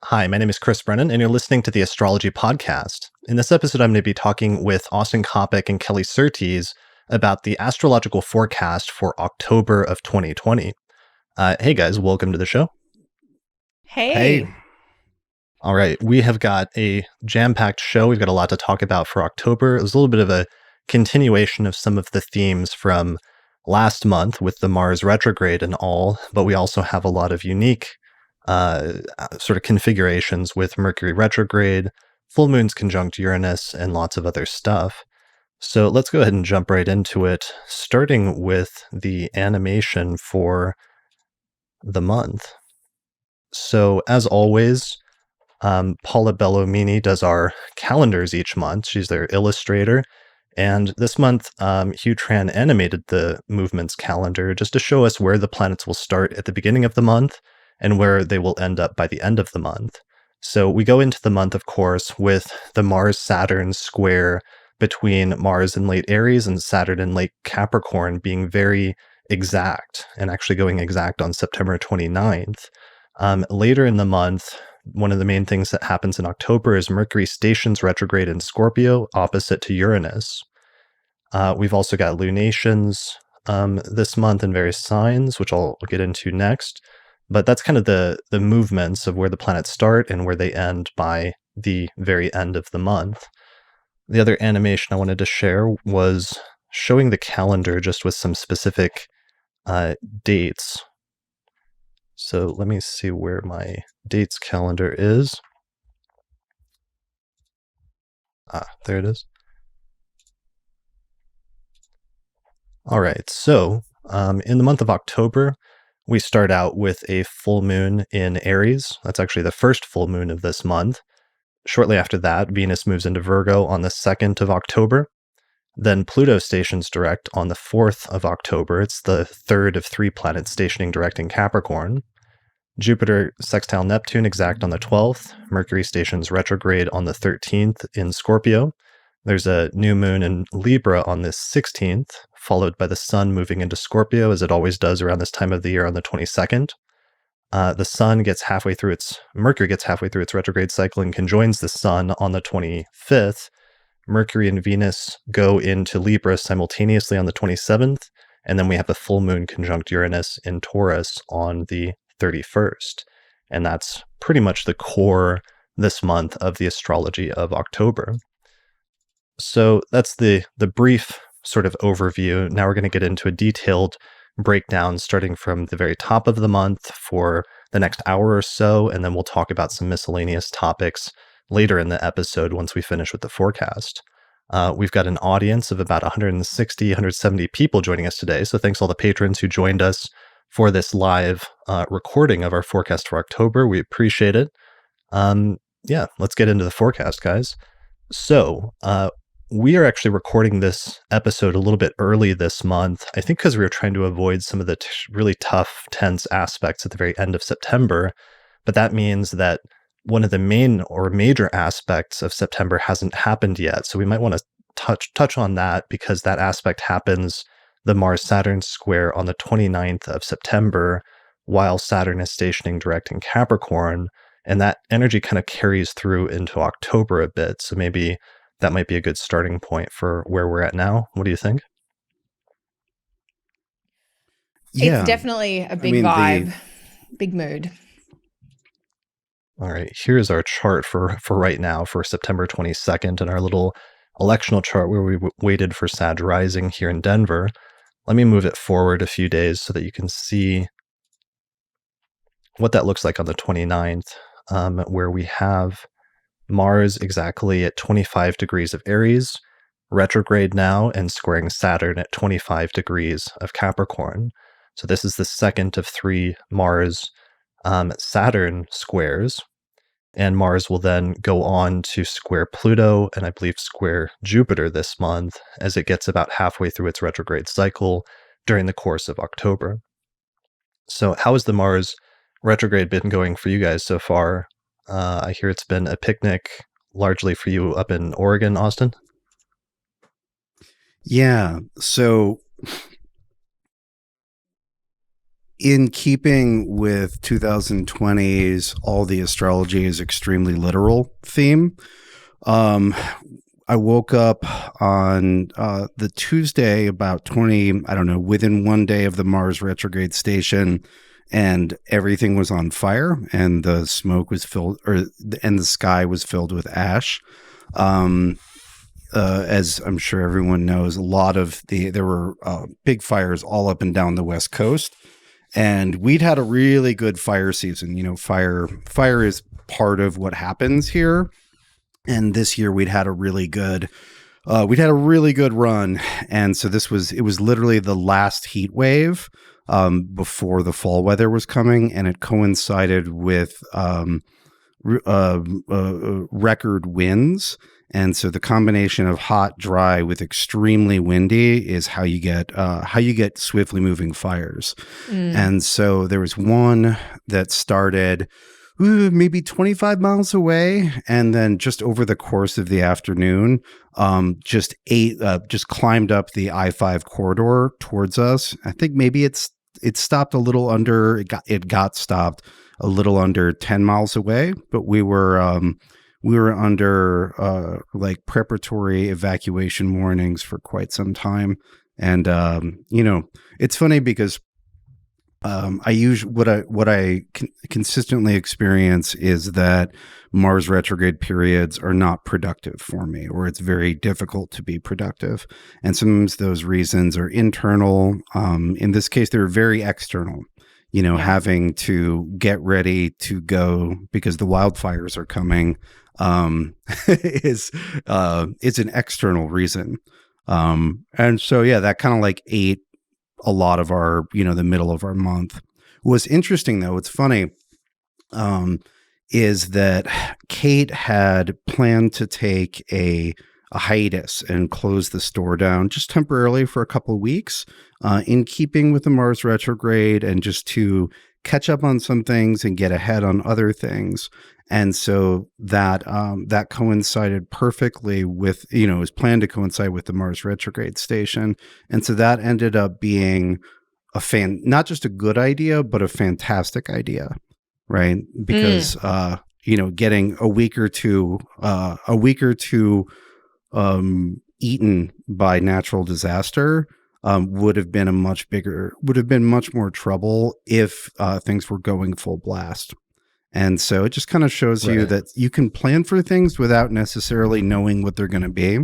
Hi, my name is Chris Brennan, and you're listening to the Astrology podcast. In this episode, I'm going to be talking with Austin Coppock and Kelly Surtees about the astrological forecast for October of 2020. Hey guys, welcome to the show. Hey. All right, we have got a jam-packed show. We've got a lot to talk about for October. It was a little bit of a continuation of some of the themes from last month with the Mars retrograde and all, but we also have a lot of unique sort of configurations with Mercury retrograde, full moons conjunct Uranus, and lots of other stuff. So let's go ahead and jump right into it, starting with the animation for the month. So as always, Paula Bellomini does our calendars each month. She's their illustrator. And this month, Hugh Tran animated the movements calendar just to show us where the planets will start at the beginning of the month and where they will end up by the end of the month. So we go into the month, of course, with the Mars-Saturn square between Mars in late Aries and Saturn in late Capricorn being very exact and actually going exact on September 29th. Later in the month, one of the main things that happens in October is Mercury stations retrograde in Scorpio, opposite to Uranus. We've also got lunations this month in various signs, which I'll get into next. But that's kind of the movements of where the planets start and where they end by the very end of the month. The other animation I wanted to share was showing the calendar just with some specific dates. So let me see where my dates calendar is. There it is. All right, so in the month of October, we start out with a full moon in Aries. That's actually the first full moon of this month. Shortly after that, Venus moves into Virgo on the 2nd of October. Then Pluto stations direct on the 4th of October. It's the third of 3 planets stationing direct in Capricorn. Jupiter sextile Neptune exact on the 12th. Mercury stations retrograde on the 13th in Scorpio. There's a new moon in Libra on the 16th, followed by the Sun moving into Scorpio, as it always does around this time of the year on the 22nd. Mercury gets halfway through its retrograde cycle and conjoins the Sun on the 25th. Mercury and Venus go into Libra simultaneously on the 27th, and then we have a full moon conjunct Uranus in Taurus on the 31st. And that's pretty much the core this month of the astrology of October. So that's the brief sort of overview. Now we're going to get into a detailed breakdown starting from the very top of the month for the next hour or so, and then we'll talk about some miscellaneous topics later in the episode once we finish with the forecast. We've got an audience of about 160, 170 people joining us today, so thanks all the patrons who joined us for this live recording of our forecast for October. We appreciate it. Let's get into the forecast, guys. So, we are actually recording this episode a little bit early this month, I think because we were trying to avoid some of the really tough, tense aspects at the very end of September. But that means that one of the main or major aspects of September hasn't happened yet. So we might want to touch on that because that aspect happens, the Mars-Saturn square, on the 29th of September, while Saturn is stationing direct in Capricorn. And that energy kind of carries through into October a bit. So maybe that might be a good starting point for where we're at now. What do you think? Yeah. It's definitely a big vibe, big mood. All right, here's our chart for right now for September 22nd and our little electional chart where we waited for Sag rising here in Denver. Let me move it forward a few days so that you can see what that looks like on the 29th, where we have Mars exactly at 25 degrees of Aries, retrograde now, and squaring Saturn at 25 degrees of Capricorn. So this is the second of 3 Mars Saturn squares, and Mars will then go on to square Pluto and I believe square Jupiter this month as it gets about halfway through its retrograde cycle during the course of October. So how has the Mars retrograde been going for you guys so far? I hear it's been a picnic largely for you up in Oregon, Austin. Yeah. So in keeping with 2020's all the astrology is extremely literal theme, I woke up on the Tuesday about within one day of the Mars retrograde station, and everything was on fire, and the smoke was and the sky was filled with ash. As I'm sure everyone knows, there were big fires all up and down the West Coast, and we'd had a really good fire season. Fire is part of what happens here. And this year we'd had a really good run. And so it was literally the last heat wave before the fall weather was coming. And it coincided with record winds. And so the combination of hot, dry with extremely windy is how you get swiftly moving fires. And so there was one that started maybe 25 miles away, and then just over the course of the afternoon, just climbed up the I-5 corridor towards us. I think maybe it stopped a little under. It got stopped a little under 10 miles away, but we were under like preparatory evacuation warnings for quite some time. And it's funny because what I consistently experience is that Mars retrograde periods are not productive for me, or it's very difficult to be productive. And sometimes those reasons are internal. In this case, they're very external. Having to get ready to go because the wildfires are coming is an external reason. And so, yeah, that kind of like ate a lot of our, the middle of our month. What's interesting, though, what's funny, is that Kate had planned to take a hiatus and close the store down just temporarily for a couple of weeks, in keeping with the Mars retrograde, and just to catch up on some things and get ahead on other things. And so that coincided perfectly with, it was planned to coincide with the Mars retrograde station. And so that ended up being not just a good idea, but a fantastic idea, right? Because, getting a week or two eaten by natural disaster would have been much more trouble if things were going full blast. And so it just kind of shows you that you can plan for things without necessarily knowing what they're going to be.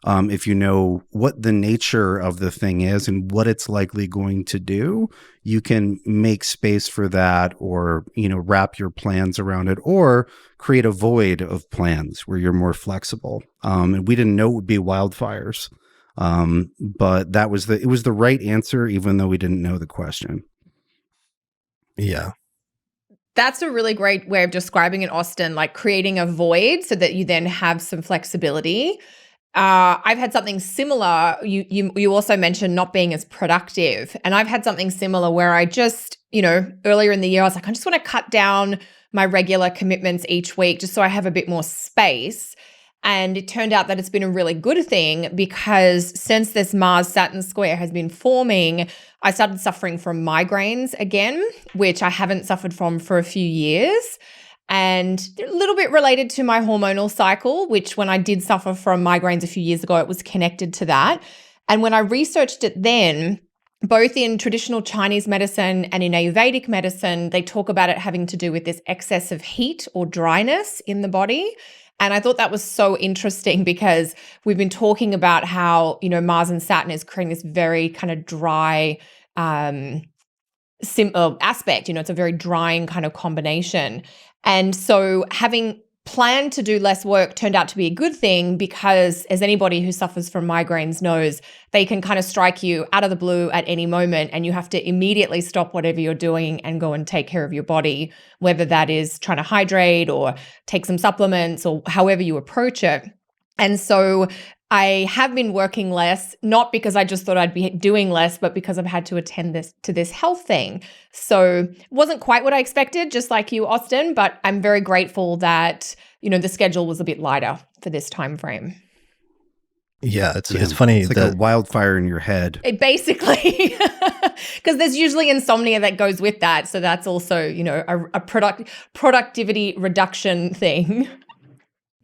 If you know what the nature of the thing is and what it's likely going to do, you can make space for that, or, wrap your plans around it, or create a void of plans where you're more flexible. And we didn't know it would be wildfires. But it was the right answer, even though we didn't know the question. Yeah. That's a really great way of describing it, Austin, like creating a void so that you then have some flexibility. I've had something similar. You also mentioned not being as productive. And I've had something similar where I just, earlier in the year, I was like, I just want to cut down my regular commitments each week just so I have a bit more space. And it turned out that it's been a really good thing, because since this Mars-Saturn square has been forming, I started suffering from migraines again, which I haven't suffered from for a few years. And a little bit related to my hormonal cycle, which when I did suffer from migraines a few years ago, it was connected to that. And when I researched it then, both in traditional Chinese medicine and in Ayurvedic medicine, they talk about it having to do with this excess of heat or dryness in the body. And I thought that was so interesting, because we've been talking about how, Mars and Saturn is creating this very kind of dry aspect. It's a very drying kind of combination. And so having planned to do less work turned out to be a good thing, because as anybody who suffers from migraines knows, they can kind of strike you out of the blue at any moment, and you have to immediately stop whatever you're doing and go and take care of your body, whether that is trying to hydrate or take some supplements or however you approach it. And so I have been working less, not because I just thought I'd be doing less, but because I've had to attend to this health thing. So it wasn't quite what I expected, just like you, Austin, but I'm very grateful that, the schedule was a bit lighter for this time frame. Yeah, it's funny It's like that a wildfire in your head. It basically, because there's usually insomnia that goes with that. So that's also, a productivity reduction thing.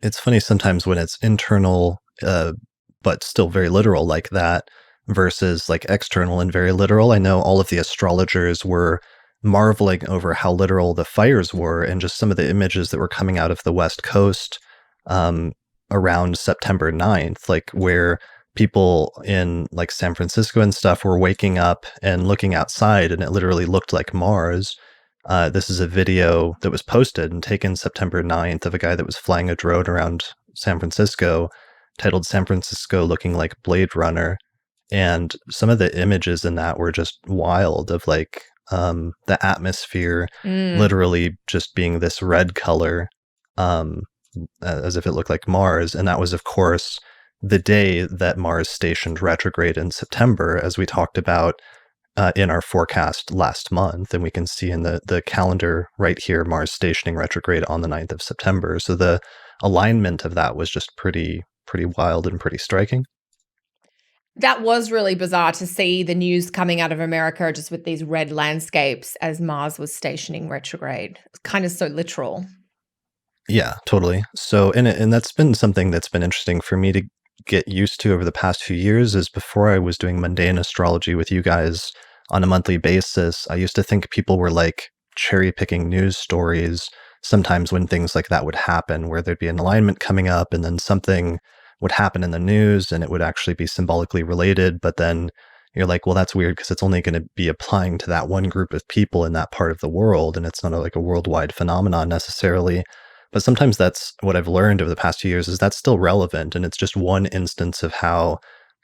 it's funny sometimes when it's internal, but still very literal like that, versus like external and very literal. I know all of the astrologers were marveling over how literal the fires were, and just some of the images that were coming out of the West Coast um, around September 9th, like where people in like San Francisco and stuff were waking up and looking outside, and it literally looked like Mars. This is a video that was posted and taken September 9th of a guy that was flying a drone around San Francisco, titled San Francisco Looking Like Blade Runner. And some of the images in that were just wild, of like the atmosphere literally just being this red color, as if it looked like Mars. And that was, of course, the day that Mars stationed retrograde in September, as we talked about in our forecast last month. And we can see in the calendar right here, Mars stationing retrograde on the 9th of September. So the alignment of that was just pretty wild and pretty striking. That was really bizarre to see the news coming out of America just with these red landscapes as Mars was stationing retrograde. It's kind of so literal. Yeah, totally. So, and that's been something that's been interesting for me to get used to over the past few years. Is before I was doing mundane astrology with you guys on a monthly basis, I used to think people were like cherry picking news stories sometimes when things like that would happen, where there'd be an alignment coming up and then something would happen in the news and it would actually be symbolically related. But then you're like, well, that's weird because it's only going to be applying to that one group of people in that part of the world. And it's not like a worldwide phenomenon necessarily. But sometimes that's what I've learned over the past few years, is that's still relevant. And it's just one instance of how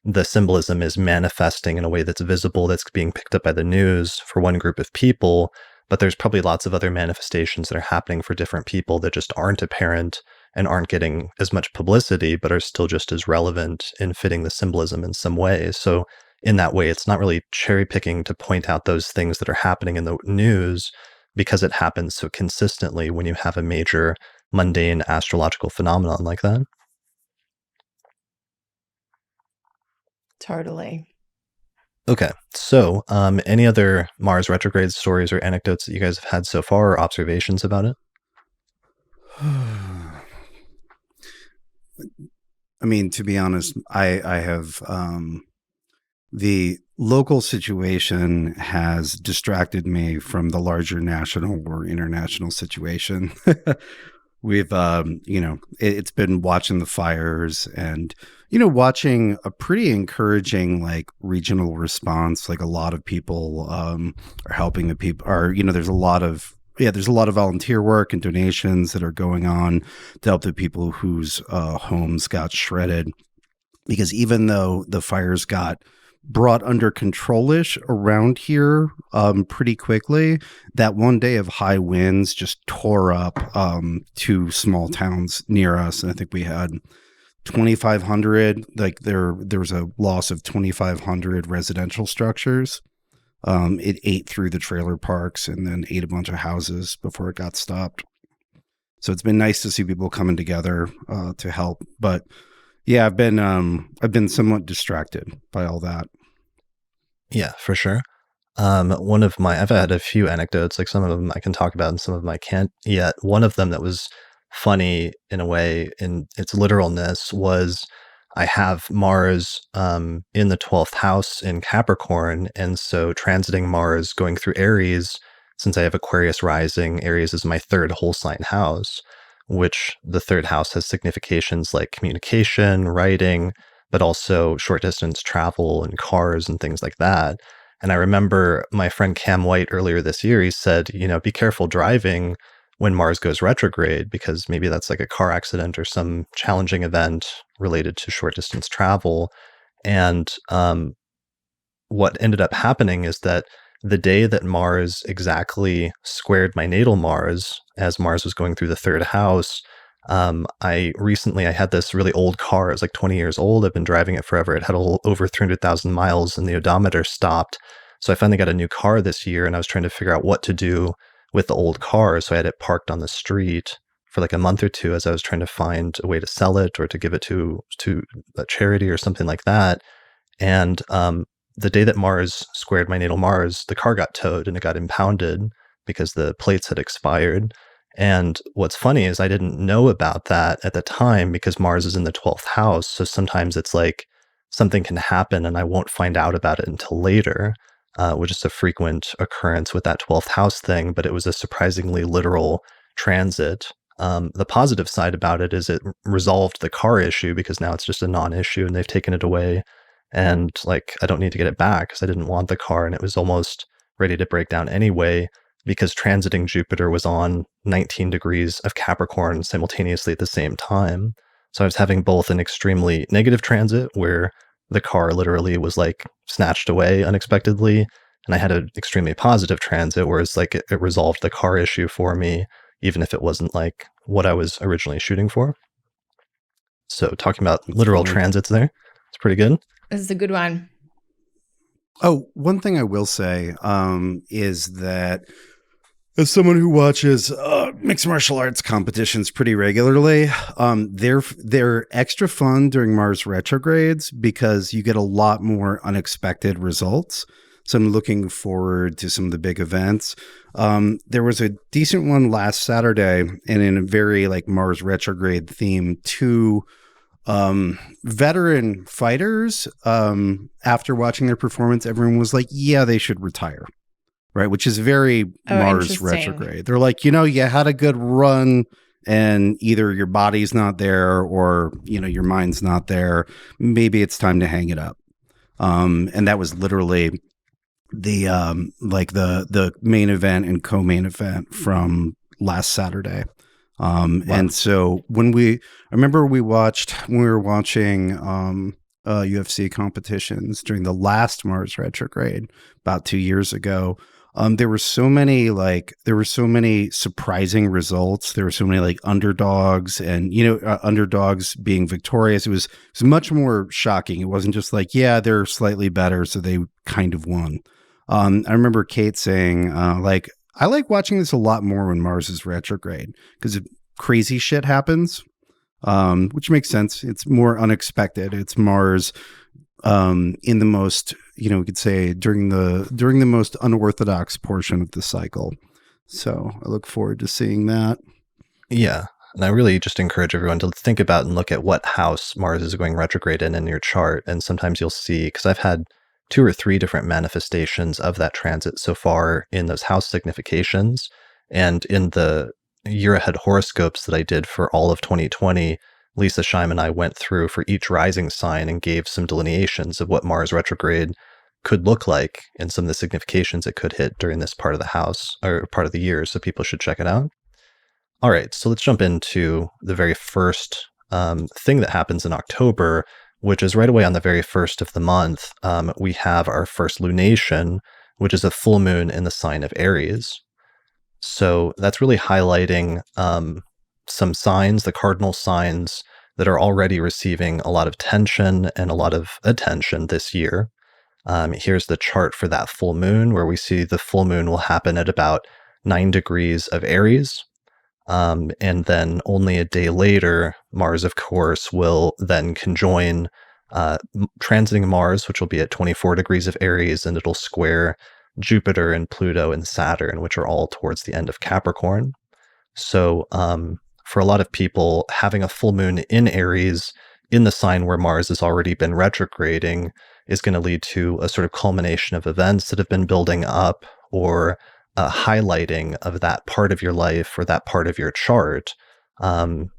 the symbolism is manifesting in a way that's visible, that's being picked up by the news for one group of people. But there's probably lots of other manifestations that are happening for different people that just aren't apparent and aren't getting as much publicity, but are still just as relevant in fitting the symbolism in some way. So in that way, it's not really cherry picking to point out those things that are happening in the news, because it happens so consistently when you have a major mundane astrological phenomenon like that. Totally. Okay, so any other Mars retrograde stories or anecdotes that you guys have had so far, or observations about it? I mean, to be honest, I have the local situation has distracted me from the larger national or international situation. We've, it's been watching the fires and, watching a pretty encouraging, like, regional response. Like, a lot of people are helping the people, there's a lot of volunteer work and donations that are going on to help the people whose homes got shredded. Because even though the fires got brought under control-ish around here pretty quickly, that one day of high winds just tore up two small towns near us. And I think we had 2,500, like there was a loss of 2,500 residential structures. It ate through the trailer parks and then ate a bunch of houses before it got stopped. So it's been nice to see people coming together to help. But yeah, I've been somewhat distracted by all that. Yeah, for sure. I've had a few anecdotes, like some of them I can talk about and some of them I can't yet. One of them that was funny in a way in its literalness was, I have Mars in the 12th house in Capricorn. And so transiting Mars going through Aries, since I have Aquarius rising, Aries is my third whole sign house, which the third house has significations like communication, writing, but also short distance travel and cars and things like that. And I remember my friend Cam White earlier this year, he said, be careful driving when Mars goes retrograde, because maybe that's like a car accident or some challenging event related to short distance travel. And what ended up happening is that the day that Mars exactly squared my natal Mars, as Mars was going through the third house, I had this really old car. It was like 20 years old. I've been driving it forever. It had over 300,000 miles and the odometer stopped. So I finally got a new car this year, and I was trying to figure out what to do with the old car. So I had it parked on the street for like a month or two as I was trying to find a way to sell it or to give it to a charity or something like that. And the day that Mars squared my natal Mars, the car got towed and it got impounded because the plates had expired. And what's funny is I didn't know about that at the time because Mars is in the 12th house. So sometimes it's like something can happen and I won't find out about it until later, which is a frequent occurrence with that 12th house thing. But it was a surprisingly literal transit. The positive side about it is it resolved the car issue because now it's just a non-issue and they've taken it away. And like, I don't need to get it back because I didn't want the car and it was almost ready to break down anyway because transiting Jupiter was on 19 degrees of Capricorn simultaneously at the same time. So I was having both an extremely negative transit where the car literally was like snatched away unexpectedly. And I had an extremely positive transit where it's like it resolved the car issue for me, even if it wasn't like what I was originally shooting for. So talking about literal transits there, it's pretty good. This is a good one. Oh, one thing I will say is that as someone who watches mixed martial arts competitions pretty regularly, they're extra fun during Mars retrogrades because you get a lot more unexpected results. So I'm looking forward to some of the big events. There was a decent one last Saturday, and in a very like Mars retrograde theme, two veteran fighters, after watching their performance, everyone was like, yeah, they should retire. Right. Which is very Mars retrograde. They're like, you had a good run and either your body's not there or, your mind's not there. Maybe it's time to hang it up. And that was literally the main event and co-main event from last Saturday. Wow. And so when we were watching UFC competitions during the last Mars retrograde about 2 years ago, there were so many surprising results. There were so many like underdogs and, underdogs being victorious. It was much more shocking. It wasn't just like, yeah, they're slightly better, so they kind of won. I remember Kate saying, I like watching this a lot more when Mars is retrograde because crazy shit happens, which makes sense. It's more unexpected. It's Mars in the most, we could say during the most unorthodox portion of the cycle. So I look forward to seeing that. Yeah. And I really just encourage everyone to think about and look at what house Mars is going retrograde in your chart. And sometimes you'll see, because I've had 2 or 3 different manifestations of that transit so far in those house significations. And in the year ahead horoscopes that I did for all of 2020, Lisa Scheim and I went through for each rising sign and gave some delineations of what Mars retrograde could look like and some of the significations it could hit during this part of the house or part of the year. So people should check it out. All right, so let's jump into the very first thing that happens in October, which is right away on the very first of the month. We have our first lunation, which is a full moon in the sign of Aries. So that's really highlighting some signs, the cardinal signs that are already receiving a lot of tension and a lot of attention this year. Here's the chart for that full moon, where we see the full moon will happen at about 9 degrees of Aries. And then only a day later, Mars, of course, will then conjoin transiting Mars, which will be at 24 degrees of Aries, and it'll square Jupiter and Pluto and Saturn, which are all towards the end of Capricorn. So for a lot of people, having a full moon in Aries in the sign where Mars has already been retrograding is going to lead to a sort of culmination of events that have been building up, or highlighting of that part of your life or that part of your chart,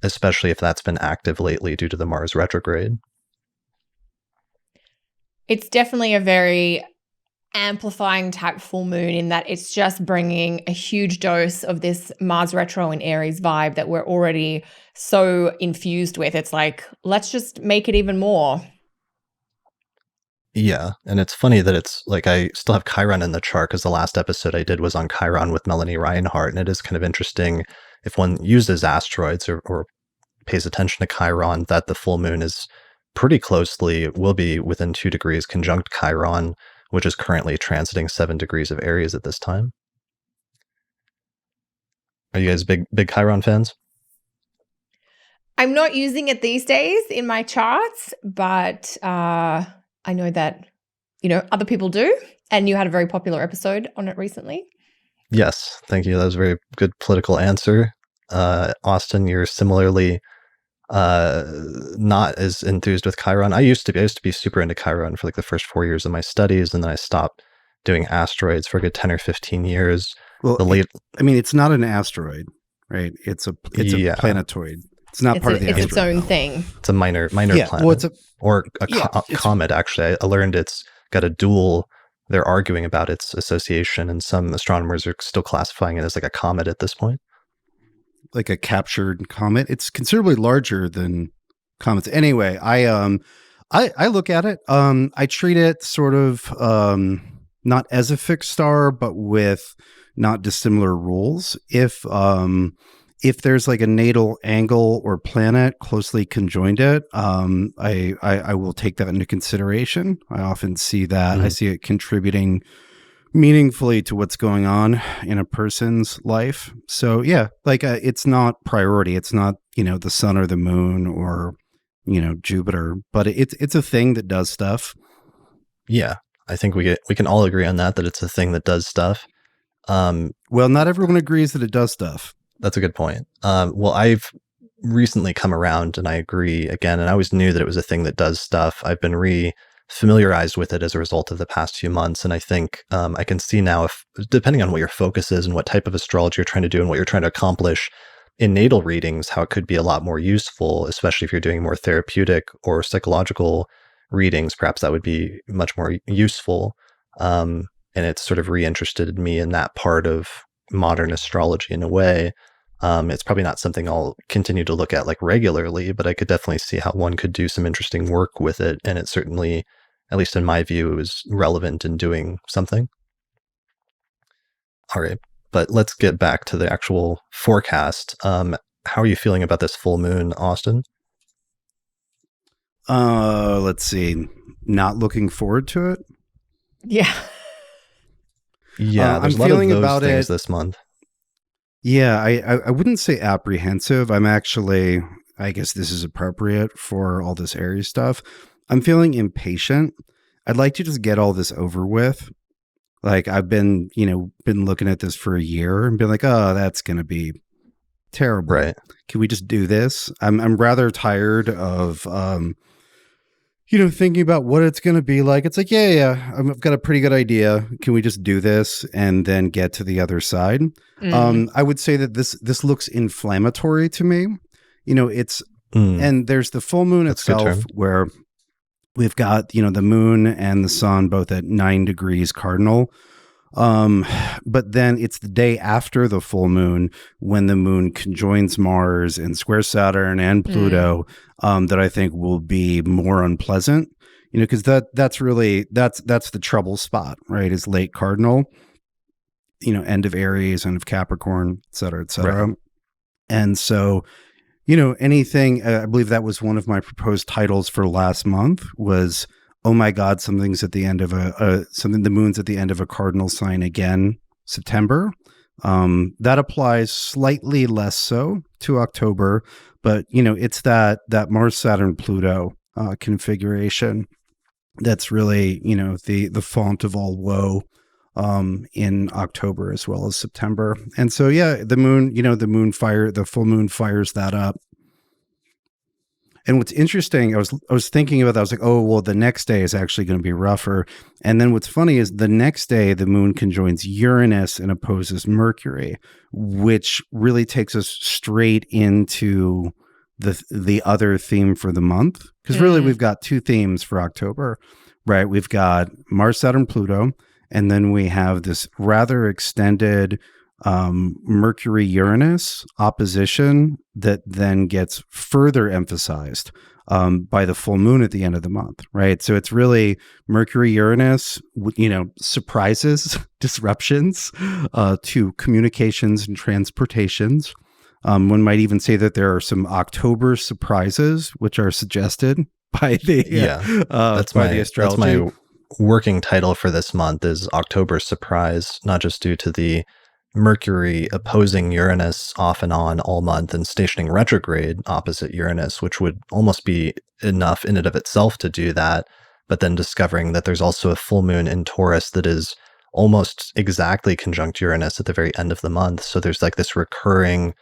especially if that's been active lately due to the Mars retrograde. It's definitely a very amplifying type full moon in that it's just bringing a huge dose of this Mars retro in Aries vibe that we're already so infused with. It's like, let's just make it even more. Yeah, and it's funny that it's like I still have Chiron in the chart because the last episode I did was on Chiron with Melanie Reinhardt, and it is kind of interesting if one uses asteroids or pays attention to Chiron that the full moon is pretty closely, will be within 2 degrees conjunct Chiron, which is currently transiting 7 degrees of Aries at this time. Are you guys big Chiron fans? I'm not using it these days in my charts, but I know that, other people do. And you had a very popular episode on it recently. Yes, thank you. That was a very good political answer. Austin, you're similarly not as enthused with Chiron. I used to be super into Chiron for like the first 4 years of my studies, and then I stopped doing asteroids for a good 10 or 15 years. Well, it's not an asteroid, right? It's a planetoid. It's not part of the asteroid. It's its own thing. It's a minor planet. Well, it's a comet, actually. I learned it's got a dual. They're arguing about its association, and some astronomers are still classifying it as like a comet at this point. Like a captured comet. It's considerably larger than comets. Anyway, I look at it. I treat it sort of not as a fixed star, but with not dissimilar rules. If there's like a natal angle or planet closely conjoined it, I will take that into consideration. I often see that. I see it contributing meaningfully to what's going on in a person's life. So yeah, like it's not priority. It's not, the sun or the moon or, Jupiter, but it's a thing that does stuff. Yeah, I think we can all agree on that it's a thing that does stuff. Well, not everyone agrees that it does stuff. That's a good point. Well, I've recently come around and I agree again, and I always knew that it was a thing that does stuff. I've been familiarized with it as a result of the past few months, and I think I can see now, if depending on what your focus is and what type of astrology you're trying to do and what you're trying to accomplish in natal readings, how it could be a lot more useful, especially if you're doing more therapeutic or psychological readings. Perhaps that would be much more useful. And it's sort of reinterested me in that part of modern astrology in a way. It's probably not something I'll continue to look at like regularly, but I could definitely see how one could do some interesting work with it. And it certainly, at least in my view, is relevant in doing something. All right, but let's get back to the actual forecast. How are you feeling about this full moon, Austin? Let's see. Not looking forward to it. Yeah. Yeah, there's a lot of those things this month. Yeah, I wouldn't say apprehensive. I'm actually, I guess this is appropriate for all this Aries stuff. I'm feeling impatient. I'd like to just get all this over with. Like I've been looking at this for a year and been like, oh, that's going to be terrible. Right. Can we just do this? I'm rather tired of, thinking about what it's going to be like. It's like, yeah, I've got a pretty good idea. Can we just do this and then get to the other side? I would say that this looks inflammatory to me. And there's the full moon itself where we've got, the moon and the sun both at 9 degrees cardinal. But then it's the day after the full moon when the moon conjoins Mars and squares Saturn and Pluto, that I think will be more unpleasant, because that's the trouble spot, right? Is late cardinal, end of Aries, end of Capricorn, et cetera, et cetera. Right. And so, anything, I believe that was one of my proposed titles for last month was, oh my God, something's at the end of the moon's at the end of a cardinal sign again, September. That applies slightly less so to October, but it's that Mars-Saturn Pluto configuration that's really the font of all woe in October as well as September. And so yeah, the full moon fires that up. And what's interesting, I was thinking about that. I was like, oh, well, the next day is actually going to be rougher. And then what's funny is the next day, the moon conjoins Uranus and opposes Mercury, which really takes us straight into the other theme for the month. Because really, we've got two themes for October, right? We've got Mars, Saturn, Pluto, and then we have this rather extended Mercury Uranus opposition that then gets further emphasized by the full moon at the end of the month, right? So it's really Mercury Uranus, surprises, disruptions to communications and transportations. One might even say that there are some October surprises which are suggested by the the astrology. That's my working title for this month is October Surprise, not just due to the Mercury opposing Uranus off and on all month and stationing retrograde opposite Uranus, which would almost be enough in and of itself to do that. But then discovering that there's also a full moon in Taurus that is almost exactly conjunct Uranus at the very end of the month. So there's like this recurring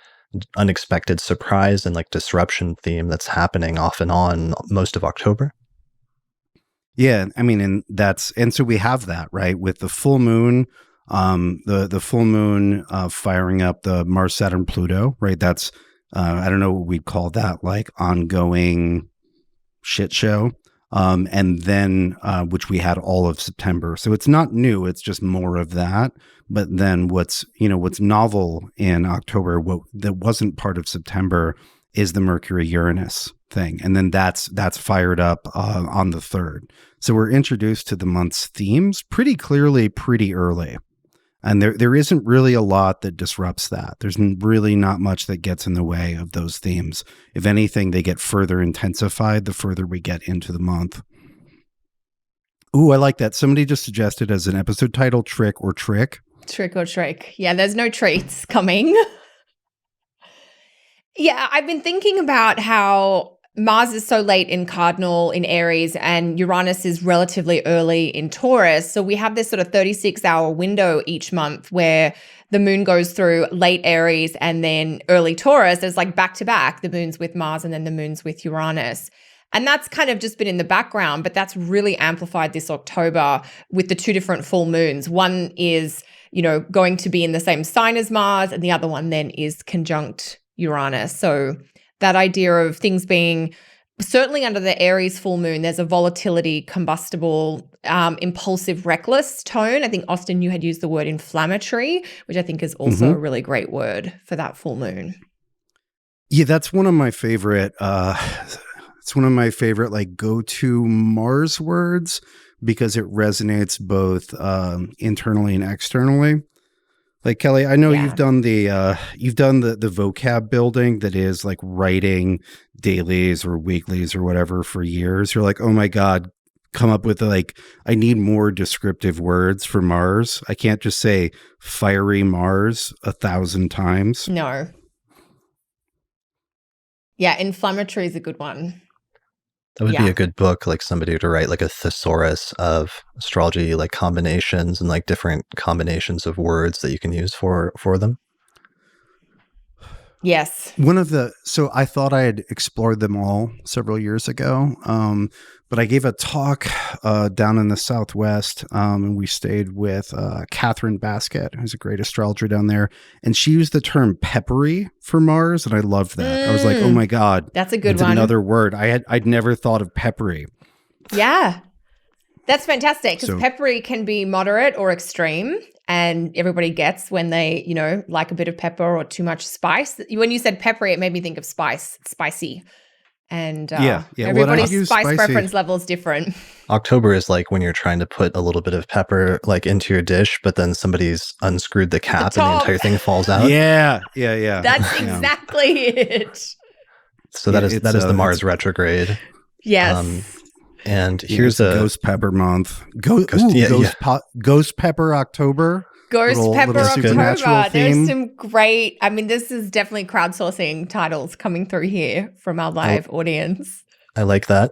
unexpected surprise and like disruption theme that's happening off and on most of October. Yeah, I mean, and so we have that, right, with the full moon, the full moon firing up the Mars-Saturn Pluto, right? That's I don't know what we'd call that, like ongoing shit show. And then which we had all of September. So it's not new, it's just more of that. But then what's novel in October, that wasn't part of September, is the Mercury Uranus thing. And then that's fired up on the 3rd. So we're introduced to the month's themes pretty clearly, pretty early. And there isn't really a lot that disrupts that. There's really not much that gets in the way of those themes. If anything, they get further intensified the further we get into the month. Ooh, I like that. Somebody just suggested as an episode title, Trick or Trick. Trick or trick. Yeah, there's no treats coming. Yeah, I've been thinking about how Mars is so late in Cardinal in Aries and Uranus is relatively early in Taurus. So we have this sort of 36-hour window each month where the moon goes through late Aries and then early Taurus. There's like back-to-back, the moon's with Mars and then the moon's with Uranus. And that's kind of just been in the background, but that's really amplified this October with the two different full moons. One is, going to be in the same sign as Mars, and the other one then is conjunct Uranus. So that idea of things being certainly under the Aries full moon, there's a volatility, combustible, impulsive, reckless tone. I think, Austin, you had used the word inflammatory, which I think is also a really great word for that full moon. Yeah, that's one of my favorite it's one of my favorite like go-to Mars words because it resonates both internally and externally. Like, Kelly, I know you've done the vocab building that is like writing dailies or weeklies or whatever for years. You're like, oh my God, come up with I need more descriptive words for Mars. I can't just say fiery Mars 1,000 times. No. Yeah, inflammatory is a good one. That would be a good book, like somebody to write like a thesaurus of astrology, like combinations and like different combinations of words that you can use for them. Yes. So I thought I had explored them all several years ago, but I gave a talk down in the Southwest, and we stayed with Catherine Basket, who's a great astrologer down there, and she used the term peppery for Mars, and I loved that. I was like, oh my God, that's a good one. Another word. I'd never thought of peppery. Yeah, that's fantastic because peppery can be moderate or extreme. And everybody gets when they, like a bit of pepper or too much spice. When you said peppery, it made me think of spicy. And everybody's spice preference level is different. October is like when you're trying to put a little bit of pepper like into your dish, but then somebody's unscrewed the cap and the entire thing falls out. Yeah. That's exactly it. So that is the Mars retrograde. Yes. And here's a Ghost Pepper month. Ghost Pepper October. Ghost Pepper October. There's some great, this is definitely crowdsourcing titles coming through here from our live audience. I like that.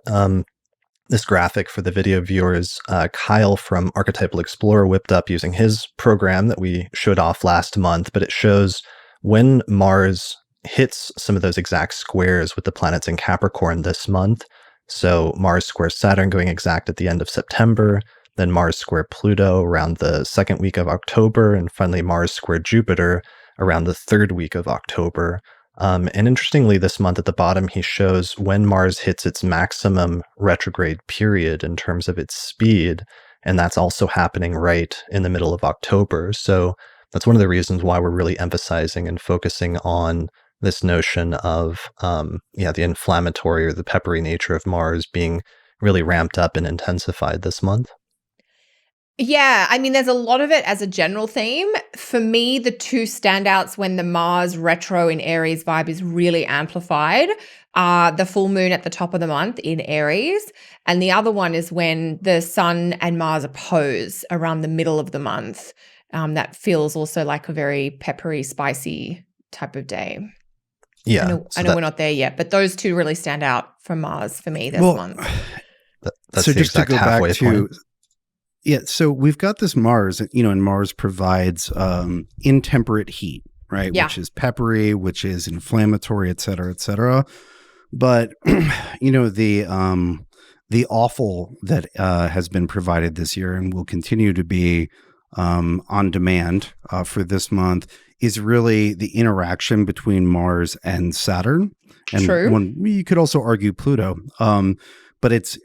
This graphic for the video viewers, Kyle from Archetypal Explorer whipped up using his program that we showed off last month, but it shows when Mars hits some of those exact squares with the planets in Capricorn this month. So Mars square Saturn going exact at the end of September, then Mars square Pluto around the second week of October, and finally Mars square Jupiter around the third week of October. And interestingly, this month at the bottom, he shows when Mars hits its maximum retrograde period in terms of its speed, and that's also happening right in the middle of October. So that's one of the reasons why we're really emphasizing and focusing on this notion of, the inflammatory or the peppery nature of Mars being really ramped up and intensified this month. Yeah, there's a lot of it as a general theme. For me, the two standouts when the Mars retro in Aries vibe is really amplified are the full moon at the top of the month in Aries, and the other one is when the Sun and Mars oppose around the middle of the month. that feels also like a very peppery, spicy type of day. Yeah. I know we're not there yet, but those two really stand out for Mars for me this month. That's so the just to exact go back halfway point. Yeah, so we've got this Mars, and Mars provides intemperate heat, right? Yeah. Which is peppery, which is inflammatory, et cetera, et cetera. But the awful that has been provided this year and will continue to be on demand for this month is really the interaction between Mars and Saturn. And True. you could also argue Pluto, but it's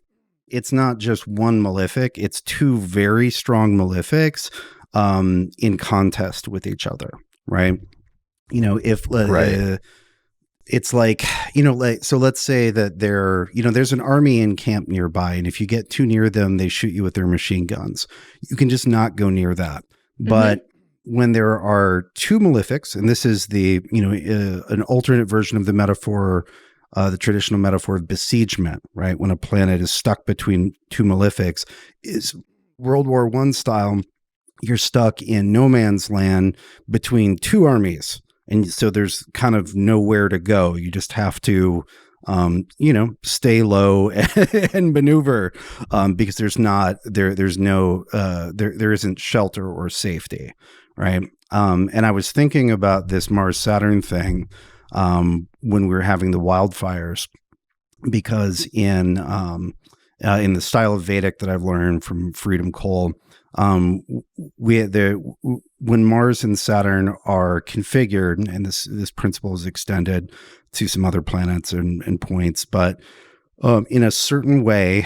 not just one malefic; it's two very strong malefics in contest with each other, right? If Right. it's like, so let's say that there's an army in camp nearby, and if you get too near them, they shoot you with their machine guns. You can just not go near that. But when there are two malefics, and this is an alternate version of the metaphor, the traditional metaphor of besiegement, right? When a planet is stuck between two malefics, is World War I style. You're stuck in no man's land between two armies. And so there's kind of nowhere to go. You just have to, stay low and maneuver because there's there isn't shelter or safety, right? And I was thinking about this Mars-Saturn thing when we were having the wildfires, because in the style of Vedic that I've learned from Freedom Cole, when Mars and Saturn are configured, and this principle is extended to some other planets and points, but in a certain way,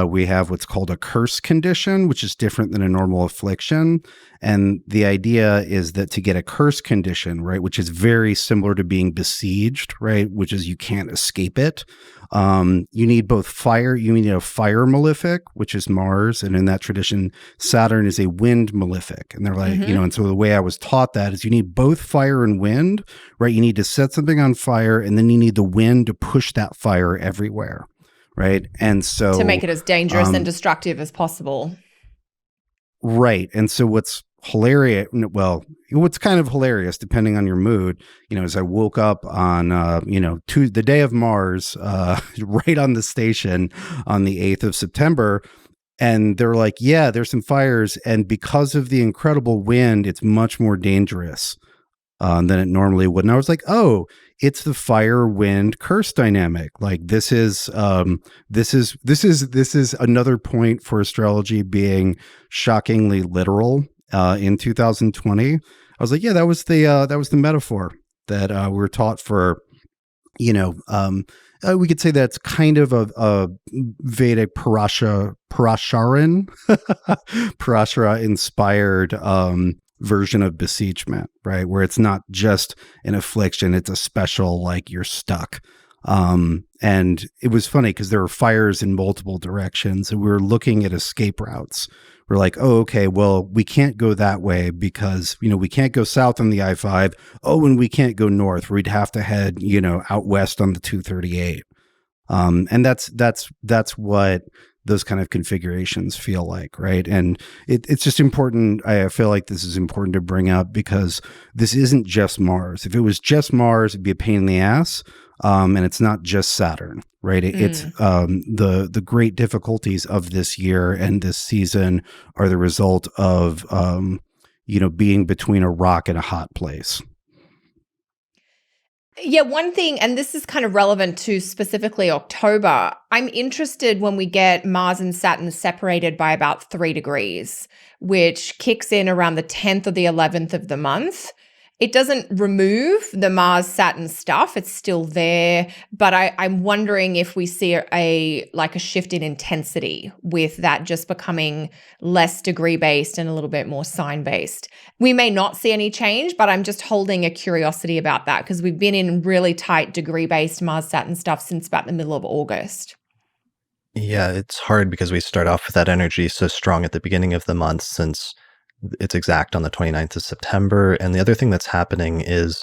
we have what's called a curse condition, which is different than a normal affliction. And the idea is that to get a curse condition, right, which is very similar to being besieged, right, which is you can't escape it. You need both fire. You need a fire malefic, which is Mars. And in that tradition, Saturn is a wind malefic. And they're like, and so the way I was taught that is you need both fire and wind, right? You need to set something on fire, and then you need the wind to push that fire everywhere. Right. And so to make it as dangerous and destructive as possible. Right. And so what's hilarious, what's kind of hilarious, depending on your mood, as I woke up on, the day of Mars, right on the station on the 8th of September. And they're like, yeah, there's some fires. And because of the incredible wind, it's much more dangerous than it normally would. And I was like, oh, it's the fire wind curse dynamic. Like this is another point for astrology being shockingly literal in 2020. I was like, yeah, that was the metaphor that we were taught for. We could say that's kind of a Vedic Parashara inspired version of besiegement, right? Where it's not just an affliction, it's a special, like you're stuck. And it was funny because there were fires in multiple directions, and we were looking at escape routes. We're like, oh, okay, well, we can't go that way because, we can't go south on the I-5. Oh, and we can't go north. We'd have to head, out west on the 238. And that's what those kind of configurations feel like, right? And it's just important. I feel like this is important to bring up because this isn't just Mars. If it was just Mars, it'd be a pain in the ass. And it's not just Saturn, right? It's the great difficulties of this year and this season are the result of being between a rock and a hot place. Yeah, one thing, and this is kind of relevant to specifically October, I'm interested when we get Mars and Saturn separated by about 3 degrees, which kicks in around the 10th or the 11th of the month. It doesn't remove the Mars-Saturn stuff. It's still there. But I'm wondering if we see a shift in intensity with that just becoming less degree-based and a little bit more sign-based. We may not see any change, but I'm just holding a curiosity about that because we've been in really tight degree-based Mars-Saturn stuff since about the middle of August. Yeah, it's hard because we start off with that energy so strong at the beginning of the month since it's exact on the 29th of September. And the other thing that's happening is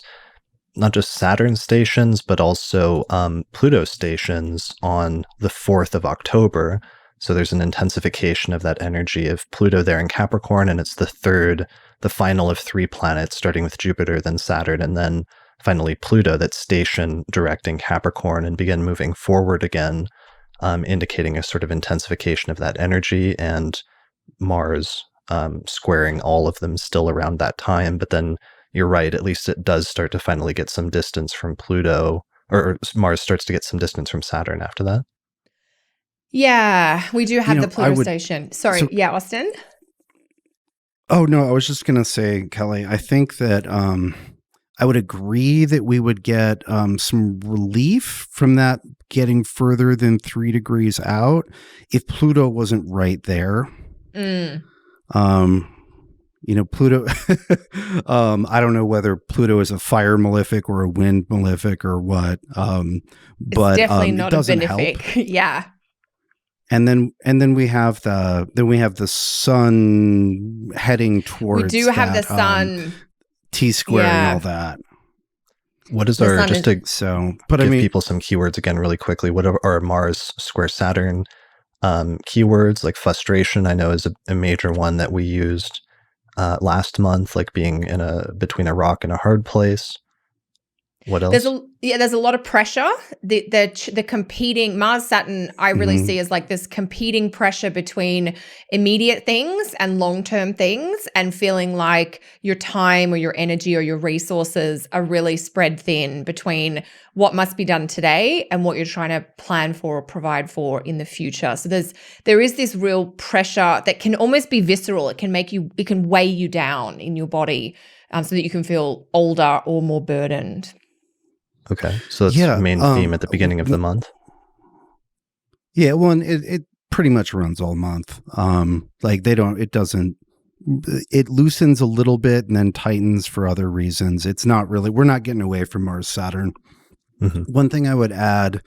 not just Saturn stations, but also Pluto stations on the 4th of October. So there's an intensification of that energy of Pluto there in Capricorn, and it's the final of 3 planets, starting with Jupiter, then Saturn, and then finally Pluto, that's stationed directing Capricorn and begin moving forward again, indicating a sort of intensification of that energy, and Mars squaring all of them still around that time. But then you're right, at least it does start to finally get some distance from Pluto, or Mars starts to get some distance from Saturn after that. Yeah, we do have the Pluto station. Sorry, so- yeah, Austin? Oh, no, I was just going to say, Kelly, I think that I would agree that we would get some relief from that getting further than 3 degrees out if Pluto wasn't right there. Pluto, I don't know whether Pluto is a fire malefic or a wind malefic or what, but it's definitely not it doesn't a benefic. help. Yeah. And then we have the sun heading towards. We do have the sun T-square and all that. What is the our, just to give people some keywords again really quickly, what are our Mars square Saturn keywords? Like frustration, I know, is a major one that we used last month, like being between a rock and a hard place. What else? There's a lot of pressure. The competing Mars-Saturn, I really see as like this competing pressure between immediate things and long-term things, and feeling like your time or your energy or your resources are really spread thin between what must be done today and what you're trying to plan for or provide for in the future. So there is this real pressure that can almost be visceral. It can weigh you down in your body, so that you can feel older or more burdened. Okay, so that's the main theme at the beginning of the month. Yeah, well, it pretty much runs all month. It loosens a little bit and then tightens for other reasons. We're not getting away from Mars-Saturn. Mm-hmm. One thing I would add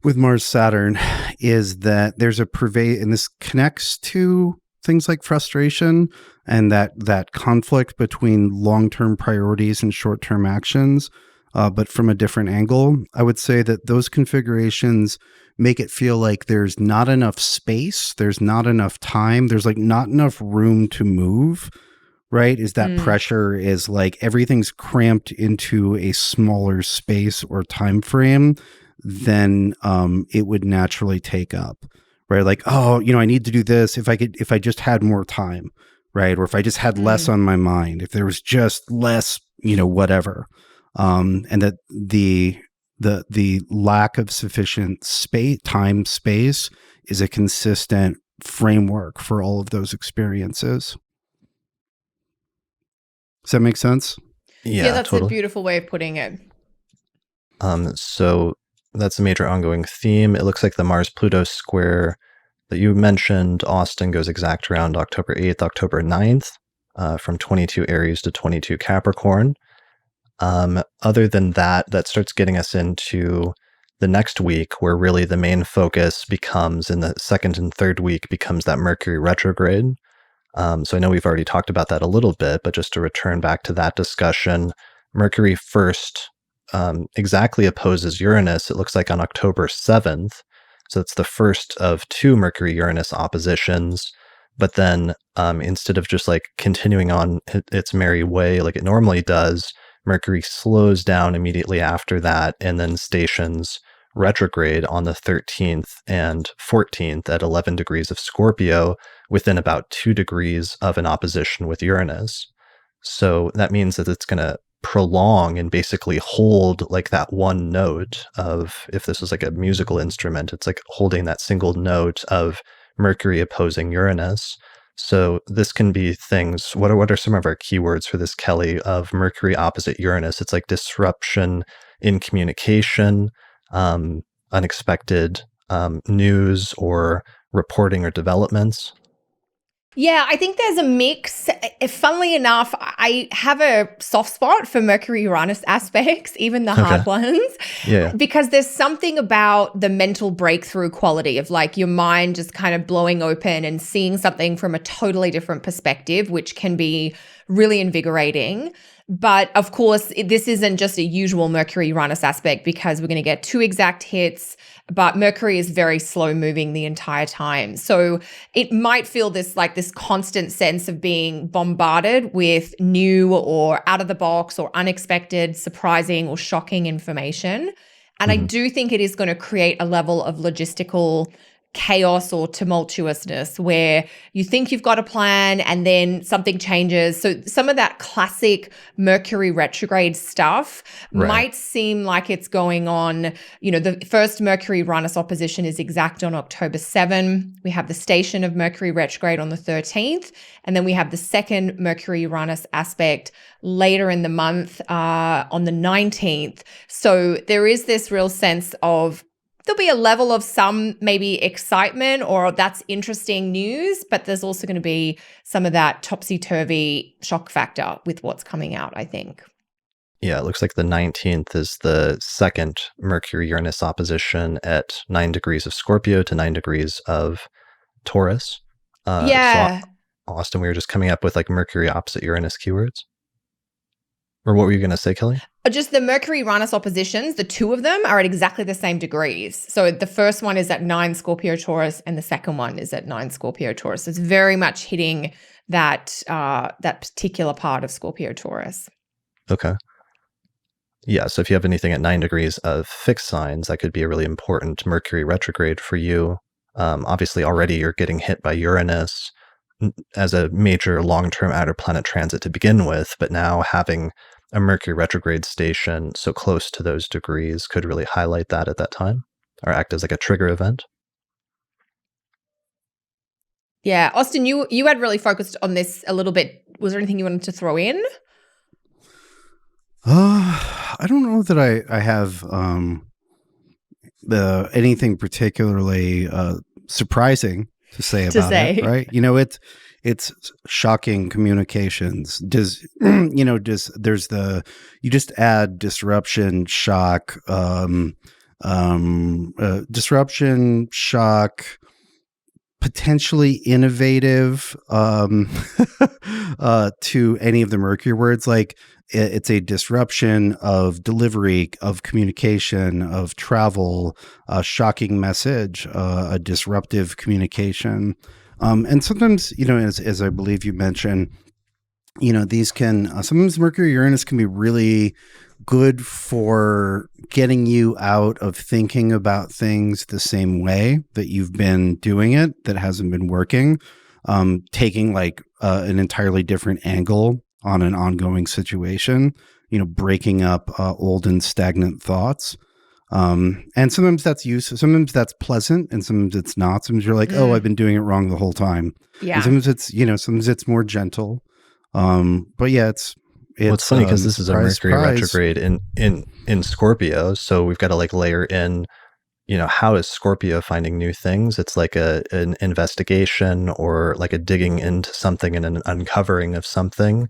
with Mars-Saturn is that there's and this connects to things like frustration and that conflict between long-term priorities and short-term actions. But from a different angle, I would say that those configurations make it feel like there's not enough space, there's not enough time, there's like not enough room to move, right? Is that pressure is like everything's cramped into a smaller space or time frame than it would naturally take up, right? Like, I need to do this if I just had more time, right? Or if I just had less on my mind, if there was just less, whatever. And that the lack of sufficient space is a consistent framework for all of those experiences. Does that make sense? Yeah, that's totally a beautiful way of putting it. So that's a major ongoing theme. It looks like the Mars-Pluto square that you mentioned, Austin, goes exact around October 8th, October 9th, from 22 Aries to 22 Capricorn. Other than that starts getting us into the next week, where really the main focus becomes in the second and third week becomes that Mercury retrograde. So I know we've already talked about that a little bit, but just to return back to that discussion, Mercury first exactly opposes Uranus, it looks like on October 7th. So it's the first of 2 Mercury-Uranus oppositions. But then instead of just like continuing on its merry way like it normally does, Mercury slows down immediately after that and then stations retrograde on the 13th and 14th at 11 degrees of Scorpio, within about 2 degrees of an opposition with Uranus. So that means that it's going to prolong and basically hold like that one note of, if this was like a musical instrument, it's like holding that single note of Mercury opposing Uranus. So this can be things, what are some of our keywords for this, Kelly, of Mercury opposite Uranus? It's like disruption in communication, unexpected news or reporting or developments. Yeah, I think there's a mix. Funnily enough, I have a soft spot for Mercury-Uranus aspects, even the hard ones, because there's something about the mental breakthrough quality of like your mind just kind of blowing open and seeing something from a totally different perspective, which can be really invigorating. But of course, this isn't just a usual Mercury-Uranus aspect because we're going to get 2 exact hits, but Mercury is very slow moving the entire time. So it might feel this constant sense of being bombarded with new or out of the box or unexpected, surprising or shocking information. And I do think it is going to create a level of logistical chaos or tumultuousness where you think you've got a plan and then something changes. So some of that classic Mercury retrograde stuff might seem like it's going on. The first Mercury-Uranus opposition is exact on October 7. We have the station of Mercury retrograde on the 13th. And then we have the second Mercury-Uranus aspect later in the month on the 19th. So there is this real sense of there'll be a level of some maybe excitement or that's interesting news, but there's also going to be some of that topsy-turvy shock factor with what's coming out, I think. Yeah, it looks like the 19th is the second Mercury-Uranus opposition at 9 degrees of Scorpio to 9 degrees of Taurus. Yeah. So, Austin, we were just coming up with like Mercury opposite Uranus keywords. Or what were you going to say, Kelly? Just the Mercury-Uranus oppositions, the 2 of them are at exactly the same degrees. So the first one is at 9 Scorpio-Taurus and the second one is at 9 Scorpio-Taurus. So it's very much hitting that particular part of Scorpio-Taurus. Okay. Yeah, so if you have anything at 9 degrees of fixed signs, that could be a really important Mercury retrograde for you. Obviously, already you're getting hit by Uranus as a major long-term outer planet transit to begin with, but now having a Mercury retrograde station so close to those degrees could really highlight that at that time or act as like a trigger event. Yeah. Austin, you had really focused on this a little bit. Was there anything you wanted to throw in? I don't know that I have anything particularly surprising to say about it, right? It's shocking communications. You just add disruption, shock, disruption, shock, potentially innovative to any of the Mercury words. Like it's a disruption of delivery, of communication, of travel, a shocking message, a disruptive communication. And sometimes, as I believe you mentioned, these can, sometimes Mercury Uranus can be really good for getting you out of thinking about things the same way that you've been doing it, that hasn't been working, taking like an entirely different angle on an ongoing situation, breaking up old and stagnant thoughts. And sometimes that's useful, sometimes that's pleasant, and sometimes it's not. Sometimes you're like, oh, I've been doing it wrong the whole time. Yeah. And sometimes it's, sometimes it's more gentle. But yeah, it's funny because this is a Mercury retrograde in Scorpio. So we've got to like layer in, how is Scorpio finding new things? It's like an investigation or like a digging into something and an uncovering of something,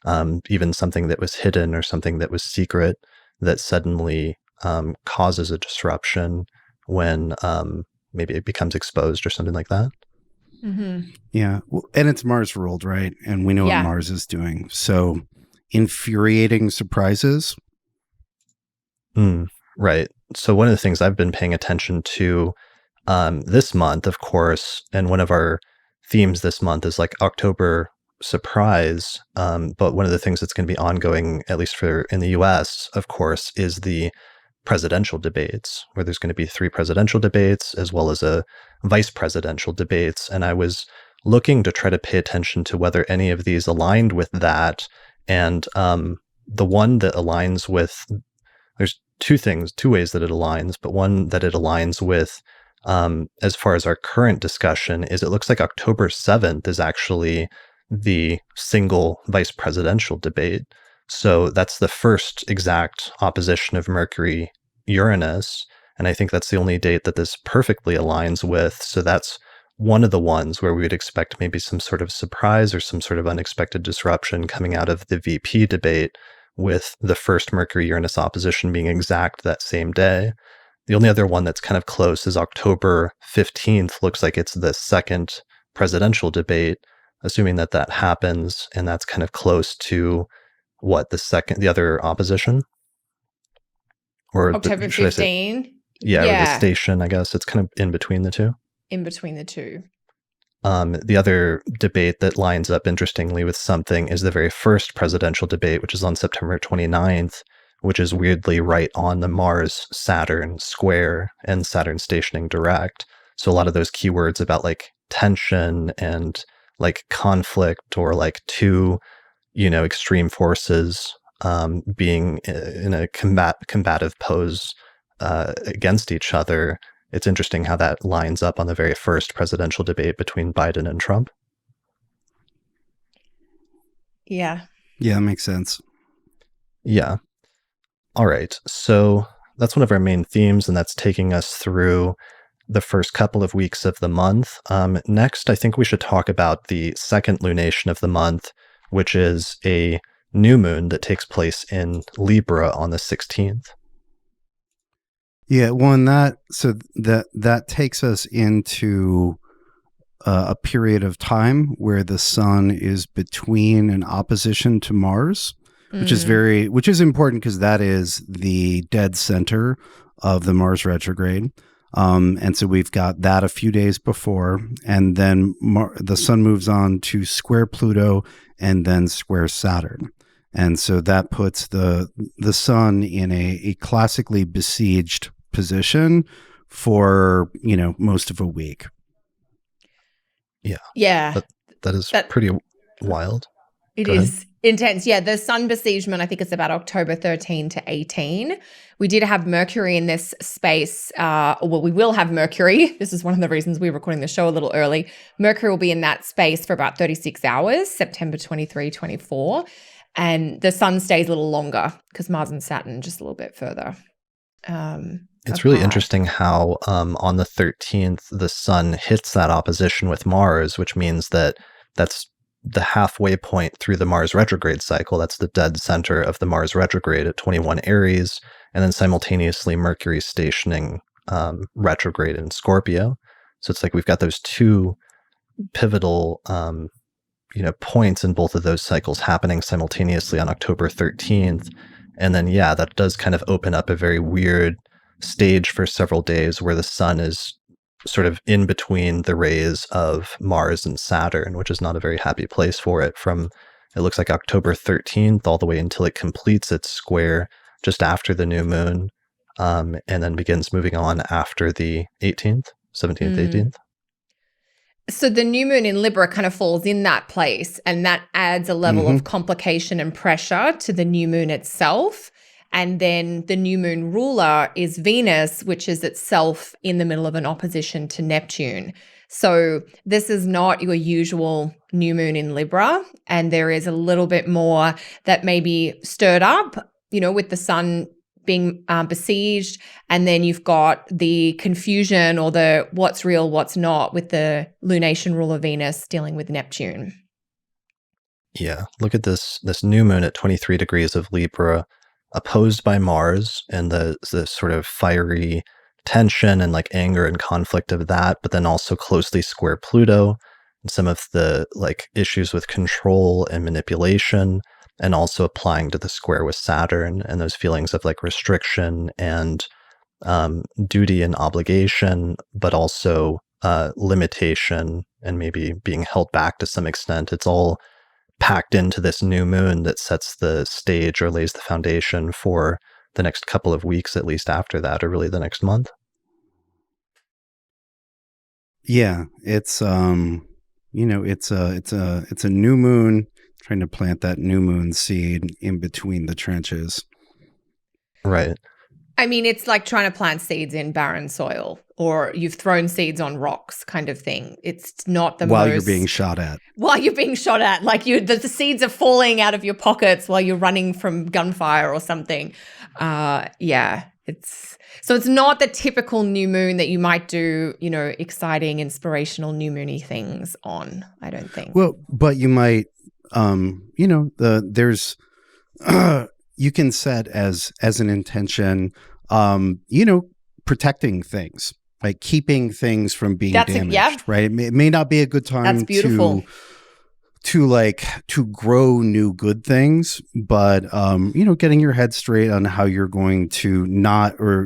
even something that was hidden or something that was secret that suddenly causes a disruption when maybe it becomes exposed or something like that. Mm-hmm. Yeah. Well, and it's Mars ruled, right? And we know what Mars is doing. So infuriating surprises. Right. So one of the things I've been paying attention to this month, of course, and one of our themes this month is like October surprise. But one of the things that's going to be ongoing, at least for in the US, of course, is the presidential debates, where there's going to be 3 presidential debates as well as a vice presidential debates. And I was looking to try to pay attention to whether any of these aligned with that. And the one that aligns with, there's 2 ways that it aligns, but one that it aligns with as far as our current discussion is it looks like October 7th is actually the single vice presidential debate. So that's the first exact opposition of Mercury-Uranus. And I think that's the only date that this perfectly aligns with. So that's one of the ones where we would expect maybe some sort of surprise or some sort of unexpected disruption coming out of the VP debate, with the first Mercury-Uranus opposition being exact that same day. The only other one that's kind of close is October 15th. Looks like it's the second presidential debate, assuming that happens, and that's kind of close to the other opposition? Or October should I say, 15. or the station, I guess. It's kind of in between the two. In between the two. The other debate that lines up interestingly with something is the very first presidential debate, which is on September 29th, which is weirdly right on the Mars-Saturn square and Saturn stationing direct. So a lot of those keywords about like tension and like conflict or like two, extreme forces being in a combative pose against each other. It's interesting how that lines up on the very first presidential debate between Biden and Trump. Yeah. Yeah, that makes sense. Yeah. All right. So that's one of our main themes, and that's taking us through the first couple of weeks of the month. Next, I think we should talk about the second lunation of the month, which is a new moon that takes place in Libra on the 16th. Yeah, well, and that takes us into a period of time where the sun is between an opposition to Mars, which is important because that is the dead center of the Mars retrograde. And so we've got that a few days before, and then the sun moves on to square Pluto and then square Saturn. And so that puts the sun in a classically besieged position for, most of a week. Yeah. Yeah. That is pretty wild. It is intense. Yeah. The sun besiegement, I think it's about October 13 to 18. We did have Mercury in this space. We will have Mercury. This is one of the reasons we're recording the show a little early. Mercury will be in that space for about 36 hours, September 23, 24. And the sun stays a little longer because Mars and Saturn just a little bit further. It's really interesting how on the 13th, the sun hits that opposition with Mars, which means that's the halfway point through the Mars retrograde cycle. That's the dead center of the Mars retrograde at 21 Aries, and then simultaneously Mercury stationing retrograde in Scorpio. So it's like we've got those two pivotal points in both of those cycles happening simultaneously on October 13th. And then, that does kind of open up a very weird stage for several days where the sun is sort of in between the rays of Mars and Saturn, which is not a very happy place for it, from it looks like October 13th all the way until it completes its square just after the new moon, and then begins moving on after the 18th, 17th, 18th. So the new moon in Libra kind of falls in that place, and that adds a level of complication and pressure to the new moon itself. And then the new moon ruler is Venus, which is itself in the middle of an opposition to Neptune. So this is not your usual new moon in Libra, and there is a little bit more that may be stirred up, with the sun being besieged, and then you've got the confusion or the what's real, what's not with the lunation ruler Venus dealing with Neptune. Yeah, look at this new moon at 23 degrees of Libra, opposed by Mars, and the sort of fiery tension and like anger and conflict of that, but then also closely square Pluto, and some of the like issues with control and manipulation, and also applying to the square with Saturn and those feelings of like restriction and duty and obligation, but also limitation and maybe being held back to some extent. It's all packed into this new moon that sets the stage or lays the foundation for the next couple of weeks, at least after that, or really the next month. Yeah, it's it's a new moon, trying to plant that new moon seed in between the trenches. Right. I mean, it's like trying to plant seeds in barren soil, or you've thrown seeds on rocks kind of thing. It's not the While you're being shot at. While you're being shot at. Like the seeds are falling out of your pockets while you're running from gunfire or something. It's not the typical new moon that you might do, exciting, inspirational new moony things on, I don't think. Well, but you might, there's, you can set as an intention, protecting things, like keeping things from being damaged, right? It may not be a good time to grow new good things, but getting your head straight on how you're going to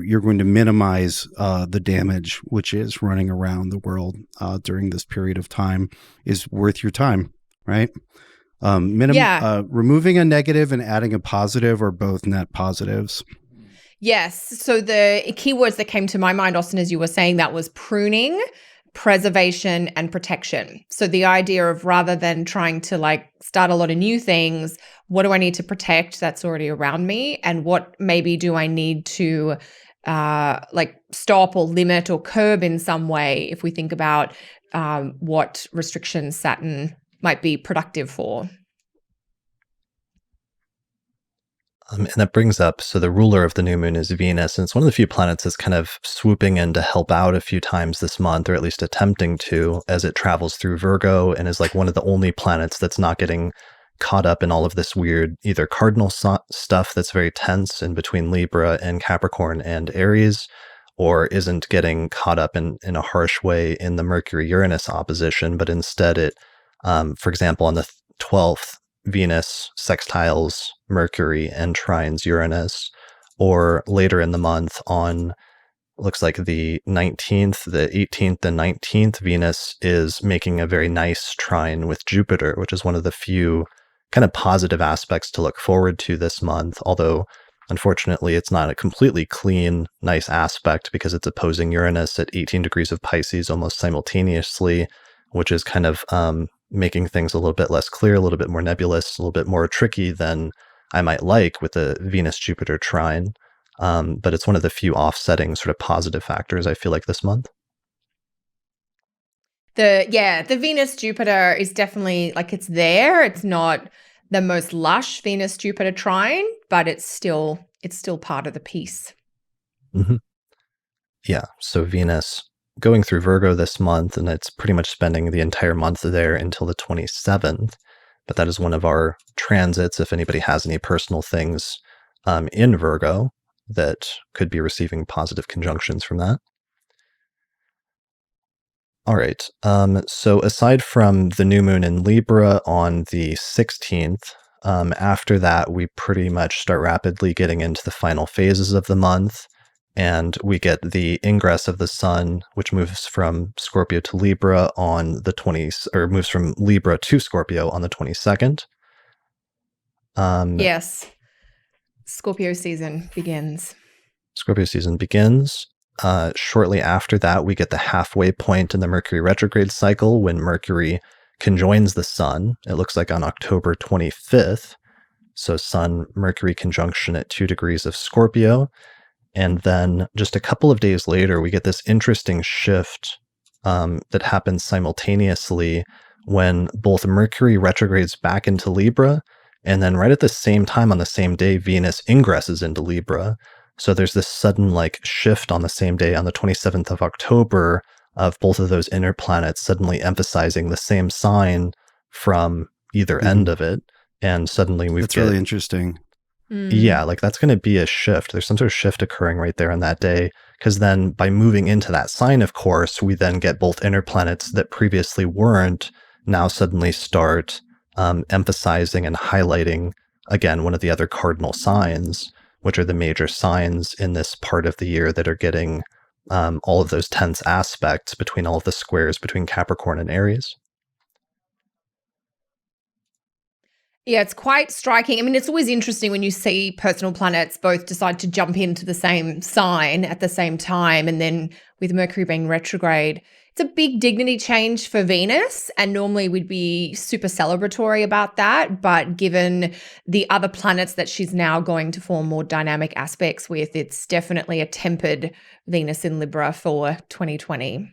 you're going to minimize the damage which is running around the world during this period of time is worth your time, right? Removing a negative and adding a positive are both net positives. Yes. So the keywords that came to my mind, Austin, as you were saying, that was pruning, preservation, and protection. So the idea of, rather than trying to start a lot of new things, what do I need to protect that's already around me? And what maybe do I need to stop or limit or curb in some way, if we think about what restrictions Saturn might be productive for? And that brings up, so the ruler of the new moon is Venus, and it's one of the few planets that's kind of swooping in to help out a few times this month, or at least attempting to, as it travels through Virgo, and is one of the only planets that's not getting caught up in all of this weird, either cardinal stuff that's very tense in between Libra and Capricorn and Aries, or isn't getting caught up in a harsh way in the Mercury-Uranus opposition, but instead it, for example, on the 12th, Venus sextiles Mercury and trines Uranus, or later in the month on, looks like the 19th, the 18th and 19th, Venus is making a very nice trine with Jupiter, which is one of the few kind of positive aspects to look forward to this month, although unfortunately it's not a completely clean, nice aspect because it's opposing Uranus at 18 degrees of Pisces almost simultaneously, which is kind of making things a little bit less clear, a little bit more nebulous, a little bit more tricky than I might like with the Venus-Jupiter trine. But it's one of the few offsetting sort of positive factors I feel like this month. The Venus-Jupiter is definitely it's there. It's not the most lush Venus-Jupiter trine, but it's still part of the piece. Mm-hmm. Yeah. So Venus going through Virgo this month, and it's pretty much spending the entire month there until the 27th. But that is one of our transits, if anybody has any personal things in Virgo that could be receiving positive conjunctions from that. All right. So aside from the new moon in Libra on the 16th, after that, we pretty much start rapidly getting into the final phases of the month. And we get the ingress of the sun, which moves from Scorpio to Libra on the 20th, or moves from Libra to Scorpio on the 22nd. Yes. Scorpio season begins. Shortly after that, we get the halfway point in the Mercury retrograde cycle when Mercury conjoins the sun. It looks like on October 25th. So Sun-Mercury conjunction at 2 degrees of Scorpio. And then just a couple of days later, we get this interesting shift that happens simultaneously when both Mercury retrogrades back into Libra, and then right at the same time on the same day, Venus ingresses into Libra. So there's this sudden shift on the same day on the 27th of October of both of those inner planets suddenly emphasizing the same sign from either end of it. And suddenly That's really interesting. Yeah, that's going to be a shift. There's some sort of shift occurring right there on that day, because then by moving into that sign, of course, we then get both inner planets that previously weren't now suddenly start emphasizing and highlighting, again, one of the other cardinal signs, which are the major signs in this part of the year that are getting all of those tense aspects between all of the squares between Capricorn and Aries. Yeah, it's quite striking. I mean, it's always interesting when you see personal planets both decide to jump into the same sign at the same time. And then with Mercury being retrograde, it's a big dignity change for Venus. And normally we'd be super celebratory about that. But given the other planets that she's now going to form more dynamic aspects with, it's definitely a tempered Venus in Libra for 2020.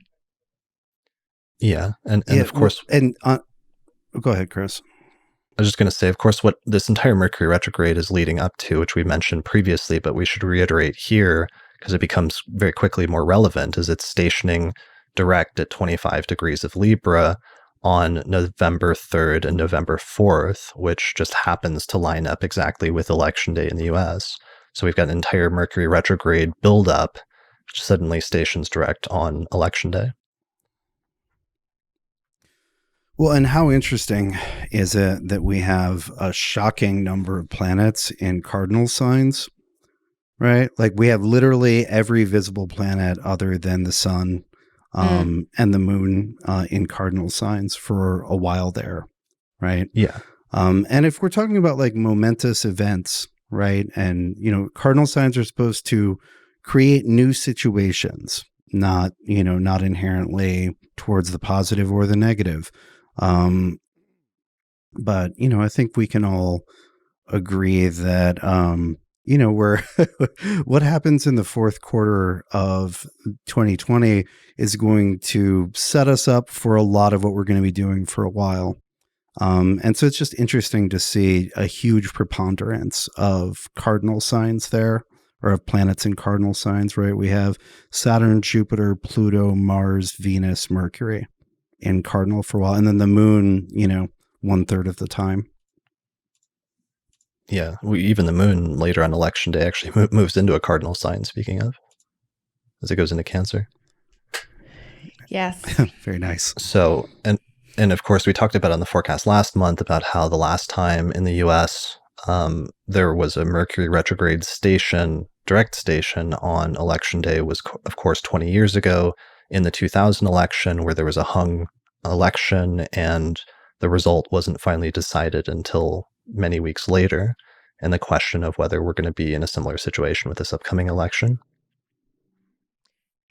Yeah. And of course. Go ahead, Chris. I was just going to say, of course, what this entire Mercury retrograde is leading up to, which we mentioned previously, but we should reiterate here because it becomes very quickly more relevant, is it's stationing direct at 25 degrees of Libra on November 3rd and November 4th, which just happens to line up exactly with Election Day in the US. So we've got an entire Mercury retrograde buildup, which suddenly stations direct on Election Day. Well, and how interesting is it that we have a shocking number of planets in cardinal signs, right? Like we have literally every visible planet other than the sun and the moon in cardinal signs for a while there, right? Yeah. And if we're talking about like momentous events, right? And, cardinal signs are supposed to create new situations, not inherently towards the positive or the negative. But, I think we can all agree that, we're what happens in the fourth quarter of 2020 is going to set us up for a lot of what we're going to be doing for a while. And so it's just interesting to see a huge preponderance of cardinal signs there, or of planets in cardinal signs, right? We have Saturn, Jupiter, Pluto, Mars, Venus, Mercury in cardinal for a while. And then the moon, 1/3 of the time. Yeah. Even the moon later on election day actually moves into a cardinal sign, speaking of, as it goes into Cancer. Yes. Very nice. So, and of course, we talked about on the forecast last month about how the last time in the US there was a Mercury retrograde direct station on election day was, of course, 20 years ago in the 2000 election, where there was a hung election and the result wasn't finally decided until many weeks later. And the question of whether we're going to be in a similar situation with this upcoming election.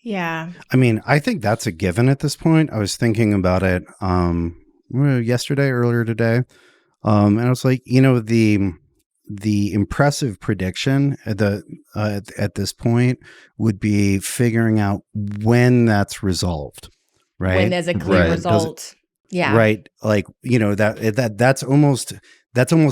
Yeah. I mean, I think that's a given at this point. I was thinking about it earlier today. And I was like, the impressive prediction at this point would be figuring out when that's resolved, right? When there's a clear result. Yeah. Right. Like, that's almost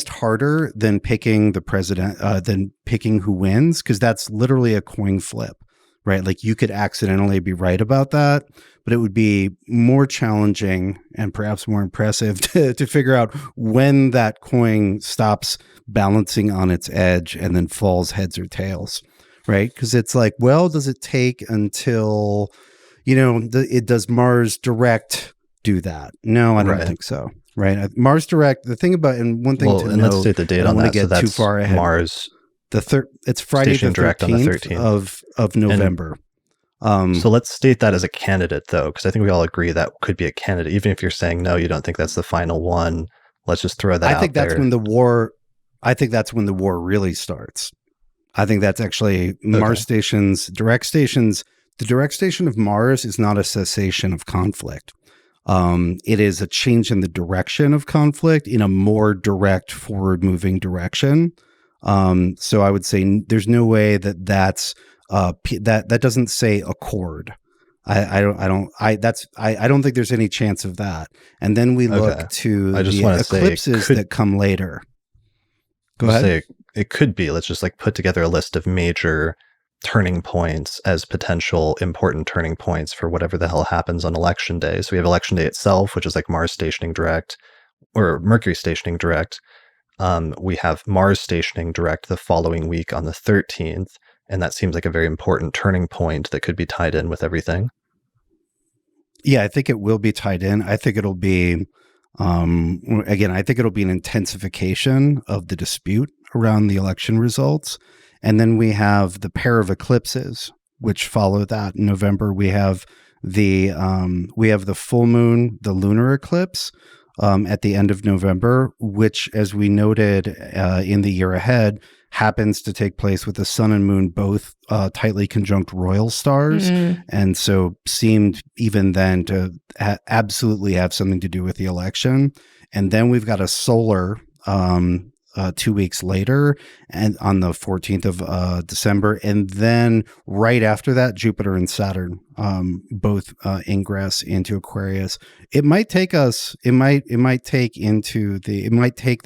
harder than picking the president, than picking who wins, because that's literally a coin flip, right? Like you could accidentally be right about that, but it would be more challenging and perhaps more impressive to figure out when that coin stops balancing on its edge and then falls heads or tails, right? Because it's like, well, does it take until, does Mars direct do that? No, I don't think so. Right. Mars direct, the thing about, and one thing to know, let's state the date on that. Get so too far ahead. Mars. It's Friday the 13th of November. So let's state that as a candidate, though, because I think we all agree that could be a candidate. Even if you're saying, no, you don't think that's the final one, let's just throw that out there. I think that's when the war really starts. I think that's actually Mars stations, direct stations. The direct station of Mars is not a cessation of conflict. It is a change in the direction of conflict in a more direct, forward-moving direction. So I would say there's no way that's that doesn't say accord. I don't think there's any chance of that. And then we look to the eclipses that come later. Go ahead. It could be. Let's just put together a list of major turning points as potential important turning points for whatever the hell happens on election day. So we have election day itself, which is Mars stationing direct, or Mercury stationing direct. We have Mars stationing direct the following week on the 13th, and that seems like a very important turning point that could be tied in with everything. Yeah, I think it will be tied in. I think it'll be, I think it'll be an intensification of the dispute around the election results. And then we have the pair of eclipses, which follow that. In November, we have the full moon, the lunar eclipse, at the end of November, which, as we noted in the year ahead, happens to take place with the sun and moon both tightly conjunct royal stars, and so seemed even then to absolutely have something to do with the election. And then we've got a solar 2 weeks later, and on the 14th of December, and then right after that, Jupiter and Saturn both ingress into Aquarius. It might take the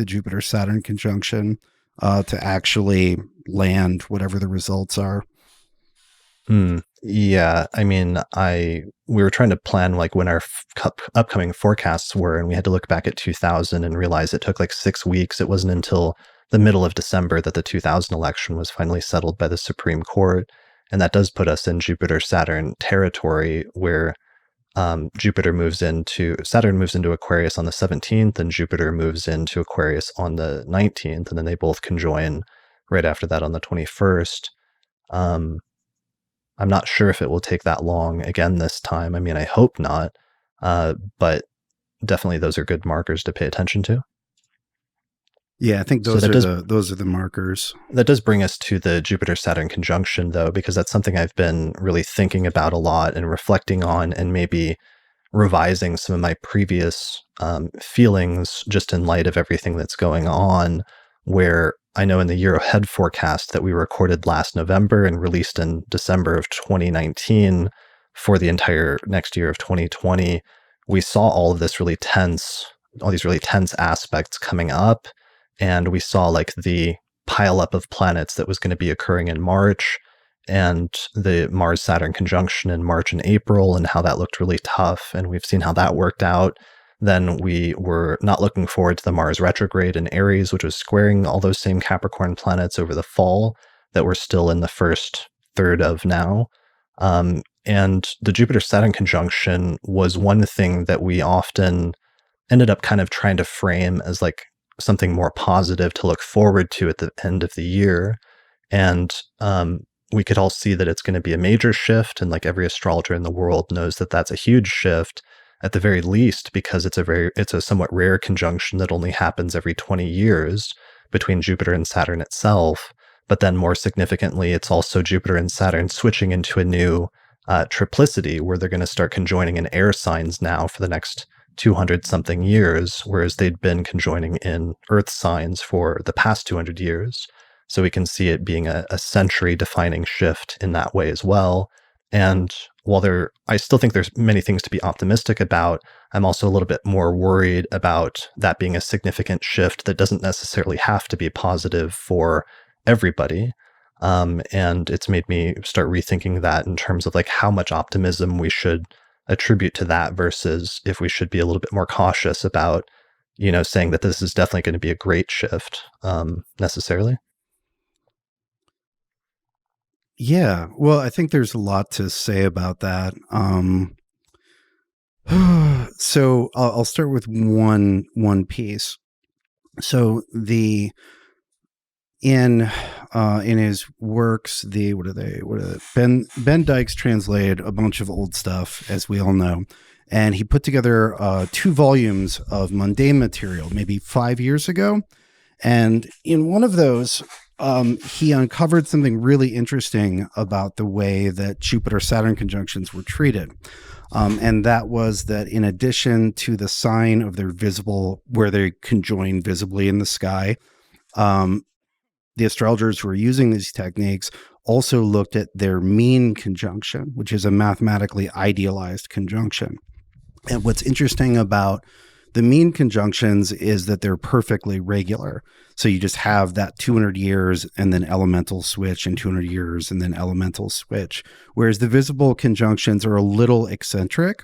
Jupiter-Saturn conjunction to actually land whatever the results are. Yeah, I mean, we were trying to plan when our upcoming forecasts were, and we had to look back at 2000 and realize it took 6 weeks. It wasn't until the middle of December that the 2000 election was finally settled by the Supreme Court, and that does put us in Jupiter-Saturn territory, where Saturn moves into Aquarius on the 17th, and Jupiter moves into Aquarius on the 19th, and then they both conjoin right after that on the 21st. I'm not sure if it will take that long again this time. I mean, I hope not, but definitely those are good markers to pay attention to. Yeah, I think those are the markers. That does bring us to the Jupiter-Saturn conjunction, though, because that's something I've been really thinking about a lot and reflecting on, and maybe revising some of my previous feelings just in light of everything that's going on, where I know in the year ahead forecast that we recorded last November and released in December of 2019 for the entire next year of 2020, we saw all these really tense aspects coming up. And we saw like the pileup of planets that was going to be occurring in March, and the Mars-Saturn conjunction in March and April, and how that looked really tough. And we've seen how that worked out. Then we were not looking forward to the Mars retrograde in Aries, which was squaring all those same Capricorn planets over the fall that we're still in the first third of now. And the Jupiter-Saturn conjunction was one thing that we often ended up kind of trying to frame as like something more positive to look forward to at the end of the year. And we could all see that it's going to be a major shift. And like every astrologer in the world knows that that's a huge shift at the very least, because it's a somewhat rare conjunction that only happens every 20 years between Jupiter and Saturn itself. But then more significantly, it's also Jupiter and Saturn switching into a new triplicity, where they're going to start conjoining in air signs now for the next 200 something years, whereas they'd been conjoining in earth signs for the past 200 years. So we can see it being a century defining shift in that way as well. And while I still think there's many things to be optimistic about, I'm also a little bit more worried about that being a significant shift that doesn't necessarily have to be positive for everybody. And it's made me start rethinking that in terms of like how much optimism we should attribute to that versus if we should be a little bit more cautious about, saying that this is definitely going to be a great shift necessarily. Yeah, well, I think there's a lot to say about that. So I'll start with one piece. So in his works, Ben Dykes translated a bunch of old stuff, as we all know, and he put together 2 volumes of mundane material maybe 5 years ago. And in one of those, he uncovered something really interesting about the way that Jupiter-Saturn conjunctions were treated. And that was that in addition to the sign of their where they conjoin visibly in the sky, the astrologers who were using these techniques also looked at their mean conjunction, which is a mathematically idealized conjunction. And what's interesting about the mean conjunctions is that they're perfectly regular. So you just have that 200 years and then elemental switch, and 200 years and then elemental switch. Whereas the visible conjunctions are a little eccentric.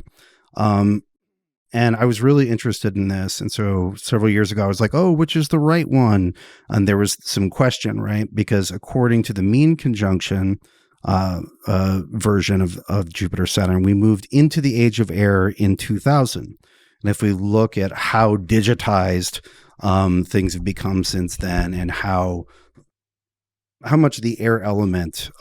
And I was really interested in this. And so several years ago, I was like, oh, which is the right one? And there was some question, right? Because according to the mean conjunction version of Jupiter-Saturn, we moved into the age of air in 2000. And if we look at how digitized things have become since then, and how much the air element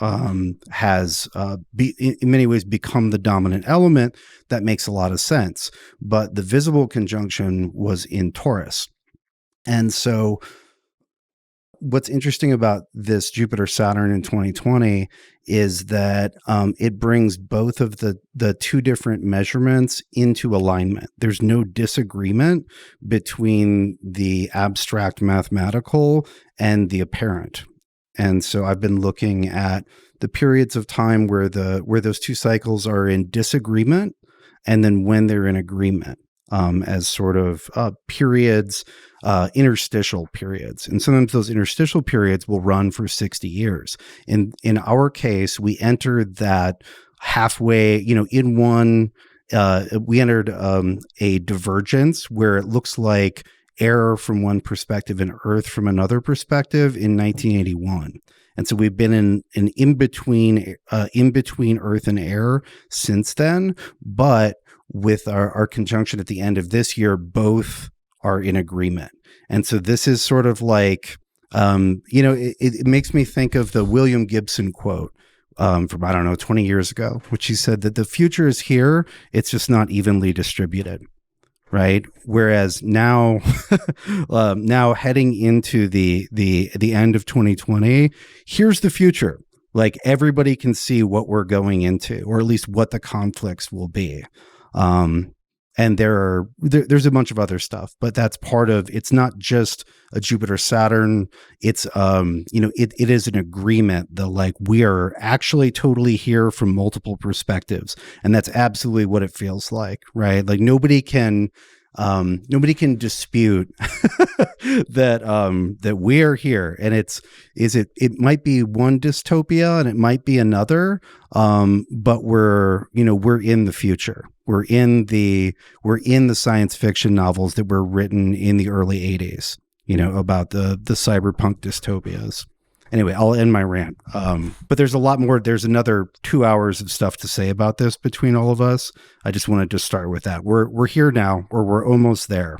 has in many ways become the dominant element, that makes a lot of sense. But the visible conjunction was in Taurus. And so what's interesting about this Jupiter-Saturn in 2020 is that it brings both of the 2 different measurements into alignment. There's no disagreement between the abstract mathematical and the apparent. And so I've been looking at the periods of time where those 2 cycles are in disagreement, and then when they're in agreement, as sort of periods, interstitial periods. And sometimes those interstitial periods will run for 60 years. In our case, we entered that halfway, in one, we entered a divergence where it looks like air from one perspective and Earth from another perspective in 1981. And so we've been in between Earth and air since then. But with our conjunction at the end of this year, both are in agreement. And so this is sort of like, it makes me think of the William Gibson quote from, I don't know, 20 years ago, which he said that the future is here. It's just not evenly distributed. Right. Whereas now, now heading into the end of 2020, here's the future. Like everybody can see what we're going into, or at least what the conflicts will be. And there's a bunch of other stuff, but that's part of, it's not just a Jupiter-Saturn. It's, it is an agreement that like we are actually totally here from multiple perspectives. And that's absolutely what it feels like, right? Like nobody can dispute that we're here, and it might be one dystopia and it might be another, but we're in the future. We're in the science fiction novels that were written in the early 80s, about the cyberpunk dystopias. Anyway, I'll end my rant. But there's a lot more. There's another 2 hours of stuff to say about this between all of us. I just wanted to start with that. We're here now, or we're almost there.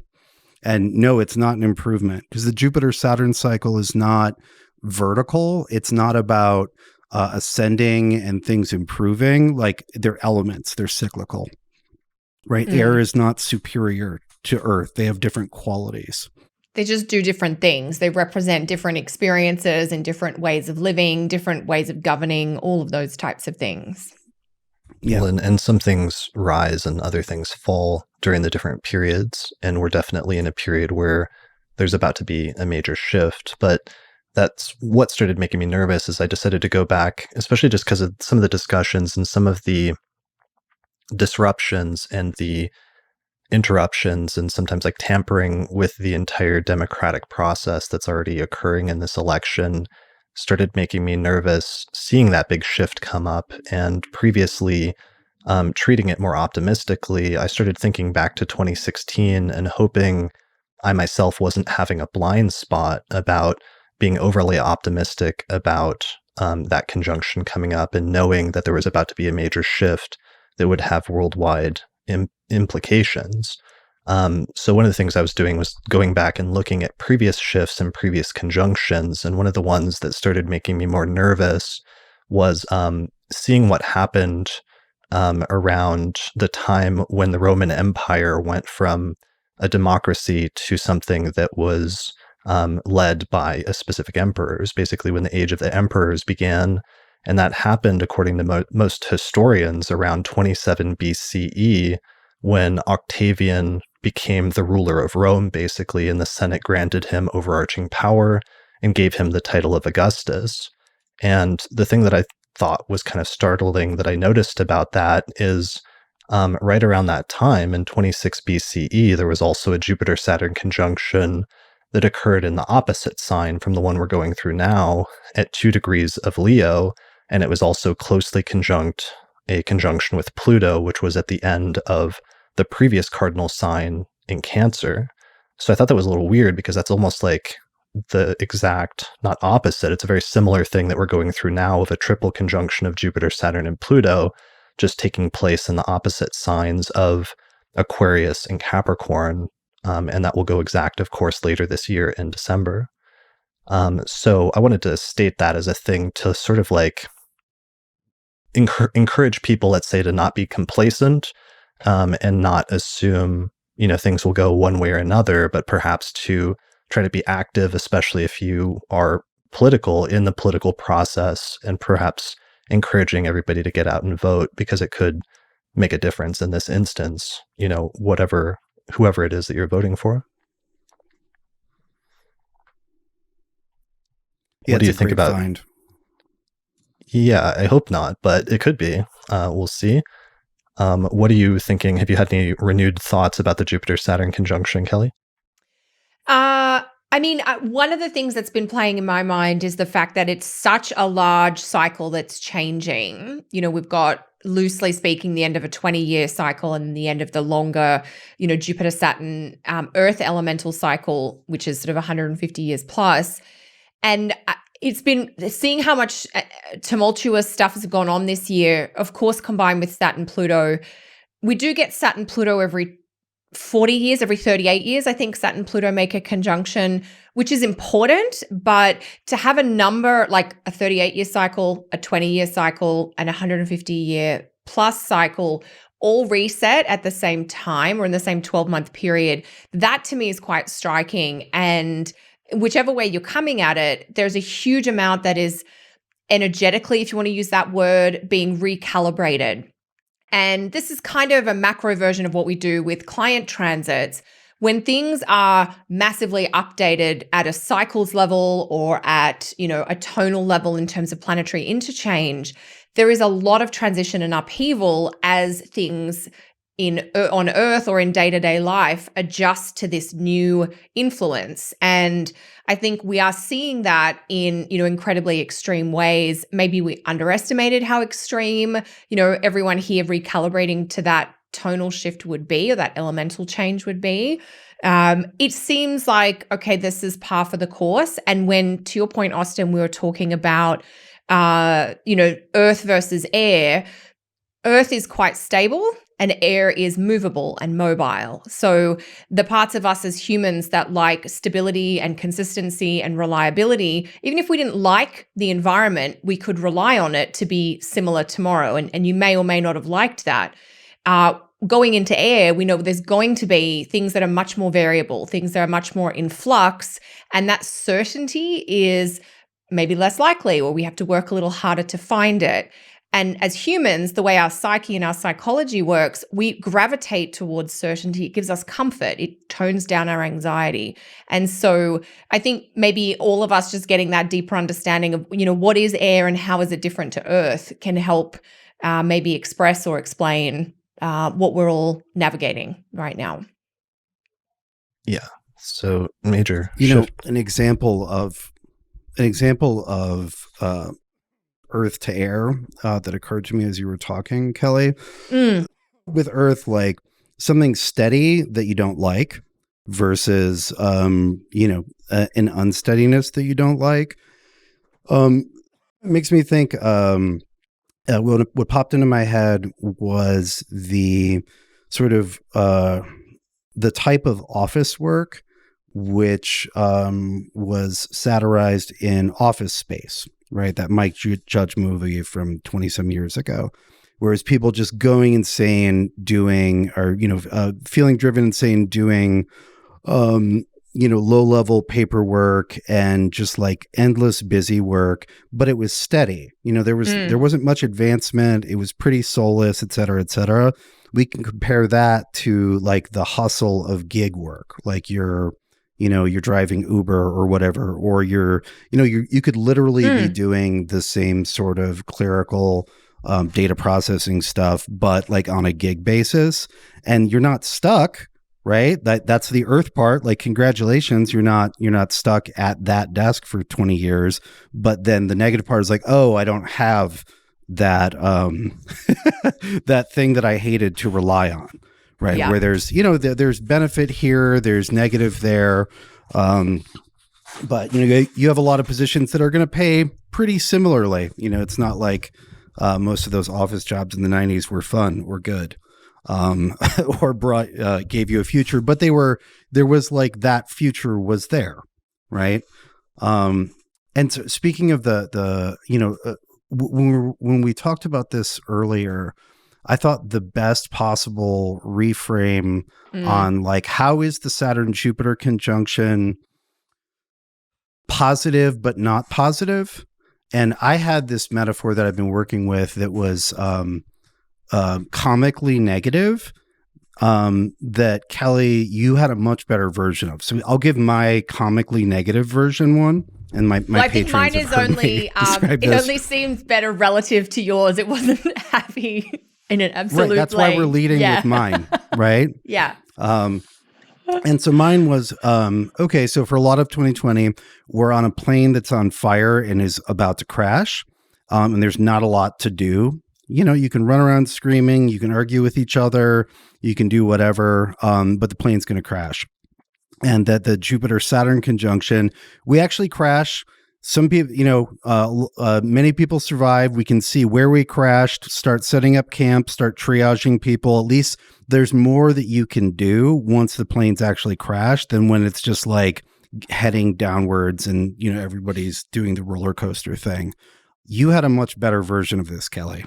And no, it's not an improvement, because the Jupiter-Saturn cycle is not vertical. It's not about ascending and things improving. Like they're elements. They're cyclical, right? Air is not superior to Earth. They have different qualities. They just do different things. They represent different experiences and different ways of living, different ways of governing, all of those types of things. Yeah. Well, and some things rise and other things fall during the different periods. And we're definitely in a period where there's about to be a major shift. But that's what started making me nervous, is I decided to go back, especially just because of some of the discussions and some of the disruptions and the interruptions and sometimes like tampering with the entire democratic process that's already occurring in this election started making me nervous, seeing that big shift come up. And previously treating it more optimistically, I started thinking back to 2016 and hoping I myself wasn't having a blind spot about being overly optimistic about that conjunction coming up, and knowing that there was about to be a major shift that would have worldwide implications. So one of the things I was doing was going back and looking at previous shifts and previous conjunctions. And one of the ones that started making me more nervous was seeing what happened around the time when the Roman Empire went from a democracy to something that was led by a specific emperors, basically when the age of the emperors began. And that happened, according to most historians, around 27 BCE, when Octavian became the ruler of Rome, basically, and the Senate granted him overarching power and gave him the title of Augustus. And the thing that I thought was kind of startling that I noticed about that is right around that time, in 26 BCE, there was also a Jupiter-Saturn conjunction that occurred in the opposite sign from the one we're going through now, at 2 degrees of Leo. And it was also closely a conjunction with Pluto, which was at the end of the previous cardinal sign in Cancer. So I thought that was a little weird, because that's almost like the exact, not opposite, it's a very similar thing that we're going through now, of a triple conjunction of Jupiter, Saturn, and Pluto, just taking place in the opposite signs of Aquarius and Capricorn. And that will go exact, of course, later this year in December. So I wanted to state that as a thing to sort of like encourage people, let's say, to not be complacent and not assume, things will go one way or another, but perhaps to try to be active, especially if you are political, in the political process, and perhaps encouraging everybody to get out and vote, because it could make a difference in this instance, whoever it is that you're voting for. Yeah, what do you think about? Find. Yeah, I hope not, but it could be. We'll see. What are you thinking? Have you had any renewed thoughts about the Jupiter-Saturn conjunction, Kelly? One of the things that's been playing in my mind is the fact that it's such a large cycle that's changing. We've got, loosely speaking, the end of a 20-year cycle and the end of the longer, Jupiter-Saturn Earth elemental cycle, which is sort of 150 years plus. And it's been seeing how much tumultuous stuff has gone on this year, of course, combined with Saturn Pluto. We do get Saturn Pluto every 40 years, every 38 years. I think Saturn Pluto make a conjunction, which is important, but to have a number like a 38-year cycle, a 20-year cycle, and a 150-year plus cycle all reset at the same time or in the same 12-month period, that to me is quite striking. And whichever way you're coming at it, there's a huge amount that is energetically, if you want to use that word, being recalibrated. And this is kind of a macro version of what we do with client transits. When things are massively updated at a cycles level or at, a tonal level in terms of planetary interchange, there is a lot of transition and upheaval as things on Earth or in day-to-day life adjust to this new influence. And I think we are seeing that in, incredibly extreme ways. Maybe we underestimated how extreme, everyone here recalibrating to that tonal shift would be, or that elemental change would be. It seems like, okay, this is par for the course. And when, to your point, Austin, we were talking about, Earth versus air, Earth is quite stable and air is movable and mobile. So the parts of us as humans that like stability and consistency and reliability, even if we didn't like the environment, we could rely on it to be similar tomorrow. And you may or may not have liked that. Going into air, we know there's going to be things that are much more variable, things that are much more in flux, and that certainty is maybe less likely, or we have to work a little harder to find it. And as humans, the way our psyche and our psychology works, we gravitate towards certainty. It gives us comfort. It tones down our anxiety. And so I think maybe all of us just getting that deeper understanding of, what is air and how is it different to Earth can help maybe express or explain what we're all navigating right now. Yeah. So major. An example of Earth to air that occurred to me as you were talking, Kelly. With Earth, like something steady that you don't like versus, an unsteadiness that you don't like. It makes me think, what popped into my head was the sort of the type of office work which was satirized in Office Space, right? That Mike Judge movie from 20-some years ago, whereas people just going insane doing, or, feeling driven insane doing, low-level paperwork and just like endless busy work, but it was steady. There wasn't much advancement. It was pretty soulless, et cetera, et cetera. We can compare that to like the hustle of gig work, like you're driving Uber or whatever, or you could literally be doing the same sort of clerical data processing stuff, but like on a gig basis, and you're not stuck, right? That's the Earth part. Like, congratulations, you're not stuck at that desk for 20 years. But then the negative part is like, oh, I don't have that that thing that I hated to rely on. Right. Yeah. Where there's, there's benefit here, there's negative there. But, you have a lot of positions that are going to pay pretty similarly. It's not like most of those office jobs in the 90s were fun or good or gave you a future. But there was like that future was there. Right. And so speaking of when we talked about this earlier, I thought the best possible reframe on like, how is the Saturn-Jupiter conjunction positive but not positive? And I had this metaphor that I've been working with that was comically negative, that Kelly, you had a much better version of. So I'll give my comically negative version one. And my I think mine is only, it only seems better relative to yours. It wasn't happy in an absolute right, that's why we're leading with mine, right? Yeah. And so mine was, okay, so for a lot of 2020, we're on a plane that's on fire and is about to crash, and there's not a lot to do. You can run around screaming, you can argue with each other, you can do whatever, but the plane's going to crash. And that the Jupiter-Saturn conjunction, we actually crash some people, many people survive. We can see where we crashed, start setting up camp, start triaging people. At least there's more that you can do once the planes actually crash than when it's just like heading downwards and, everybody's doing the roller coaster thing. You had a much better version of this, Kelly.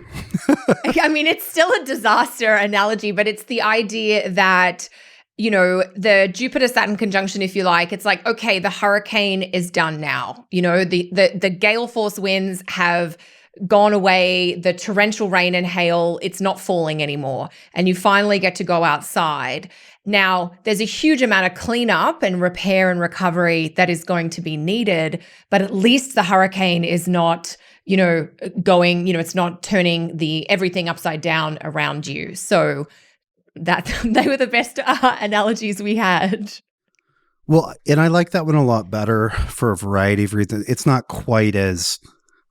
I mean, it's still a disaster analogy, but it's the idea that, the Jupiter-Saturn conjunction, if you like, it's like, okay, the hurricane is done now. The gale force winds have gone away, the torrential rain and hail, it's not falling anymore. And you finally get to go outside. Now, there's a huge amount of cleanup and repair and recovery that is going to be needed, but at least the hurricane is not it's not turning everything upside down around you. So that they were the best analogies we had. Well, and I like that one a lot better for a variety of reasons. It's not quite as,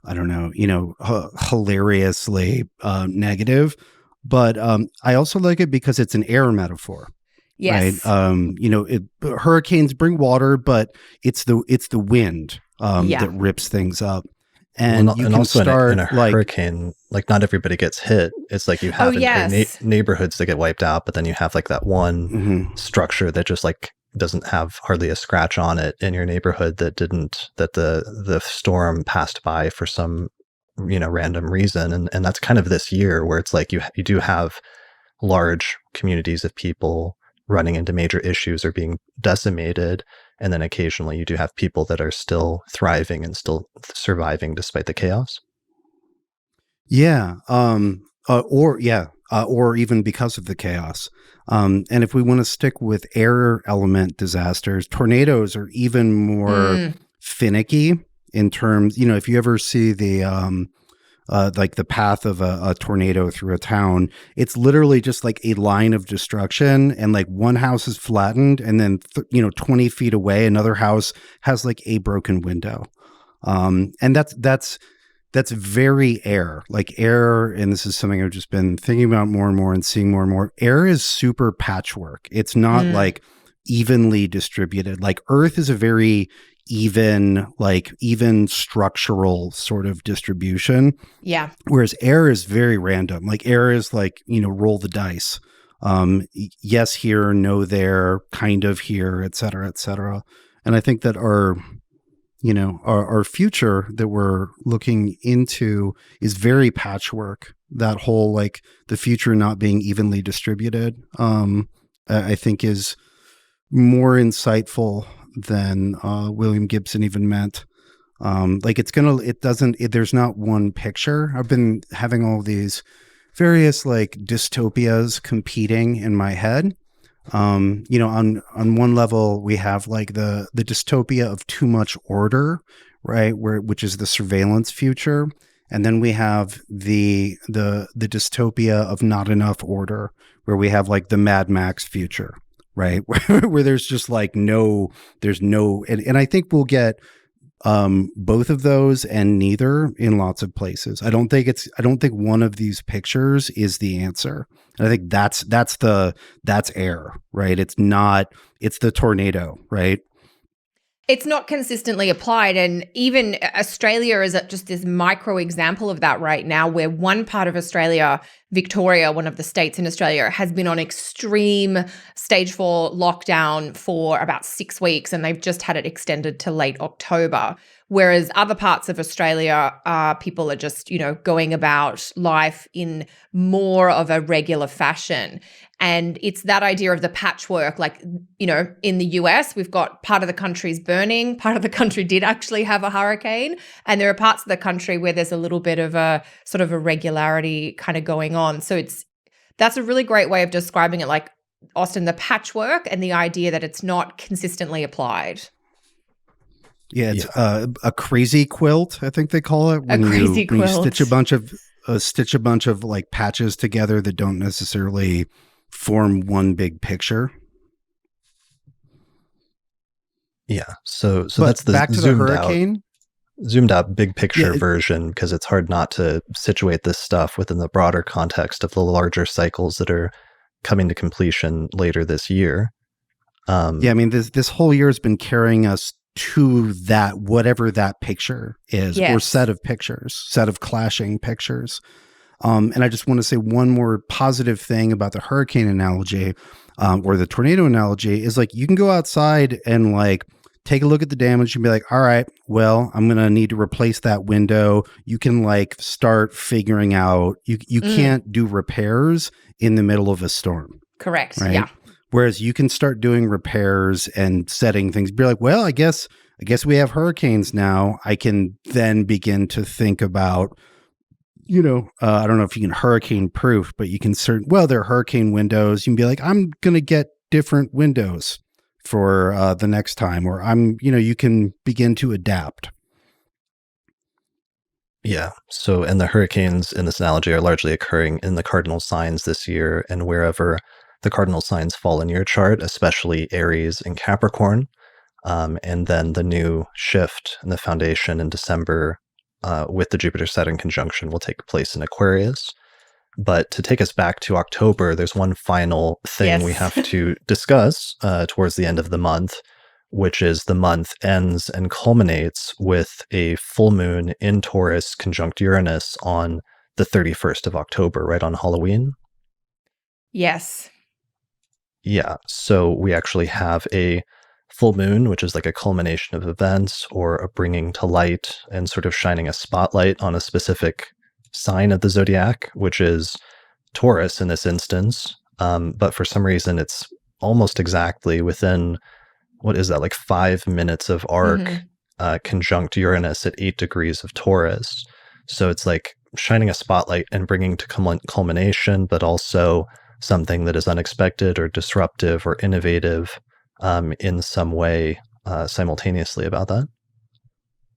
I don't know, hilariously negative, but I also like it because it's an air metaphor. Yes. Right. Hurricanes bring water, but it's the wind that rips things up. And you can also start in a hurricane, like not everybody gets hit. It's like you have neighborhoods that get wiped out, but then you have like that one structure that just like doesn't have hardly a scratch on it in your neighborhood that the storm passed by for some random reason, and that's kind of this year where it's like you do have large communities of people running into major issues or being decimated. And then occasionally you do have people that are still thriving and still surviving despite the chaos. Yeah. Or even because of the chaos. And if we want to stick with air element disasters, tornadoes are even more finicky in terms, if you ever see the, like the path of a tornado through a town, it's literally just like a line of destruction, and like one house is flattened, and then 20 feet away another house has like a broken window, and that's very air, like air. And this is something I've just been thinking about more and more and seeing more and more. Air is super patchwork. It's not like evenly distributed. Like Earth is a very even structural sort of distribution. Yeah. Whereas air is very random. Like air is like, roll the dice. Yes here, no there, kind of here, et cetera, et cetera. And I think that our future that we're looking into is very patchwork. That whole, like the future not being evenly distributed, I think is more insightful than William Gibson even meant. There's not one picture. I've been having all these various like dystopias competing in my head. On one level we have like the dystopia of too much order, right? Which is the surveillance future. And then we have the dystopia of not enough order, where we have like the Mad Max future. Right. Where there's just like and I think we'll get both of those and neither in lots of places. I don't think one of these pictures is the answer. And I think that's air, right? It's the tornado, right? It's not consistently applied. And even Australia is just this micro example of that right now, where one part of Australia, Victoria, one of the states in Australia, has been on extreme stage 4 lockdown for about 6 weeks, and they've just had it extended to late October. Whereas other parts of Australia, people are just, going about life in more of a regular fashion. And it's that idea of the patchwork, like, in the US, we've got part of the country's burning, part of the country did actually have a hurricane. And there are parts of the country where there's a little bit of a sort of irregularity kind of going on. So that's a really great way of describing it, like, Austin, the patchwork and the idea that it's not consistently applied. Yeah, it's a crazy quilt, I think they call it. When you stitch a bunch of like patches together that don't necessarily form one big picture. Yeah. So that's the back to the hurricane. Zoomed out big picture version, because it's hard not to situate this stuff within the broader context of the larger cycles that are coming to completion later this year. I mean, this whole year has been carrying us to that, whatever that picture is, or Yes. set of pictures, set of clashing pictures. And I just want to say one more positive thing about the hurricane analogy, or the tornado analogy, is like you can go outside and like take a look at the damage and be like, all right, well, I'm going to need to replace that window. You can like start figuring out, you can't do repairs in the middle of a storm. Correct. Right? Yeah. Whereas you can start doing repairs and setting things, be like, well, I guess we have hurricanes now. I can then begin to think about, I don't know if you can hurricane proof, but you can there are hurricane windows. You can be like, I'm going to get different windows for the next time, or you can begin to adapt. Yeah. So, and the hurricanes in this analogy are largely occurring in the cardinal signs this year, and wherever the cardinal signs fall in your chart, especially Aries and Capricorn. And then the new shift in the foundation in December with the Jupiter-Saturn conjunction will take place in Aquarius. But to take us back to October, there's one final thing we have to discuss towards the end of the month, which is the month ends and culminates with a full moon in Taurus conjunct Uranus on the 31st of October, right on Halloween. Yes. Yeah, so we actually have a full moon, which is like a culmination of events or a bringing to light and sort of shining a spotlight on a specific sign of the zodiac, which is Taurus in this instance. But for some reason, it's almost exactly within, what is that, like 5 minutes of arc conjunct Uranus at 8 degrees of Taurus. So it's like shining a spotlight and bringing to culmination, but also something that is unexpected or disruptive or innovative in some way simultaneously about that.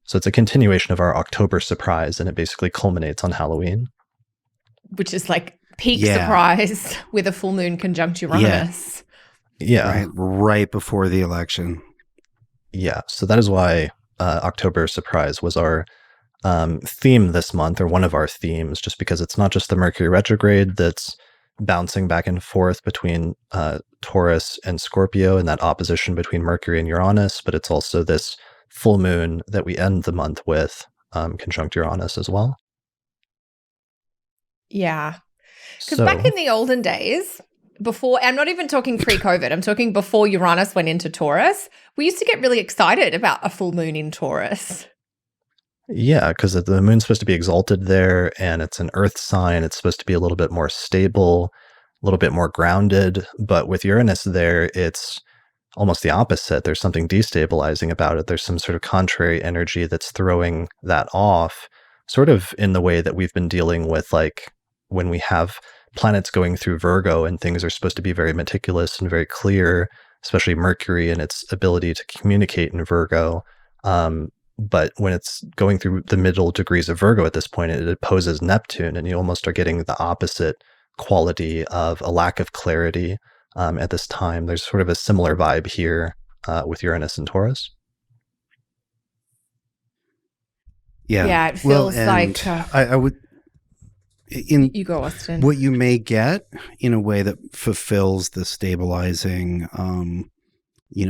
So it's a continuation of our October surprise, and it basically culminates on Halloween. Which is like peak surprise with a full moon conjunct Uranus. Yeah. Right before the election. Yeah. So that is why October surprise was our theme this month, or one of our themes, just because it's not just the Mercury retrograde that's bouncing back and forth between Taurus and Scorpio and that opposition between Mercury and Uranus, but it's also this full moon that we end the month with conjunct Uranus as well. Yeah. Because back in the olden days, before, I'm not even talking pre-COVID, I'm talking before Uranus went into Taurus, we used to get really excited about a full moon in Taurus. Yeah, because the moon's supposed to be exalted there, and it's an earth sign. It's supposed to be a little bit more stable, a little bit more grounded. But with Uranus there, it's almost the opposite. There's something destabilizing about it. There's some sort of contrary energy that's throwing that off, sort of in the way that we've been dealing with, like when we have planets going through Virgo and things are supposed to be very meticulous and very clear, especially Mercury and its ability to communicate in Virgo. But when it's going through the middle degrees of Virgo at this point, it opposes Neptune, and you almost are getting the opposite quality of a lack of clarity at this time. There's sort of a similar vibe here with Uranus and Taurus. Yeah, it feels like... I would... You go, Austin. What you may get in a way that fulfills the stabilizing,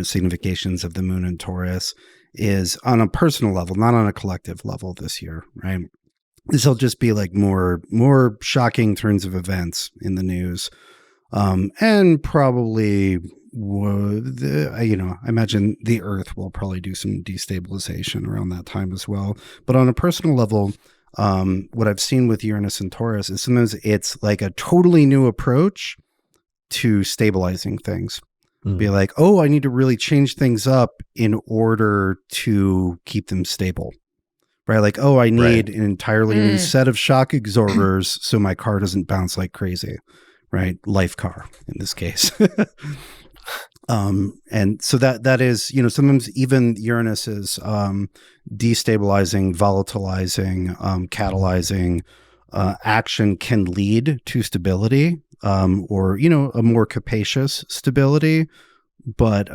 significations of the moon in Taurus is on a personal level, not on a collective level this year, right? This will just be like more shocking turns of events in the news. And probably, I imagine the Earth will probably do some destabilization around that time as well. But on a personal level, what I've seen with Uranus and Taurus is sometimes it's like a totally new approach to stabilizing things. Be like, oh, I need to really change things up in order to keep them stable, right? Like, oh, I need an entirely new set of shock absorbers so my car doesn't bounce like crazy, right? Life car in this case. And so that is, sometimes even Uranus is destabilizing, volatilizing, catalyzing action can lead to stability. Or a more capacious stability, but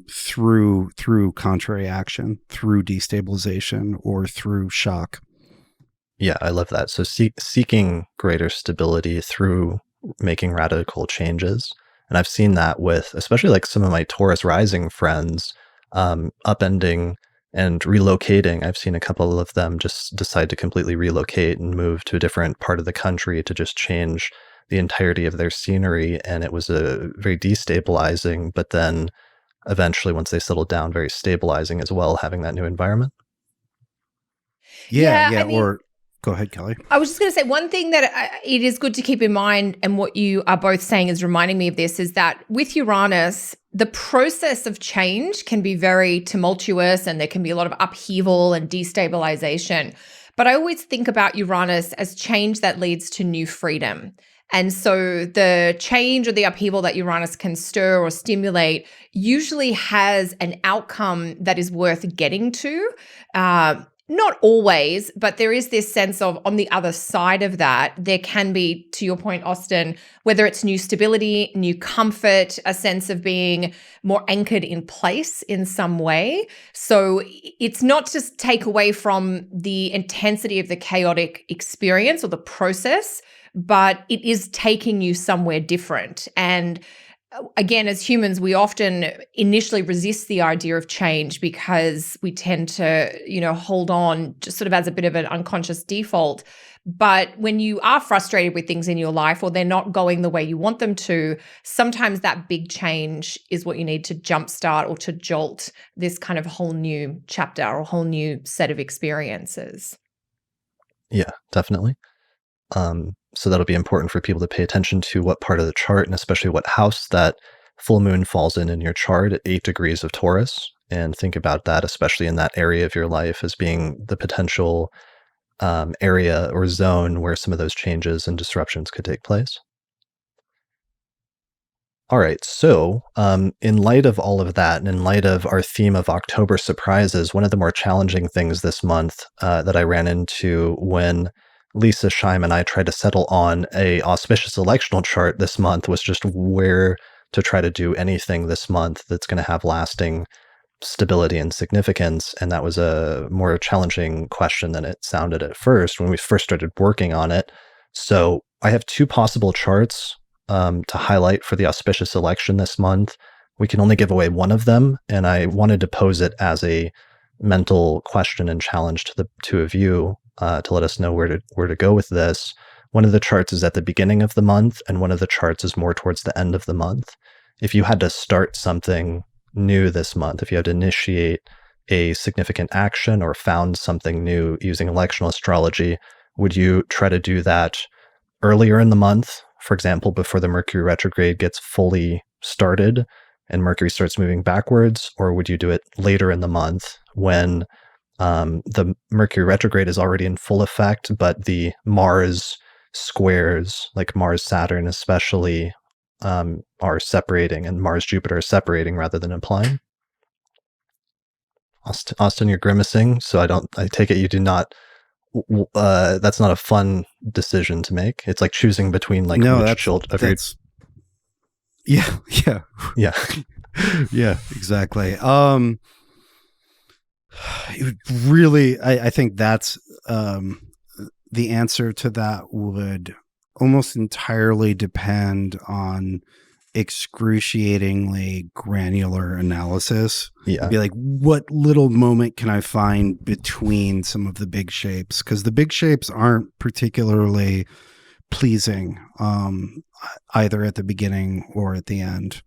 through contrary action, through destabilization, or through shock. Yeah, I love that. So seeking greater stability through making radical changes. And I've seen that with, especially like some of my Taurus rising friends, upending and relocating. I've seen a couple of them just decide to completely relocate and move to a different part of the country to just change the entirety of their scenery. And it was a very destabilizing, but then eventually, once they settled down, very stabilizing as well, having that new environment. Yeah. I mean, Or go ahead, Kelly. I was just going to say one thing that it is good to keep in mind, and what you are both saying is reminding me of this, is that with Uranus, the process of change can be very tumultuous and there can be a lot of upheaval and destabilization. But I always think about Uranus as change that leads to new freedom. And so the change or the upheaval that Uranus can stir or stimulate usually has an outcome that is worth getting to. Not always, but there is this sense of, on the other side of that, there can be, to your point, Austin, whether it's new stability, new comfort, a sense of being more anchored in place in some way. So it's not just take away from the intensity of the chaotic experience or the process, but it is taking you somewhere different. And again, as humans, we often initially resist the idea of change because we tend to, hold on just sort of as a bit of an unconscious default. But when you are frustrated with things in your life or they're not going the way you want them to, sometimes that big change is what you need to jumpstart or to jolt this kind of whole new chapter or whole new set of experiences. Yeah, definitely. So that'll be important for people to pay attention to what part of the chart and especially what house that full moon falls in your chart at 8 degrees of Taurus. And think about that, especially in that area of your life, as being the potential area or zone where some of those changes and disruptions could take place. All right, so in light of all of that, and in light of our theme of October surprises, one of the more challenging things this month that I ran into when Lisa Scheim and I tried to settle on a auspicious electional chart this month was just where to try to do anything this month that's going to have lasting stability and significance. And that was a more challenging question than it sounded at first when we first started working on it. So I have 2 possible charts to highlight for the auspicious election this month. We can only give away one of them, and I wanted to pose it as a mental question and challenge to the 2 of you to let us know where to go with this. One of the charts is at the beginning of the month, and one of the charts is more towards the end of the month. If you had to start something new this month, if you had to initiate a significant action or found something new using electional astrology, would you try to do that earlier in the month, for example, before the Mercury retrograde gets fully started and Mercury starts moving backwards, or would you do it later in the month when the Mercury retrograde is already in full effect, but the Mars squares, like Mars-Saturn especially, are separating, and Mars-Jupiter are separating rather than applying? Austin, you're grimacing, so I take it you do not, that's not a fun decision to make. It's like choosing between like which children. Yeah. Yeah. Yeah, exactly. It would really, I think that's the answer to that would almost entirely depend on excruciatingly granular analysis. Yeah. It'd be like, what little moment can I find between some of the big shapes? Because the big shapes aren't particularly pleasing, either at the beginning or at the end.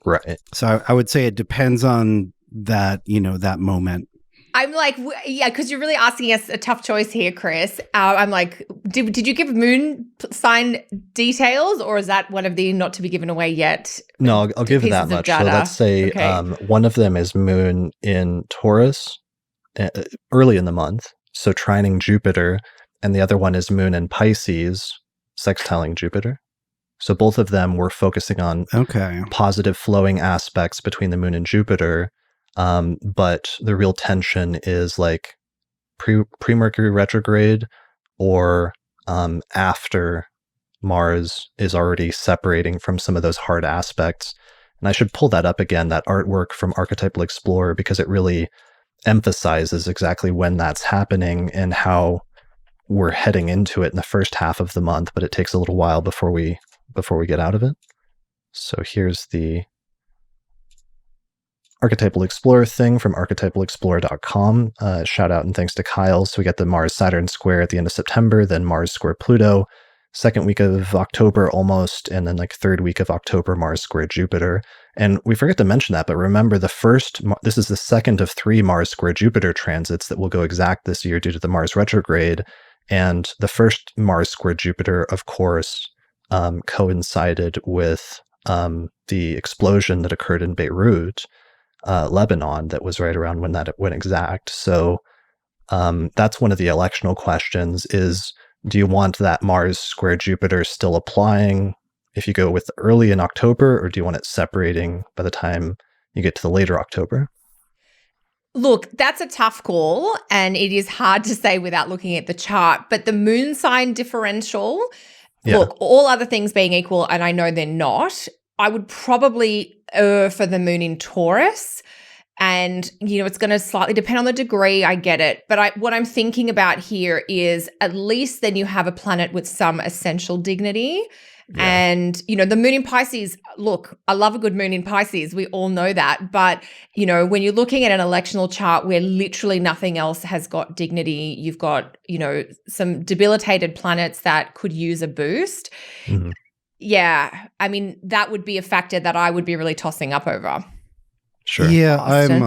Right. So I would say it depends on that, that moment. I'm like, yeah, because you're really asking us a tough choice here, Chris. I'm like, did you give moon sign details, or is that one of the not to be given away yet? No, I'll give that much. So let's say one of them is moon in Taurus early in the month, so trining Jupiter, and the other one is moon in Pisces, sextiling Jupiter. So both of them were focusing on positive flowing aspects between the moon and Jupiter. But the real tension is like pre-Mercury retrograde or after Mars is already separating from some of those hard aspects. And I should pull that up again, that artwork from Archetypal Explorer, because it really emphasizes exactly when that's happening and how we're heading into it in the first half of the month, but it takes a little while before we get out of it. So here's the Archetypal Explorer thing from archetypalexplorer.com. Shout out and thanks to Kyle. So we got the Mars-Saturn square at the end of September, then Mars square Pluto, second week of October almost, and then like third week of October, Mars square Jupiter. And we forget to mention that, but remember this is the second of 3 Mars square Jupiter transits that will go exact this year due to the Mars retrograde. And the first Mars square Jupiter, of course, coincided with the explosion that occurred in Beirut, Lebanon, that was right around when that went exact. So that's one of the electional questions is, do you want that Mars square Jupiter still applying if you go with early in October, or do you want it separating by the time you get to the later October? Look, that's a tough call, and it is hard to say without looking at the chart, but the moon sign differential, look, all other things being equal, and I know they're not, I would probably err for the moon in Taurus. And, it's going to slightly depend on the degree. I get it. But what I'm thinking about here is at least then you have a planet with some essential dignity. Yeah. And, the moon in Pisces, look, I love a good moon in Pisces. We all know that. But, when you're looking at an electional chart where literally nothing else has got dignity, you've got, some debilitated planets that could use a boost. Mm-hmm. Yeah. I mean, that would be a factor that I would be really tossing up over. Sure. Yeah, Austin?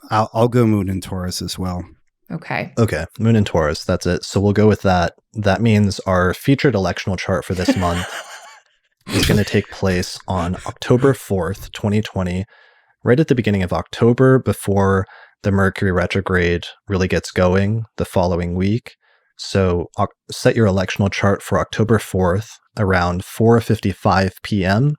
I'll go moon in Taurus as well. Okay, moon in Taurus, that's it. So we'll go with that. That means our featured electional chart for this month is going to take place on October 4th, 2020, right at the beginning of October, before the Mercury retrograde really gets going the following week. So set your electional chart for October 4th around 4:55 p.m.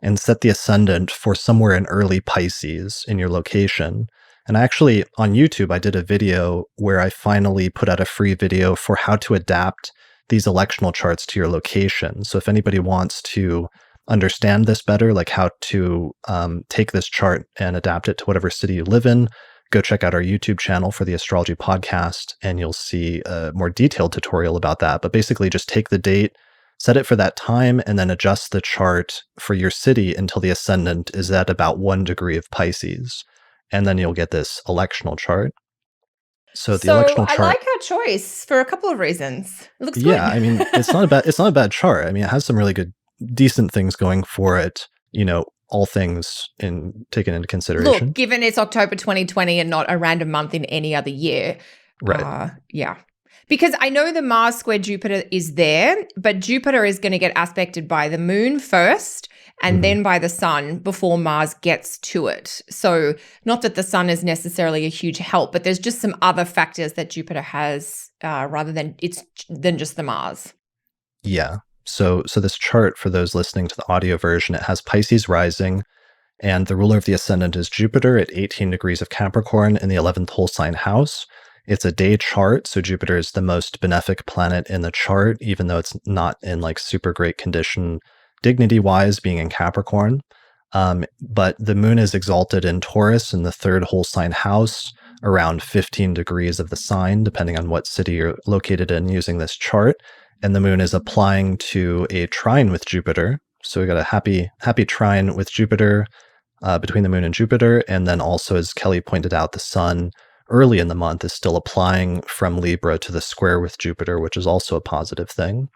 and set the ascendant for somewhere in early Pisces in your location. And actually, on YouTube, I did a video where I finally put out a free video for how to adapt these electional charts to your location. So if anybody wants to understand this better, like how to take this chart and adapt it to whatever city you live in, go check out our YouTube channel for the Astrology podcast, and you'll see a more detailed tutorial about that. But basically, just take the date, set it for that time, and then adjust the chart for your city until the ascendant is at about 1 degree of Pisces. And then you'll get this electional chart. So the electional chart, I like our choice for a couple of reasons. It looks good. Yeah, I mean, it's not a bad chart. I mean, it has some really good, decent things going for it. All things taken into consideration. Look, given it's October 2020 and not a random month in any other year. Right. Yeah. Because I know the Mars square Jupiter is there, but Jupiter is going to get aspected by the moon first and then by the sun before Mars gets to it. So not that the sun is necessarily a huge help, but there's just some other factors that Jupiter has rather than just the Mars. Yeah. So this chart, for those listening to the audio version, it has Pisces rising, and the ruler of the ascendant is Jupiter at 18 degrees of Capricorn in the 11th whole sign house. It's a day chart, so Jupiter is the most benefic planet in the chart, even though it's not in like super great condition dignity-wise, being in Capricorn. But the moon is exalted in Taurus in the 3rd whole sign house, around 15 degrees of the sign, depending on what city you're located in using this chart. And the moon is applying to a trine with Jupiter. So we got a happy trine with Jupiter, between the moon and Jupiter. And then also, as Kelly pointed out, the sun early in the month is still applying from Libra to the square with Jupiter, which is also a positive thing.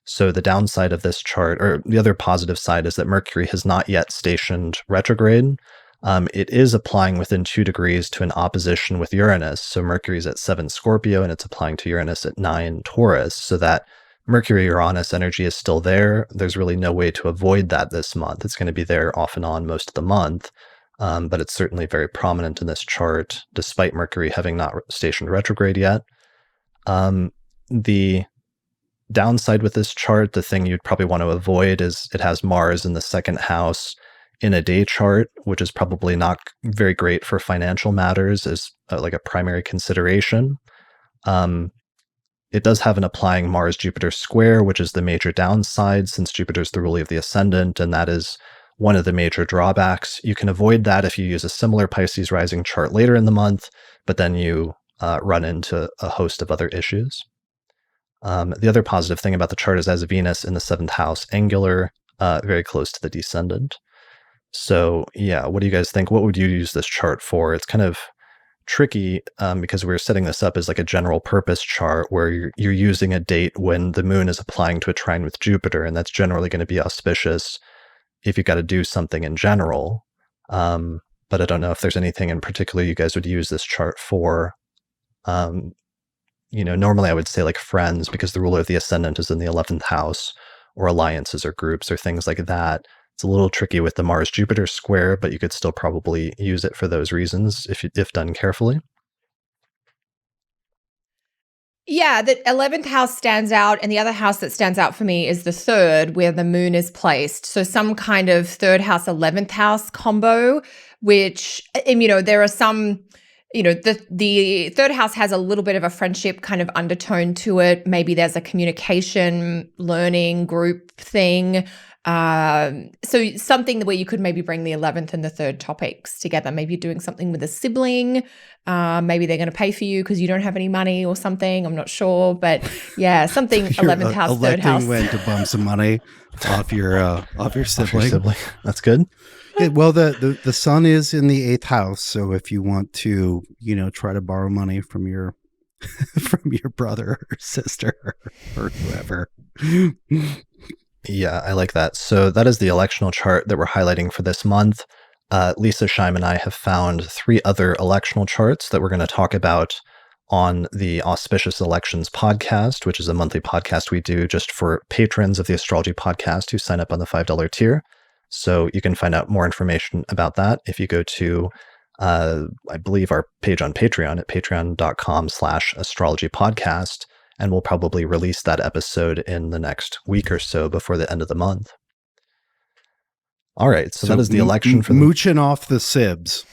So the downside of this chart, or the other positive side, is that Mercury has not yet stationed retrograde. It is applying within 2 degrees to an opposition with Uranus. So Mercury's at 7 Scorpio and it's applying to Uranus at 9 Taurus. So that Mercury-Uranus energy is still there. There's really no way to avoid that this month. It's going to be there off and on most of the month. But it's certainly very prominent in this chart, despite Mercury having not stationed retrograde yet. The downside with this chart, the thing you'd probably want to avoid, is it has Mars in the 2nd house in a day chart, which is probably not very great for financial matters as like a primary consideration. It does have an applying Mars-Jupiter square, which is the major downside since Jupiter's the ruler of the ascendant, and that is one of the major drawbacks. You can avoid that if you use a similar Pisces rising chart later in the month, but then you run into a host of other issues. The other positive thing about the chart is as Venus in the 7th house angular, very close to the descendant. So yeah, what do you guys think? What would you use this chart for? It's kind of tricky because we're setting this up as like a general purpose chart where you're using a date when the moon is applying to a trine with Jupiter, and that's generally going to be auspicious if you've got to do something in general. But I don't know if there's anything in particular you guys would use this chart for. Normally I would say like friends, because the ruler of the ascendant is in the 11th house, or alliances or groups or things like that. It's a little tricky with the Mars-Jupiter square, but you could still probably use it for those reasons if done carefully. Yeah, the 11th house stands out, and the other house that stands out for me is the third, where the moon is placed. So some kind of third house, 11th house combo, which, there are some, the third house has a little bit of a friendship kind of undertone to it. Maybe there's a communication, learning, group thing. So something where you could maybe bring the 11th and the third topics together. Maybe you're doing something with a sibling. Maybe they're going to pay for you because you don't have any money or something. I'm not sure, but yeah, something 11th house, third house. When to bum some money off your sibling. That's good. Yeah, well, the sun is in the 8th house, so if you want to, try to borrow money from your from your brother or sister or whoever. Yeah, I like that. So that is the electional chart that we're highlighting for this month. Lisa Scheim and I have found 3 other electional charts that we're going to talk about on the Auspicious Elections podcast, which is a monthly podcast we do just for patrons of the Astrology podcast who sign up on the $5 tier. So you can find out more information about that if you go to, I believe, our page on Patreon at patreon.com/astrologypodcast. And we'll probably release that episode in the next week or so before the end of the month. All right, so that is the election for mooching off the Sibs.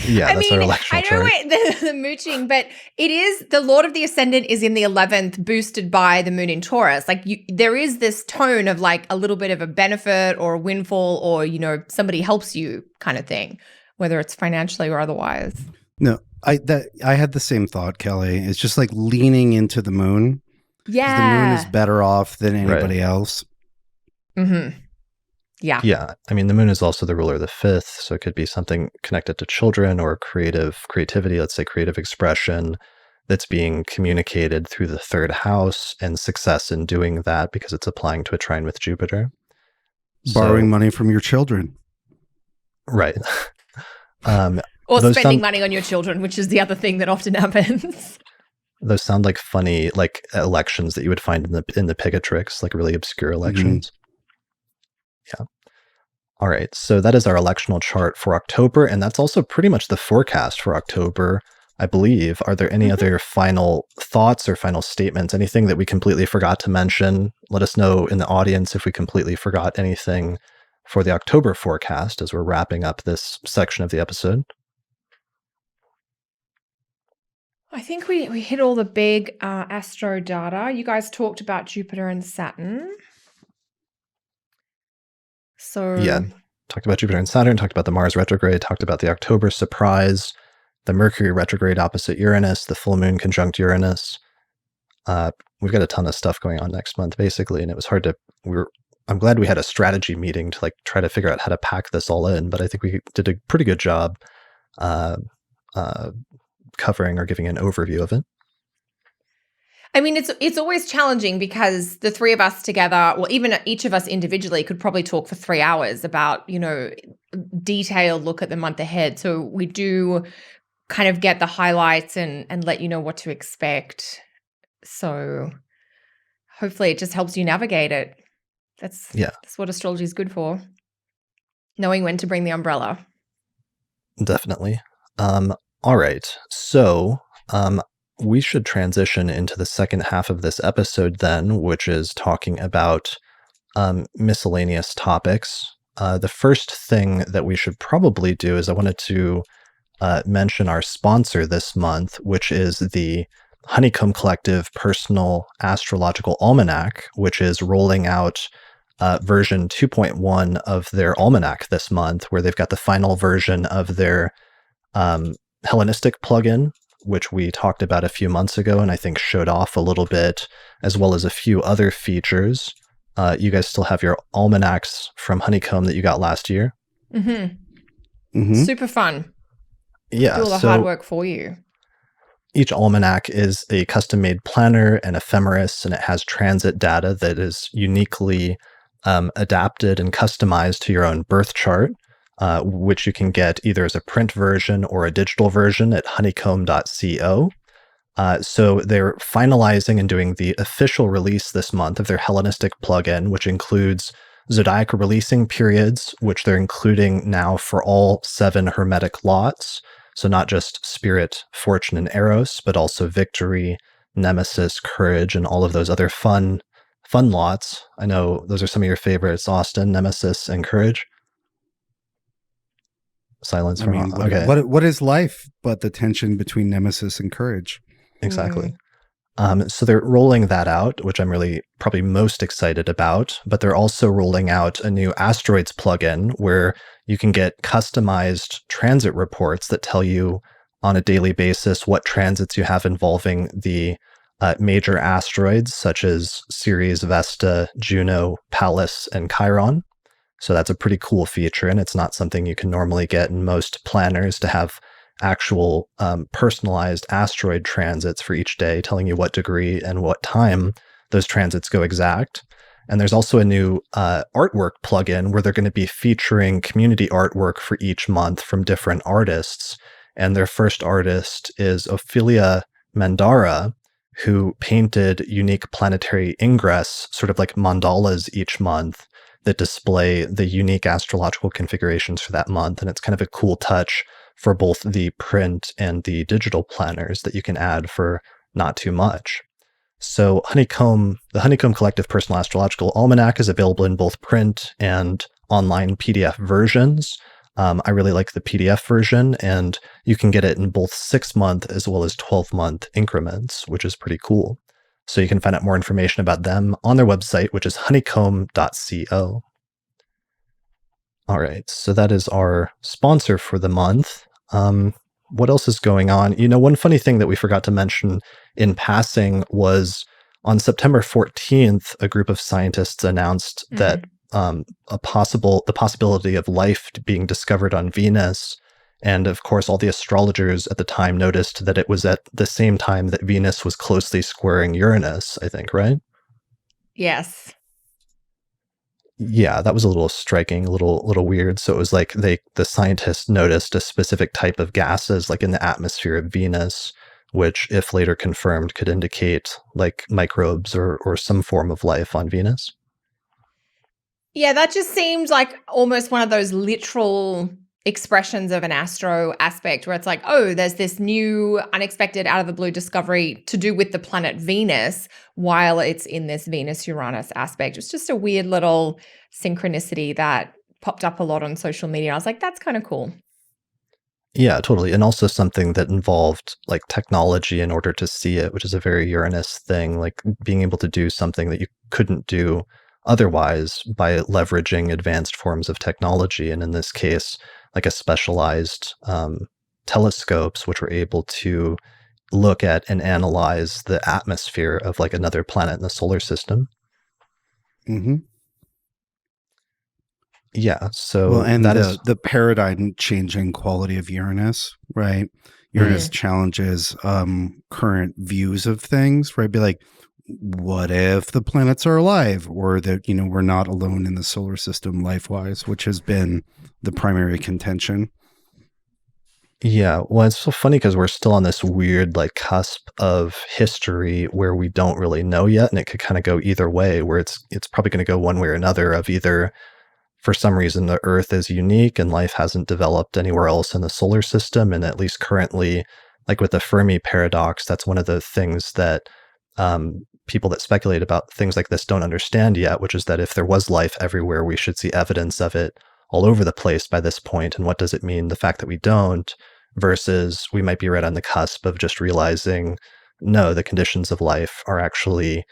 Yeah, that's our electional chart. I know the mooching, but it is the Lord of the Ascendant is in the 11th, boosted by the moon in Taurus. Like there is this tone of like a little bit of a benefit or a windfall, or somebody helps you kind of thing, whether it's financially or otherwise. No, I had the same thought, Kelly. It's just like leaning into the moon. Yeah, the moon is better off than anybody else. Mm-hmm. Yeah. Yeah. I mean, the moon is also the ruler of the 5th, so it could be something connected to children or creativity, let's say creative expression that's being communicated through the 3rd house, and success in doing that because it's applying to a trine with Jupiter. Borrowing money from your children. Right. Or spending money on your children, which is the other thing that often happens. Those sound like funny, like elections that you would find in the Pigatrix, like really obscure elections. Mm-hmm. Yeah. All right. So that is our electional chart for October. And that's also pretty much the forecast for October, I believe. Are there any other final thoughts or final statements? Anything that we completely forgot to mention? Let us know in the audience if we completely forgot anything for the October forecast as we're wrapping up this section of the episode. I think we hit all the big astro data. You guys talked about Jupiter and Saturn. So yeah, talked about Jupiter and Saturn, talked about the Mars retrograde, talked about the October surprise, the Mercury retrograde opposite Uranus, the full moon conjunct Uranus. We've got a ton of stuff going on next month, basically, and it was hard to. I'm glad we had a strategy meeting to try to figure out how to pack this all in, but I think we did a pretty good job covering or giving an overview of it. I mean, it's always challenging because the 3 of us together, well, even each of us individually could probably talk for 3 hours about, detailed look at the month ahead. So we do kind of get the highlights and let you know what to expect. So hopefully it just helps you navigate it. That's what astrology is good for. Knowing when to bring the umbrella. Definitely. All right. So, we should transition into the second half of this episode then, which is talking about miscellaneous topics. The first thing that we should probably do is I wanted to mention our sponsor this month, which is the Honeycomb Collective Personal Astrological Almanac, which is rolling out version 2.1 of their almanac this month, where they've got the final version of their Hellenistic plugin, which we talked about a few months ago and I think showed off a little bit, as well as a few other features. You guys still have your almanacs from Honeycomb that you got last year? Super fun. Yeah. Do all the hard work for you. Each almanac is a custom-made planner and ephemeris, and it has transit data that is uniquely adapted and customized to your own birth chart, which you can get either as a print version or a digital version at honeycomb.co. So they're finalizing and doing the official release this month of their Hellenistic plugin, which includes zodiacal releasing periods, which they're including now for all 7 hermetic lots. So not just Spirit, Fortune, and Eros, but also Victory, Nemesis, Courage, and all of those other fun lots. I know those are some of your favorites, Austin, Nemesis, and Courage. Silence from okay. What is life but the tension between Nemesis and Courage? Exactly. So they're rolling that out, which I'm really probably most excited about, but they're also rolling out a new asteroids plugin where you can get customized transit reports that tell you on a daily basis what transits you have involving the major asteroids such as Ceres, Vesta, Juno, Pallas, and Chiron. So that's a pretty cool feature, and it's not something you can normally get in most planners to have actual personalized asteroid transits for each day, telling you what degree and what time those transits go exact. And there's also a new artwork plugin where they're going to be featuring community artwork for each month from different artists. And their first artist is Ophelia Mandara, who painted unique planetary ingress, sort of like mandalas each month that display the unique astrological configurations for that month. And it's kind of a cool touch for both the print and the digital planners that you can add for not too much. So the Honeycomb Collective Personal Astrological Almanac is available in both print and online PDF versions. I really like the PDF version, and you can get it in both 6-month as well as 12-month increments, which is pretty cool. So you can find out more information about them on their website, which is honeycomb.co. All right, so that is our sponsor for the month. What else is going on? One funny thing that we forgot to mention in passing was on September 14th, a group of scientists announced that the possibility of life being discovered on Venus. And of course, all the astrologers at the time noticed that it was at the same time that Venus was closely squaring Uranus, I think, right? Yes. Yeah, that was a little striking, a little weird. So it was like the scientists noticed a specific type of gases like in the atmosphere of Venus, which if later confirmed could indicate like microbes or some form of life on Venus. Yeah, that just seems like almost one of those literal expressions of an astro aspect where it's like, oh, there's this new unexpected out of the blue discovery to do with the planet Venus while it's in this Venus-Uranus aspect. It's just a weird little synchronicity that popped up a lot on social media. I was like, that's kind of cool. Yeah, totally. And also something that involved like technology in order to see it, which is a very Uranus thing, like being able to do something that you couldn't do otherwise by leveraging advanced forms of technology. And in this case, like a specialized telescopes, which were able to look at and analyze the atmosphere of like another planet in the solar system. Mm-hmm. Yeah. So and the paradigm changing quality of Uranus, right? Uranus challenges current views of things, right? Be like, what if the planets are alive, or that we're not alone in the solar system life-wise, which has been the primary contention. Yeah, well, it's so funny because we're still on this weird like cusp of history where we don't really know yet, and it could kind of go either way, where it's probably going to go one way or another of either for some reason the Earth is unique and life hasn't developed anywhere else in the solar system, and at least currently, like with the Fermi paradox, that's one of the things that people that speculate about things like this don't understand yet, which is that if there was life everywhere, we should see evidence of it all over the place by this point. And what does it mean, the fact that we don't, versus we might be right on the cusp of just realizing, no, the conditions of life are actually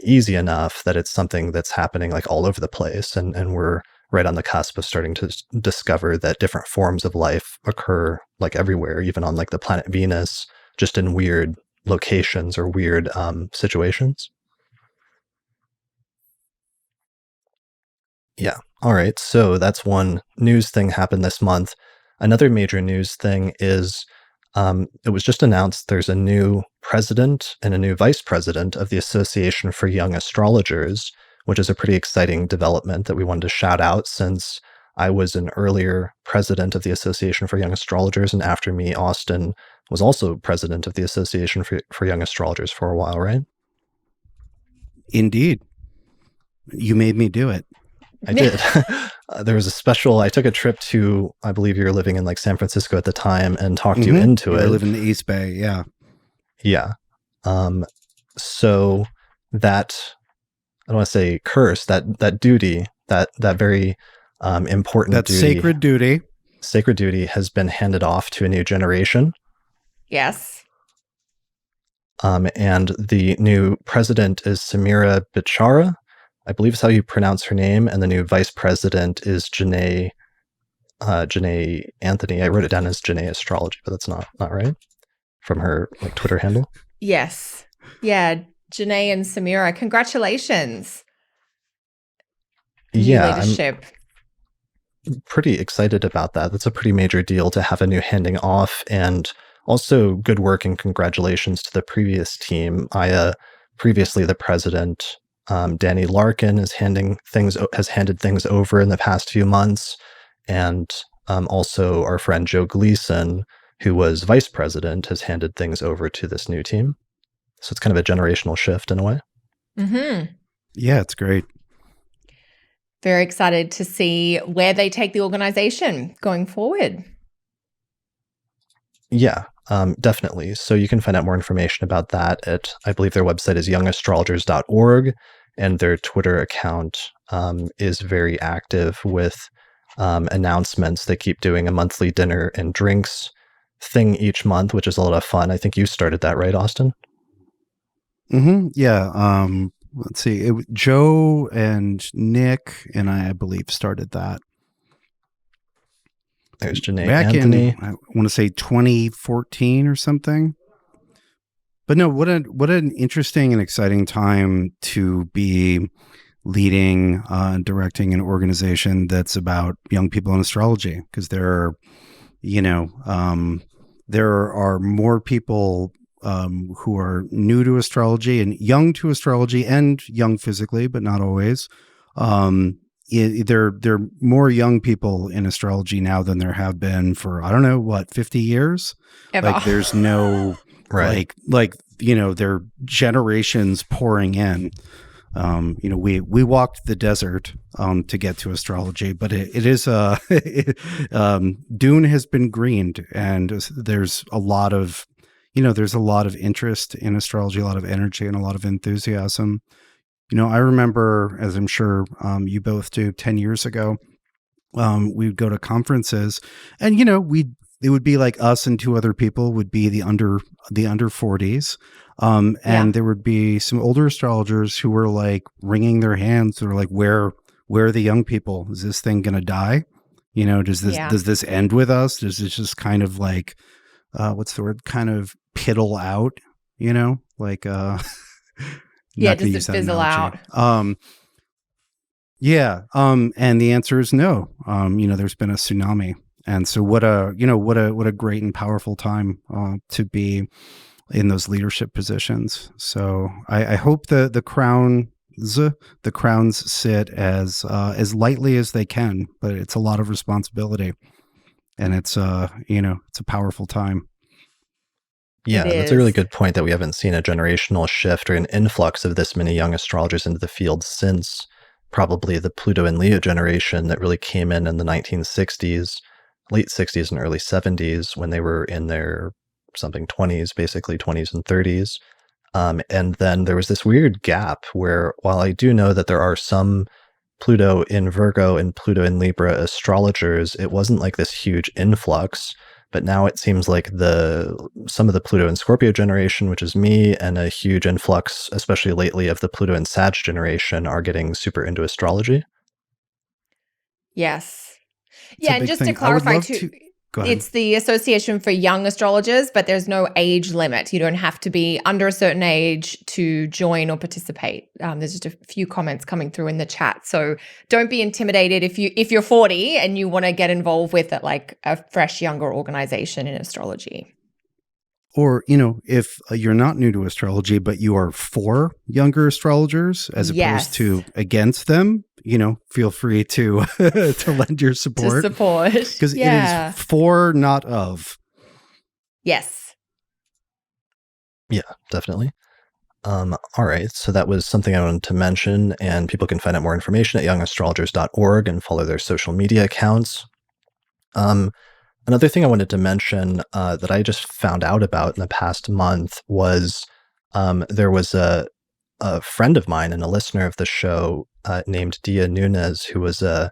easy enough that it's something that's happening like all over the place. And we're right on the cusp of starting to discover that different forms of life occur like everywhere, even on like the planet Venus, just in weird locations or weird situations. Yeah. All right, so that's one news thing happened this month. Another major news thing is it was just announced there's a new president and a new vice president of the Association for Young Astrologers, which is a pretty exciting development that we wanted to shout out since I was an earlier president of the Association for Young Astrologers, and after me, Austin was also president of the Association for Young Astrologers for a while, right? Indeed. You made me do it. I did. There was a special, I took a trip to, I believe you were living in like San Francisco at the time, and talked you into it. I live in the East Bay, yeah. Yeah. So that, I don't want to say curse, that duty, that very important that duty. Sacred duty has been handed off to a new generation. Yes. And the new president is Samira Bichara, I believe is how you pronounce her name, and the new vice president is Janae Anthony. I wrote it down as Janae Astrology, but that's not right from her like Twitter handle. Yes. Yeah, Janae and Samira, congratulations. Yeah, leadership. I'm pretty excited about that. That's a pretty major deal to have a new handing off, and also good work and congratulations to the previous team. Previously the president, Danny Larkin, has handed things over in the past few months, and also our friend Joe Gleason, who was vice president, has handed things over to this new team. So it's kind of a generational shift in a way. Mm-hmm. Yeah, it's great. Very excited to see where they take the organization going forward. Yeah, definitely. So you can find out more information about that at, I believe their website is youngastrologers.org, and their Twitter account is very active with announcements. They keep doing a monthly dinner and drinks thing each month, which is a lot of fun. I think you started that, right, Austin? Mm-hmm. Yeah. Let's see. Joe and Nick and I believe, started that. There's Janae back Anthony. In, I want to say 2014 or something. But no, what an interesting and exciting time to be leading and directing an organization that's about young people in astrology, because there are more people who are new to astrology and young to astrology, and young physically, but not always. There are more young people in astrology now than there have been for, I don't know, 50 years? Ever. Like there's no, right. there are generations pouring in. We walked the desert to get to astrology, but it is Dune has been greened, and there's a lot of interest in astrology, a lot of energy, and a lot of enthusiasm. I remember, as I'm sure you both do, 10 years ago, we'd go to conferences, and it would be like us and two other people would be the under 40s. And there would be some older astrologers who were like wringing their hands. They were like, where are the young people? Is this thing going to die? Does this end with us? Does this just kind of like, what's the word? Kind of piddle out, does it fizzle out? And the answer is no. There's been a tsunami. And so what a great and powerful time to be in those leadership positions. So I hope the crowns sit as lightly as they can, but it's a lot of responsibility, and it's a powerful time. Yeah, that's a really good point, that we haven't seen a generational shift or an influx of this many young astrologers into the field since probably the Pluto and Leo generation that really came in the 1960s, late 60s and early 70s, when they were in their 20s, basically 20s and 30s. And then there was this weird gap where, while I do know that there are some Pluto in Virgo and Pluto in Libra astrologers, it wasn't like this huge influx. But now it seems like some of the Pluto and Scorpio generation, which is me, and a huge influx, especially lately, of the Pluto and Sag generation are getting super into astrology. Yes. Yeah, and just thing. to clarify too. Go ahead. It's the Association for Young Astrologers, but there's no age limit. You don't have to be under a certain age to join or participate. There's just a few comments coming through in the chat, so don't be intimidated if you're 40 and you want to get involved with it, like a fresh, younger organization in astrology. Or, if you're not new to astrology, but you are for younger astrologers as opposed to against them, feel free to to lend your support. Because it is for, not of. Yes. Yeah, definitely. All right. So that was something I wanted to mention, and people can find out more information at youngastrologers.org and follow their social media accounts. Another thing I wanted to mention that I just found out about in the past month was there was a friend of mine and a listener of the show named Dia Nunez, who was a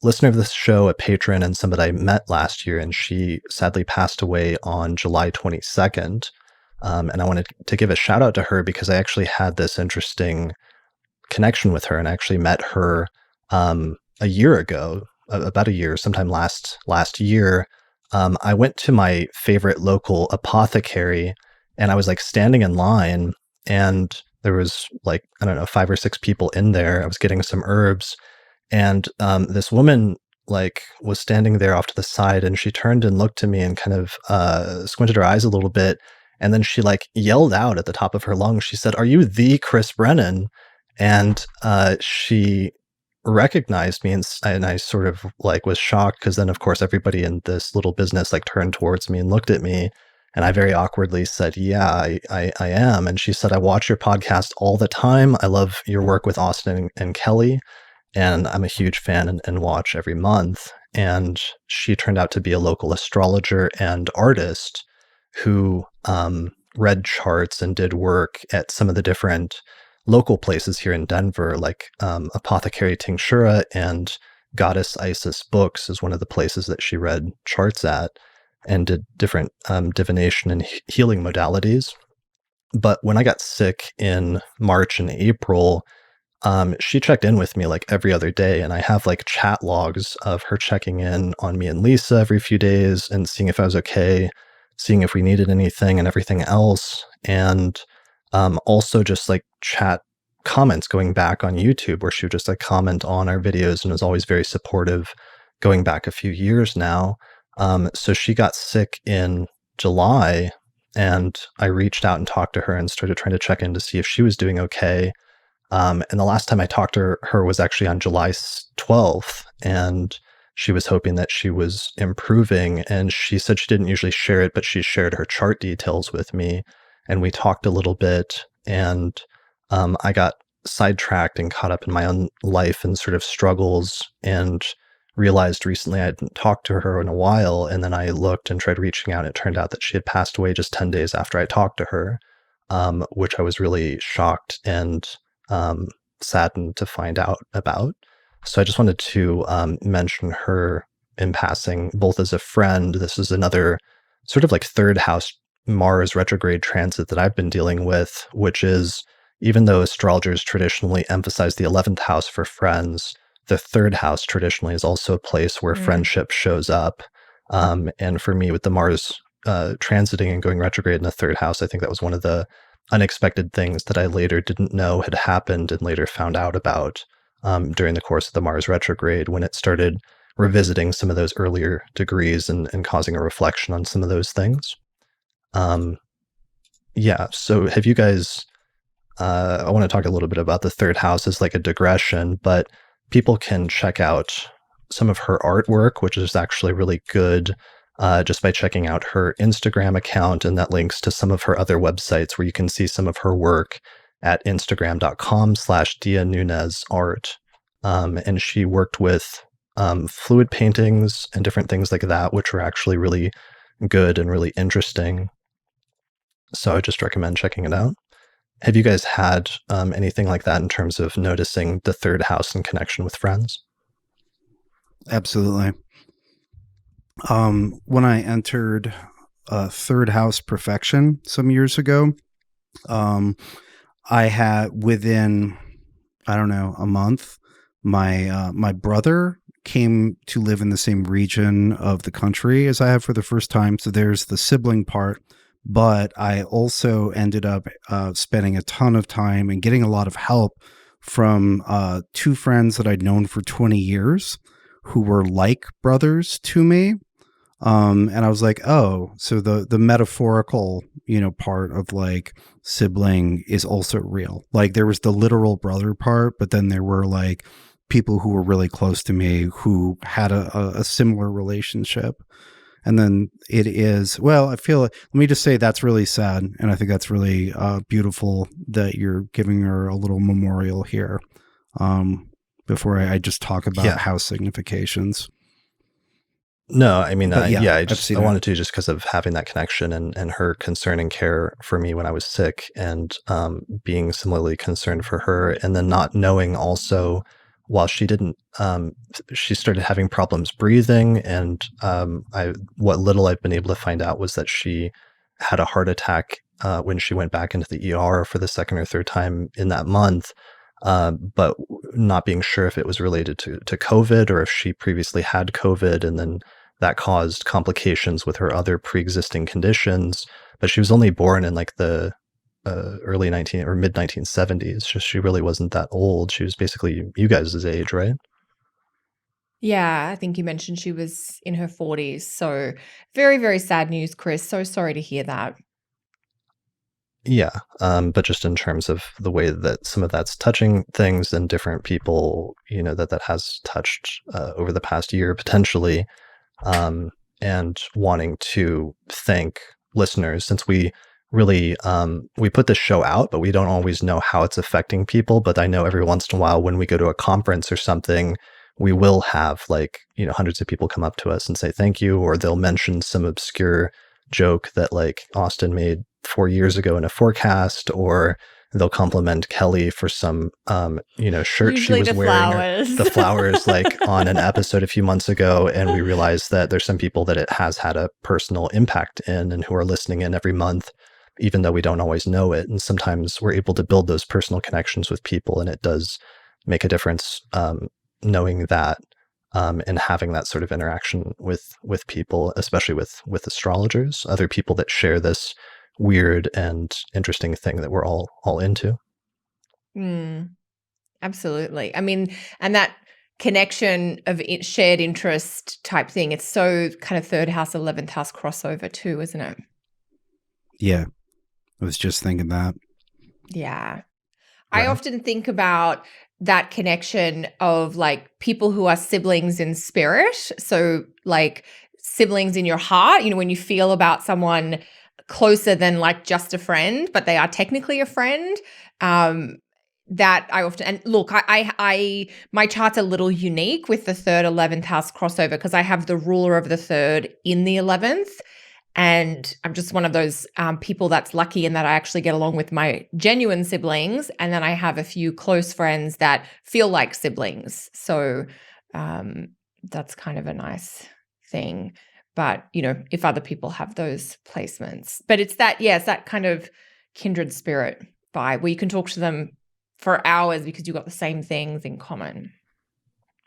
listener of the show, a patron, and somebody I met last year, and she sadly passed away on July 22nd. And I wanted to give a shout out to her because I actually had this interesting connection with her, and I actually met her a year ago. About a year, sometime last year, I went to my favorite local apothecary, and I was like standing in line, and there was like, I don't know, 5 or 6 people in there. I was getting some herbs, and this woman like was standing there off to the side, and she turned and looked to me and kind of squinted her eyes a little bit, and then she like yelled out at the top of her lungs. She said, "Are you the Chris Brennan?" And she recognized me, and I sort of like was shocked, because then of course everybody in this little business like turned towards me and looked at me, and I very awkwardly said, "Yeah, I am." And she said, "I watch your podcast all the time. I love your work with Austin and Kelly, and I'm a huge fan and watch every month." And she turned out to be a local astrologer and artist who read charts and did work at some of the different local places here in Denver, like Apothecary Tinctura and Goddess Isis Books is one of the places that she read charts at and did different divination and healing modalities. But when I got sick in March and April, she checked in with me like every other day, and I have like chat logs of her checking in on me and Lisa every few days and seeing if I was okay, seeing if we needed anything and everything else. And also just like chat comments going back on YouTube, where she would just like comment on our videos and was always very supportive going back a few years now. So she got sick in July, and I reached out and talked to her and started trying to check in to see if she was doing okay. And the last time I talked to her was actually on July 12th, and she was hoping that she was improving. And she said she didn't usually share it, but she shared her chart details with me. And we talked a little bit, and I got sidetracked and caught up in my own life and sort of struggles, and realized recently I hadn't talked to her in a while. And then I looked and tried reaching out. It turned out that she had passed away just 10 days after I talked to her, which I was really shocked and saddened to find out about. So I just wanted to mention her in passing, both as a friend. This is another sort of like third house Mars retrograde transit that I've been dealing with, which is, even though astrologers traditionally emphasize the 11th house for friends, the third house traditionally is also a place where friendship shows up. And for me, with the Mars transiting and going retrograde in the third house, I think that was one of the unexpected things that I later didn't know had happened and later found out about during the course of the Mars retrograde, when it started revisiting some of those earlier degrees and causing a reflection on some of those things. Yeah, so have you guys, I want to talk a little bit about the third house as like a digression, but people can check out some of her artwork, which is actually really good, just by checking out her Instagram account, and that links to some of her other websites where you can see some of her work at instagram.com/Dia Nunez art. And she worked with fluid paintings and different things like that, which were actually really good and really interesting. So I just recommend checking it out. Have you guys had anything like that in terms of noticing the third house in connection with friends? Absolutely. When I entered third house perfection some years ago, I had, within, I don't know, a month, my brother came to live in the same region of the country as I have for the first time. So there's the sibling part. But I also ended up spending a ton of time and getting a lot of help from two friends that I'd known for 20 years who were like brothers to me. And I was like, oh, so the metaphorical, part of like sibling is also real. Like there was the literal brother part, but then there were like people who were really close to me who had a similar relationship. And then it is, well, I feel, let me just say that's really sad. And I think that's really beautiful that you're giving her a little memorial here before I just talk about house significations. No, I mean, Yeah, I wanted to just because of having that connection and her concern and care for me when I was sick and being similarly concerned for her. And then not knowing also, while she didn't, she started having problems breathing. And what little I've been able to find out was that she had a heart attack when she went back into the ER for the second or third time in that month. But not being sure if it was related to COVID or if she previously had COVID, and then that caused complications with her other pre-existing conditions. But she was only born in like the early mid 1970s. She really wasn't that old. She was basically you guys' age, right? Yeah, I think you mentioned she was in her 40s. So very, very sad news, Chris. So sorry to hear that. Yeah, but just in terms of the way that some of that's touching things and different people, that has touched over the past year potentially, and wanting to thank listeners, since we really we put this show out, but we don't always know how it's affecting people. But I know every once in a while when we go to a conference or something, we will have like hundreds of people come up to us and say thank you, or they'll mention some obscure joke that like Austin made 4 years ago in a forecast, or they'll compliment Kelly for some shirt Usually she was wearing, the flowers like on an episode a few months ago. And we realize that there's some people that it has had a personal impact in and who are listening in every month, even though we don't always know it. And sometimes we're able to build those personal connections with people, and it does make a difference knowing that and having that sort of interaction with people, especially with astrologers, other people that share this weird and interesting thing that we're all into. Absolutely. I mean, and that connection of shared interest type thing, it's so kind of 3rd house, 11th house crossover too, isn't it? Yeah. I was just thinking that. Yeah. Right. I often think about that connection of like people who are siblings in spirit. So like siblings in your heart, when you feel about someone closer than like just a friend, but they are technically a friend. That I often, and look, I my chart's a little unique with the 3rd, 11th house crossover because I have the ruler of the 3rd in the 11th. And I'm just one of those people that's lucky in that I actually get along with my genuine siblings. And then I have a few close friends that feel like siblings. So that's kind of a nice thing. But, if other people have those placements. But it's that kind of kindred spirit vibe where you can talk to them for hours because you've got the same things in common.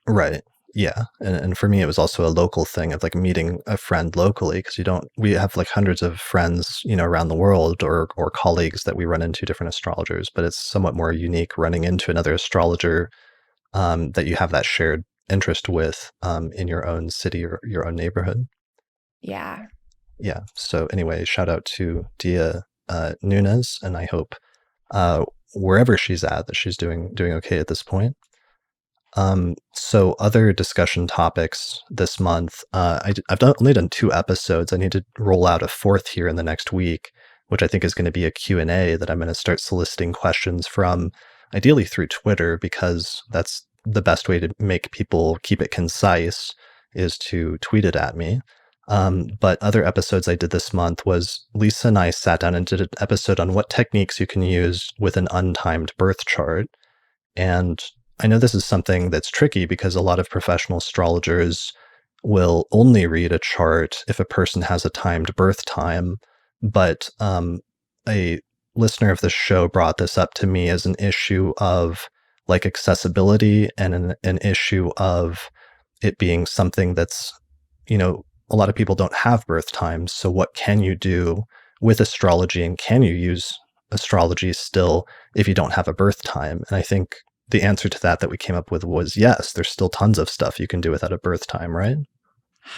Right. Yeah. And for me, it was also a local thing of like meeting a friend locally, because we have like hundreds of friends, around the world or colleagues that we run into, different astrologers, but it's somewhat more unique running into another astrologer that you have that shared interest with in your own city or your own neighborhood. Yeah. Yeah. So anyway, shout out to Dia Nunez, and I hope wherever she's at that she's doing okay at this point. So other discussion topics this month, I've only done 2 episodes. I need to roll out a 4th here in the next week, which I think is going to be a Q&A that I'm going to start soliciting questions from, ideally through Twitter, because that's the best way to make people keep it concise, is to tweet it at me. But other episodes I did this month was Lisa and I sat down and did an episode on what techniques you can use with an untimed birth chart. And I know this is something that's tricky because a lot of professional astrologers will only read a chart if a person has a timed birth time. But a listener of the show brought this up to me as an issue of like accessibility and an issue of it being something that's, a lot of people don't have birth times. So what can you do with astrology, and can you use astrology still if you don't have a birth time? And I think the answer to that we came up with was yes, there's still tons of stuff you can do without a birth time, right?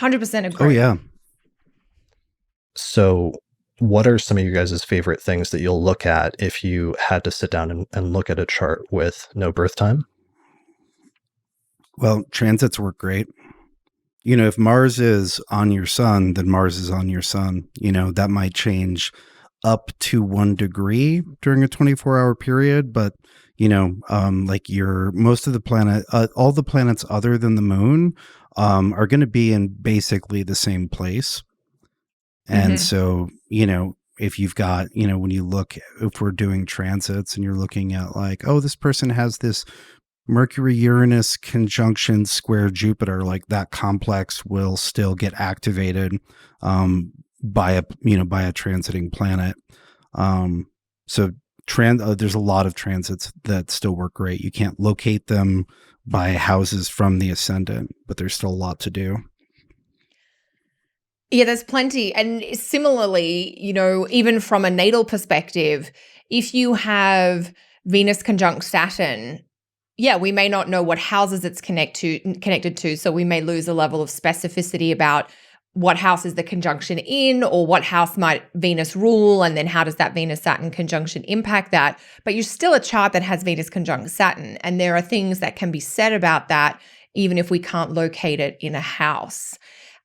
100% agree. Oh, yeah. So what are some of you guys' favorite things that you'll look at if you had to sit down and look at a chart with no birth time? Well, transits work great. If Mars is on your sun, then Mars is on your sun. That might change up to 1 degree during a 24-hour period, but like most of the planet, all the planets other than the moon, are going to be in basically the same place. And so, if you've got, when you look, if we're doing transits and you're looking at like, oh, this person has this Mercury-Uranus conjunction square Jupiter, like that complex will still get activated by a transiting planet. So there's a lot of transits that still work great. You can't locate them by houses from the ascendant, but there's still a lot to do. Yeah, there's plenty. And similarly, even from a natal perspective, if you have Venus conjunct Saturn, yeah, we may not know what houses it's connected to. So we may lose a level of specificity about what house is the conjunction in, or what house might Venus rule, and then how does that Venus-Saturn conjunction impact that? But you're still a chart that has Venus conjunct Saturn, and there are things that can be said about that even if we can't locate it in a house.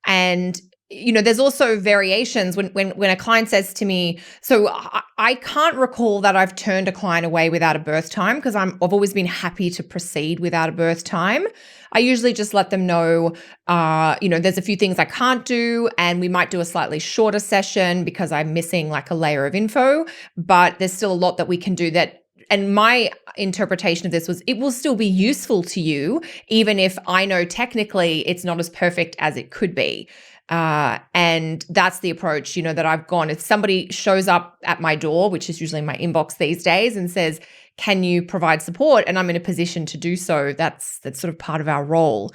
And there's also variations when a client says to me, so I can't recall that I've turned a client away without a birth time, because I've always been happy to proceed without a birth time. I usually just let them know, there's a few things I can't do, and we might do a slightly shorter session because I'm missing like a layer of info, but there's still a lot that we can do that. And my interpretation of this was it will still be useful to you, even if I know technically it's not as perfect as it could be. And that's the approach, that I've gone. If somebody shows up at my door, which is usually my inbox these days, and says, can you provide support? And I'm in a position to do so. That's sort of part of our role.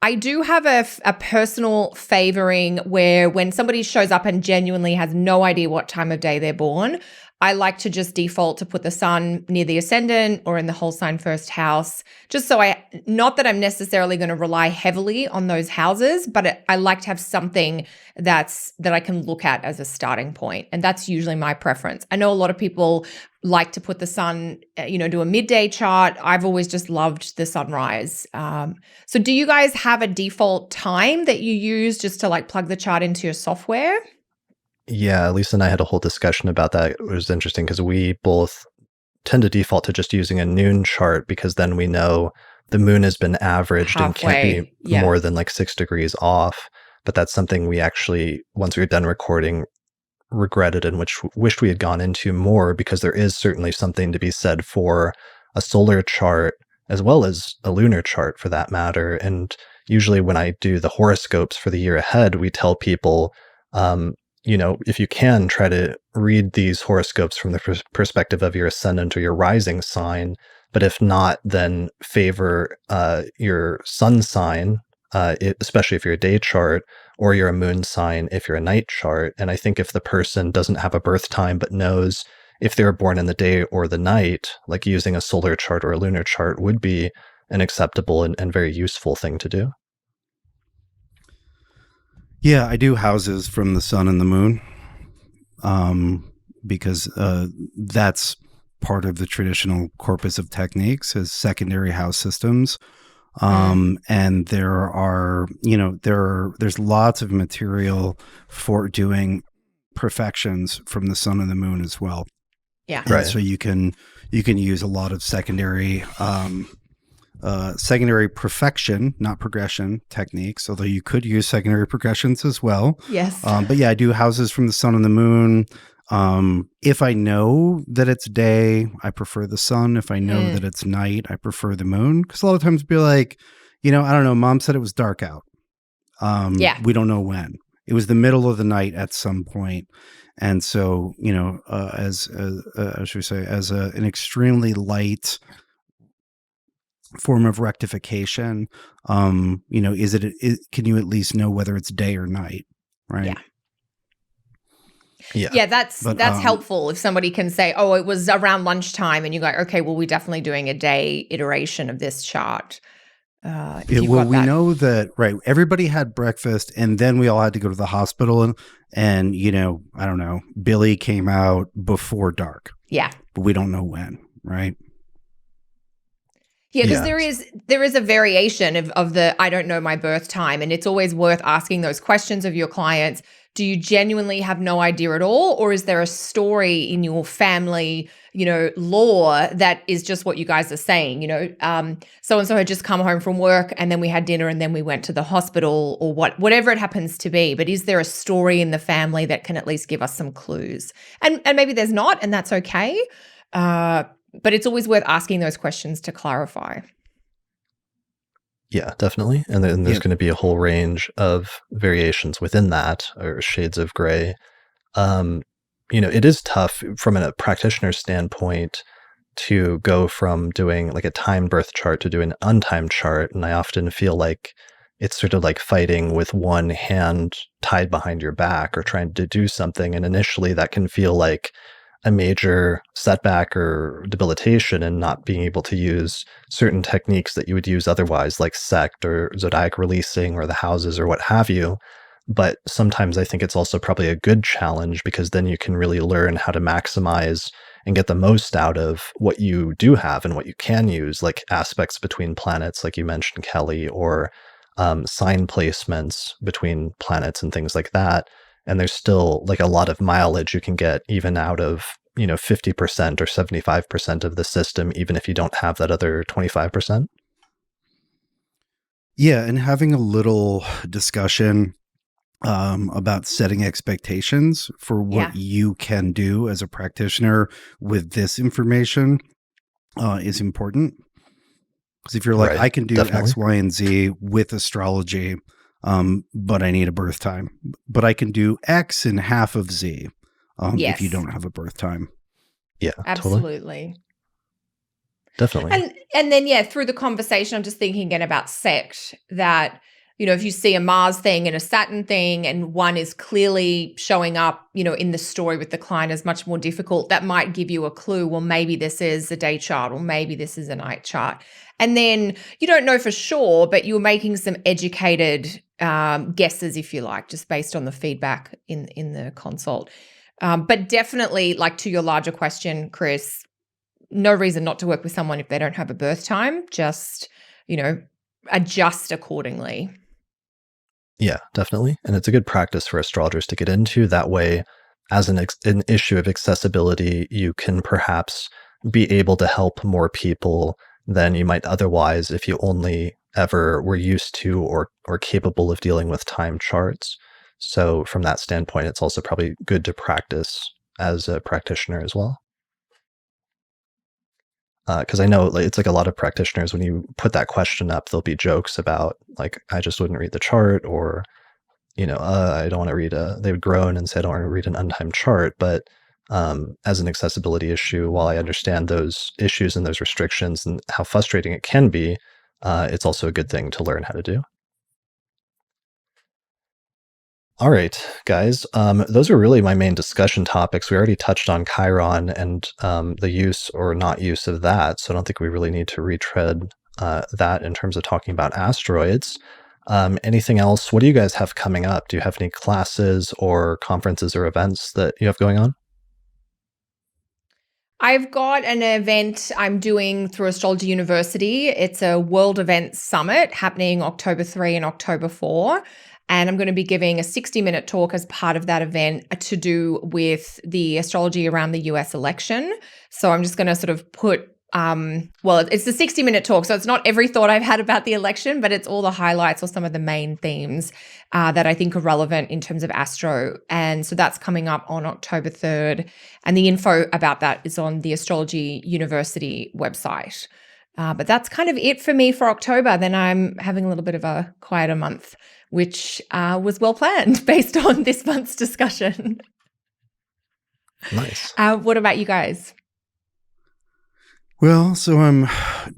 I do have a personal favoring where when somebody shows up and genuinely has no idea what time of day they're born, I like to just default to put the sun near the ascendant or in the whole sign first house, just so not that I'm necessarily going to rely heavily on those houses, but I like to have something that I can look at as a starting point. And that's usually my preference. I know a lot of people like to put the sun, do a midday chart. I've always just loved the sunrise. So do you guys have a default time that you use just to like plug the chart into your software? Yeah, Lisa and I had a whole discussion about that. It was interesting because we both tend to default to just using a noon chart, because then we know the moon has been averaged and can't be more than like 6 degrees off. But that's something we actually, once we were done recording, regretted and wished we had gone into more, because there is certainly something to be said for a solar chart as well as a lunar chart for that matter. And usually when I do the horoscopes for the year ahead, we tell people, if you can, try to read these horoscopes from the perspective of your ascendant or your rising sign. But if not, then favor your sun sign, especially if you're a day chart, or you're a moon sign if you're a night chart. And I think if the person doesn't have a birth time but knows if they were born in the day or the night, like using a solar chart or a lunar chart would be an acceptable and very useful thing to do. Yeah, I do houses from the sun and the moon, because that's part of the traditional corpus of techniques is secondary house systems. And there's lots of material for doing perfections from the sun and the moon as well. Yeah. And right. So you can use a lot of secondary perfection, not progression techniques, although you could use secondary progressions as well. Yes. But yeah, I do houses from the sun and the moon. If I know that it's day, I prefer the sun. If I know that it's night, I prefer the moon. Because a lot of times it'd be like, I don't know, mom said it was dark out. We don't know when. It was the middle of the night at some point. And so, as an extremely light form of rectification. Can you at least know whether it's day or night? Right. Yeah, that's helpful if somebody can say, oh, it was around lunchtime, and you go, okay, well, we're definitely doing a day iteration of this chart. We know that, right, everybody had breakfast, and then we all had to go to the hospital, and I don't know, Billy came out before dark. Yeah. But we don't know when, right? Yeah, because there is a variation of the I don't know my birth time, and it's always worth asking those questions of your clients. Do you genuinely have no idea at all, or is there a story in your family, lore that is just what you guys are saying? So and so had just come home from work, and then we had dinner, and then we went to the hospital, or whatever it happens to be. But is there a story in the family that can at least give us some clues? And maybe there's not, and that's okay. But it's always worth asking those questions to clarify. Yeah, definitely. And then there's going to be a whole range of variations within that, or shades of gray. It is tough from a practitioner's standpoint to go from doing like a timed birth chart to doing an untimed chart. And I often feel like it's sort of like fighting with one hand tied behind your back or trying to do something. And initially that can feel like a major setback or debilitation and not being able to use certain techniques that you would use otherwise, like sect or zodiac releasing or the houses or what have you. But sometimes I think it's also probably a good challenge, because then you can really learn how to maximize and get the most out of what you do have and what you can use, like aspects between planets, like you mentioned, Kelly, or sign placements between planets and things like that. And there's still like a lot of mileage you can get even out of, 50% or 75% of the system, even if you don't have that other 25%. Yeah. And having a little discussion about setting expectations for what you can do as a practitioner with this information is important. Because if you're like, I can do X, Y, and Z with astrology, but I need a birth time. But I can do X and half of Z if you don't have a birth time. Yeah, absolutely. Totally. Definitely. And then, through the conversation, I'm just thinking again about sect, that, if you see a Mars thing and a Saturn thing, and one is clearly showing up, in the story with the client as much more difficult, that might give you a clue. Well, maybe this is a day chart, or maybe this is a night chart. And then you don't know for sure, but you're making some educated guesses, if you like, just based on the feedback in the consult. But definitely, like, to your larger question, Chris, no reason not to work with someone if they don't have a birth time. Just, adjust accordingly. Yeah, definitely. And it's a good practice for astrologers to get into. That way, as an issue of accessibility, you can perhaps be able to help more people than you might otherwise if you only ever were used to or capable of dealing with time charts. So from that standpoint, it's also probably good to practice as a practitioner as well. Because I know it's like a lot of practitioners, when you put that question up, there'll be jokes about like, I just wouldn't read the chart, or, I don't want to read they would groan and say, I don't want to read an untimed chart. But as an accessibility issue, while I understand those issues and those restrictions and how frustrating it can be, it's also a good thing to learn how to do. All right, guys, those are really my main discussion topics. We already touched on Chiron and the use or not use of that, so I don't think we really need to retread that in terms of talking about asteroids. Anything else? What do you guys have coming up? Do you have any classes or conferences or events that you have going on? I've got an event I'm doing through Astrology University. It's a World Events Summit happening October 3 and October 4. And I'm going to be giving a 60-minute talk as part of that event to do with the astrology around the US election. So I'm just going to sort of put, it's a 60-minute talk. So it's not every thought I've had about the election, but it's all the highlights or some of the main themes that I think are relevant in terms of astro. And so that's coming up on October 3rd. And the info about that is on the Astrology University website. But that's kind of it for me for October. Then I'm having a little bit of a quieter month, which was well planned based on this month's discussion. Nice. What about you guys? Well, so I'm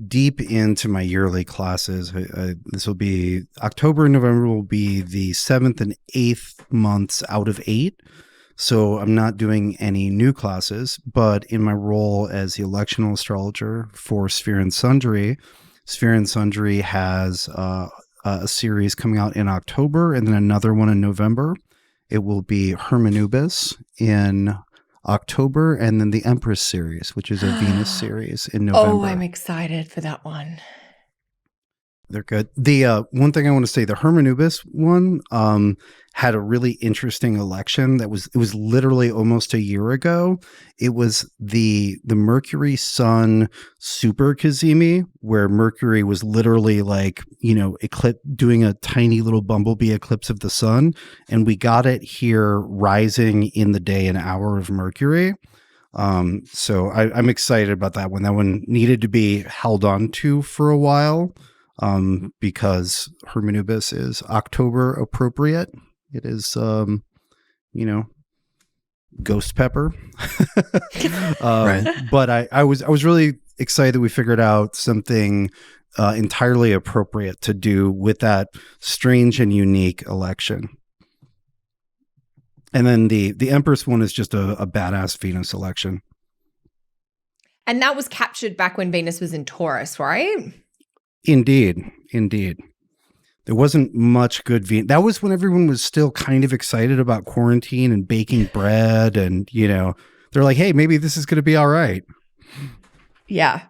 deep into my yearly classes. This will be October and November will be the 7th and 8th months out of 8. So I'm not doing any new classes, but in my role as the electional astrologer for Sphere and Sundry has a series coming out in October and then another one in November. It will be Hermanubis in October, and then the Empress series, which is a Venus series in November. Oh, I'm excited for that one. They're good. The one thing I want to say, the Hermanubis one had a really interesting election. It was literally almost a year ago. It was the Mercury Sun super Cazimi, where Mercury was literally like, doing a tiny little bumblebee eclipse of the sun, and we got it here rising in the day and hour of Mercury. So I'm excited about that one. That one needed to be held on to for a while. Because Hermanubis is October appropriate. It is, ghost pepper. Right. But I was really excited that we figured out something entirely appropriate to do with that strange and unique election. And then the Empress one is just a badass Venus election. And that was captured back when Venus was in Taurus, right? Indeed. There wasn't much good Venus. That was when everyone was still kind of excited about quarantine and baking bread. And, they're like, hey, maybe this is going to be all right. Yeah.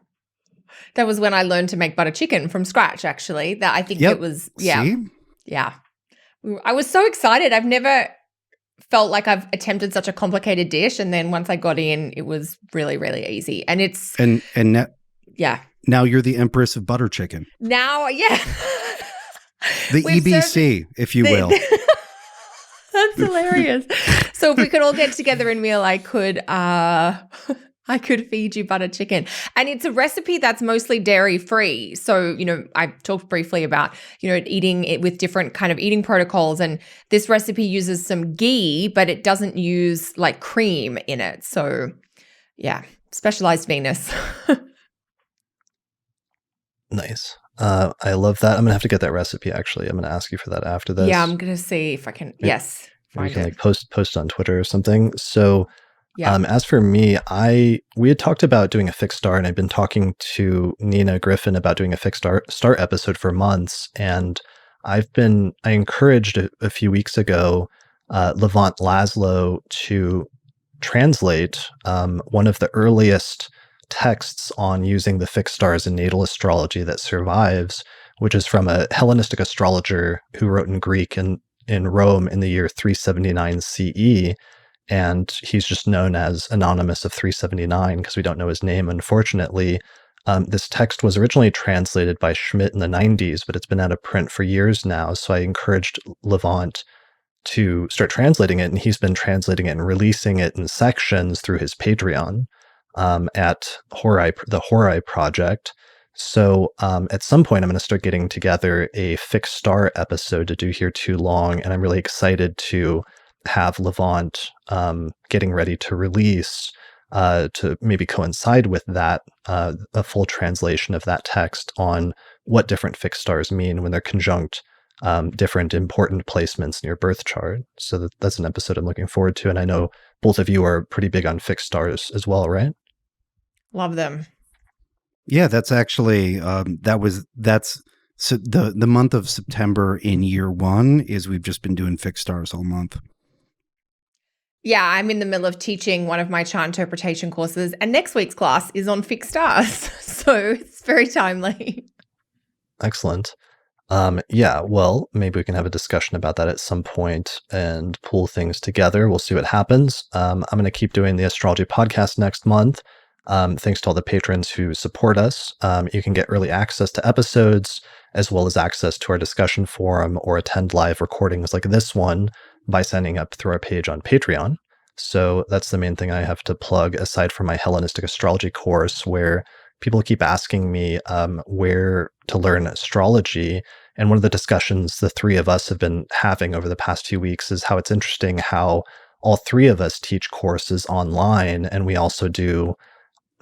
That was when I learned to make butter chicken from scratch, actually. That I think it was, yeah. See? Yeah. I was so excited. I've never felt like I've attempted such a complicated dish. And then once I got in, it was really, really easy. And it's... Yeah. Now you're the Empress of butter chicken. Now, yeah. The EBC, if you will. That's hilarious. So if we could all get together and meal, I could feed you butter chicken. And it's a recipe that's mostly dairy free. So, I talked briefly about, eating it with different kind of eating protocols. And this recipe uses some ghee, but it doesn't use like cream in it. So yeah, specialized Venus. Nice. I love that. I'm going to have to get that recipe, actually. I'm going to ask you for that after this. Yeah, I'm going to see if I can, yes. We can post on Twitter or something. So yeah. As for me, we had talked about doing a fixed star, and I've been talking to Nina Griffin about doing a fixed star episode for months. And I encouraged a few weeks ago, Levant Laszlo to translate one of the earliest texts on using the fixed stars in natal astrology that survives, which is from a Hellenistic astrologer who wrote in Greek in Rome in the year 379 CE. And he's just known as Anonymous of 379 because we don't know his name, unfortunately. This text was originally translated by Schmidt in the 90s, but it's been out of print for years now. So I encouraged Levant to start translating it, and he's been translating it and releasing it in sections through his Patreon. At the Horai Project. So at some point, I'm going to start getting together a fixed star episode to do here too long. And I'm really excited to have Levant getting ready to release to maybe coincide with that, a full translation of that text on what different fixed stars mean when they're conjunct different important placements in your birth chart. So that's an episode I'm looking forward to. And I know both of you are pretty big on fixed stars as well, right? Love them. Yeah, that's actually so the month of September in year one is we've just been doing fixed stars all month. Yeah, I'm in the middle of teaching one of my chart interpretation courses, and next week's class is on fixed stars. So it's very timely. Excellent. Yeah, well, maybe we can have a discussion about that at some point and pull things together. We'll see what happens. I'm going to keep doing the astrology podcast next month. Thanks to all the patrons who support us. You can get early access to episodes, as well as access to our discussion forum or attend live recordings like this one by signing up through our page on Patreon. So that's the main thing I have to plug, aside from my Hellenistic astrology course, where people keep asking me where to learn astrology. And one of the discussions the three of us have been having over the past few weeks is how it's interesting how all three of us teach courses online, and we also do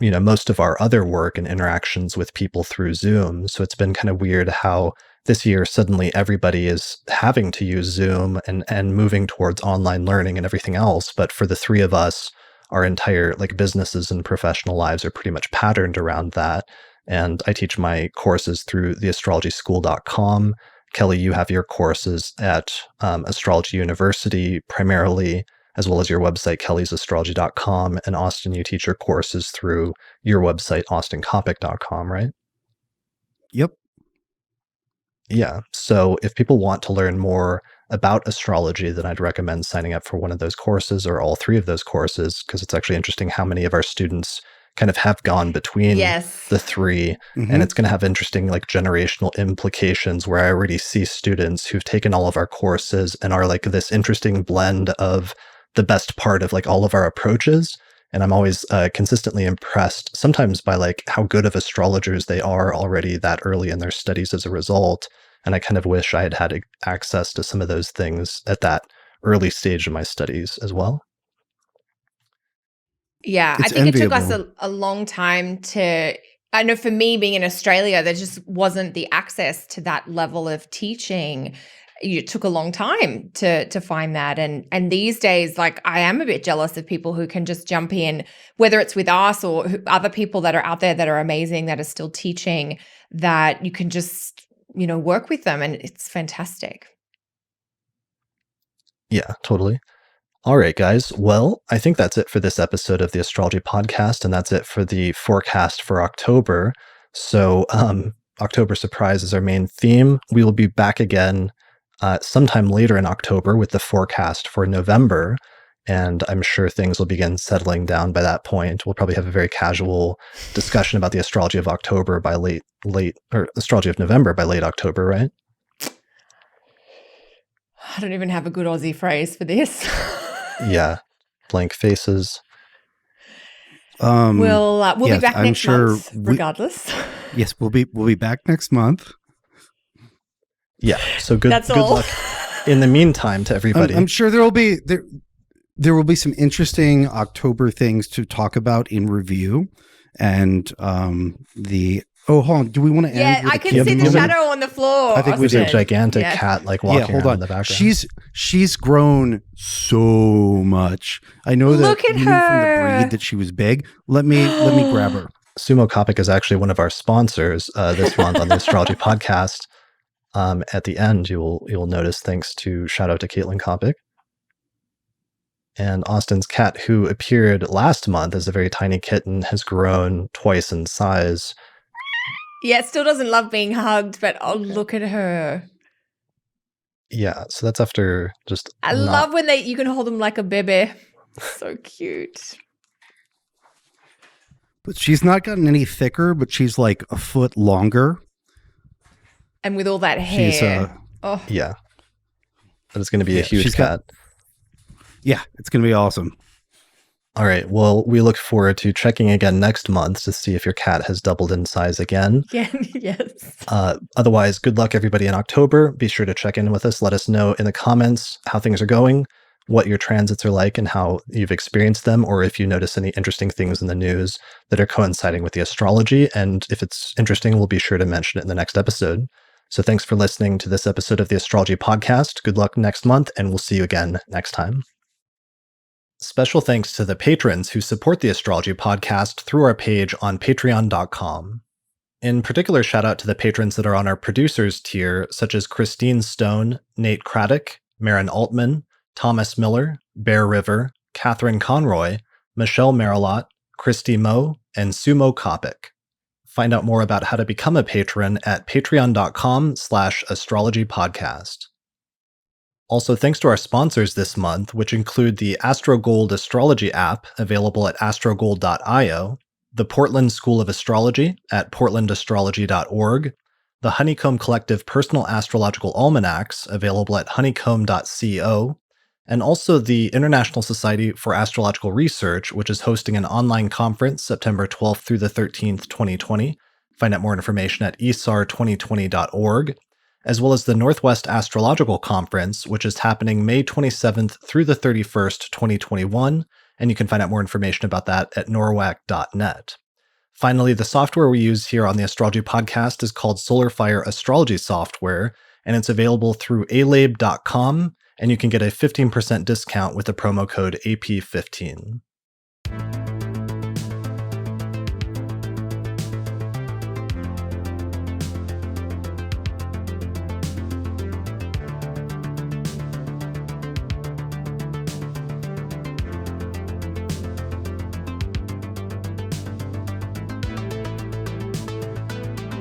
most of our other work and interactions with people through Zoom. So it's been kind of weird how this year suddenly everybody is having to use Zoom and moving towards online learning and everything else. But for the three of us, our entire businesses and professional lives are pretty much patterned around that. And I teach my courses through theastrologyschool.com. Kelly, you have your courses at Astrology University primarily, as well as your website, kellysastrology.com. And Austin, you teach your courses through your website, austincoppock.com, right? Yep. Yeah. So if people want to learn more about astrology, then I'd recommend signing up for one of those courses or all three of those courses, because it's actually interesting how many of our students kind of have gone between the three. And it's going to have interesting generational implications where I already see students who've taken all of our courses and are this interesting blend of the best part of all of our approaches. And I'm always consistently impressed sometimes by how good of astrologers they are already that early in their studies as a result. And I kind of wish I had had access to some of those things at that early stage of my studies as well. Yeah, It's I think enviable. it took us a long time I know for me being in Australia, there just wasn't the access to that level of teaching. It took a long time to find that. And these days, I am a bit jealous of people who can just jump in, whether it's with us or other people that are out there that are amazing, that are still teaching, that you can just, work with them. And it's fantastic. Yeah, totally. All right, guys. Well, I think that's it for this episode of the Astrology Podcast, and that's it for the forecast for October. So, October surprise is our main theme. We will be back again sometime later in October with the forecast for November, and I'm sure things will begin settling down by that point. We'll probably have a very casual discussion about the astrology of October by or astrology of November by late October, right? I don't even have a good Aussie phrase for this. Yeah, blank faces. We'll be yes, back I'm next sure month, regardless. Yes, we'll be back next month. Yeah, so good all. luck in the meantime to everybody. I'm sure there will be some interesting October things to talk about in review, and hold on. Do we want to end? Yeah, with I a can kid see the moment? shadow on the floor. I think we There's a did. gigantic cat walking hold around on. in the background. She's grown so much. I know that Look at we knew from the her. breed that she was big. Let me grab her. Sumo Coppock is actually one of our sponsors this month on the Astrology Podcast. At the end, you'll notice, thanks to shout out to Caitlin Coppock. And Austin's cat, who appeared last month as a very tiny kitten, has grown twice in size. Yeah, it still doesn't love being hugged, but look at her. Yeah, so that's after just. I love when you can hold them like a baby. So cute. But she's not gotten any thicker, but she's like a foot longer. And with all that hair. She's Yeah. But it's going to be a huge cat. Yeah, it's going to be awesome. All right. Well, we look forward to checking again next month to see if your cat has doubled in size again. Yeah, yes. Otherwise, good luck, everybody, in October. Be sure to check in with us. Let us know in the comments how things are going, what your transits are like, and how you've experienced them, or if you notice any interesting things in the news that are coinciding with the astrology. And if it's interesting, we'll be sure to mention it in the next episode. So thanks for listening to this episode of the Astrology Podcast. Good luck next month, and we'll see you again next time. Special thanks to the patrons who support the Astrology Podcast through our page on patreon.com. In particular, shout out to the patrons that are on our producers tier, such as Christine Stone, Nate Craddock, Marin Altman, Thomas Miller, Bear River, Catherine Conroy, Michelle Marilot, Christy Moe, and Sumo Coppock. Find out more about how to become a patron at patreon.com/astrologypodcast. Also, thanks to our sponsors this month, which include the AstroGold Astrology app, available at astrogold.io, the Portland School of Astrology at portlandastrology.org, the Honeycomb Collective Personal Astrological Almanacs, available at honeycomb.co, and also the International Society for Astrological Research, which is hosting an online conference September 12th through the 13th, 2020. Find out more information at esar2020.org. As well as the Northwest Astrological Conference, which is happening May 27th through the 31st, 2021, and you can find out more information about that at norwac.net. Finally, the software we use here on the Astrology podcast is called SolarFire Astrology Software, and it's available through alabe.com, and you can get a 15% discount with the promo code AP15.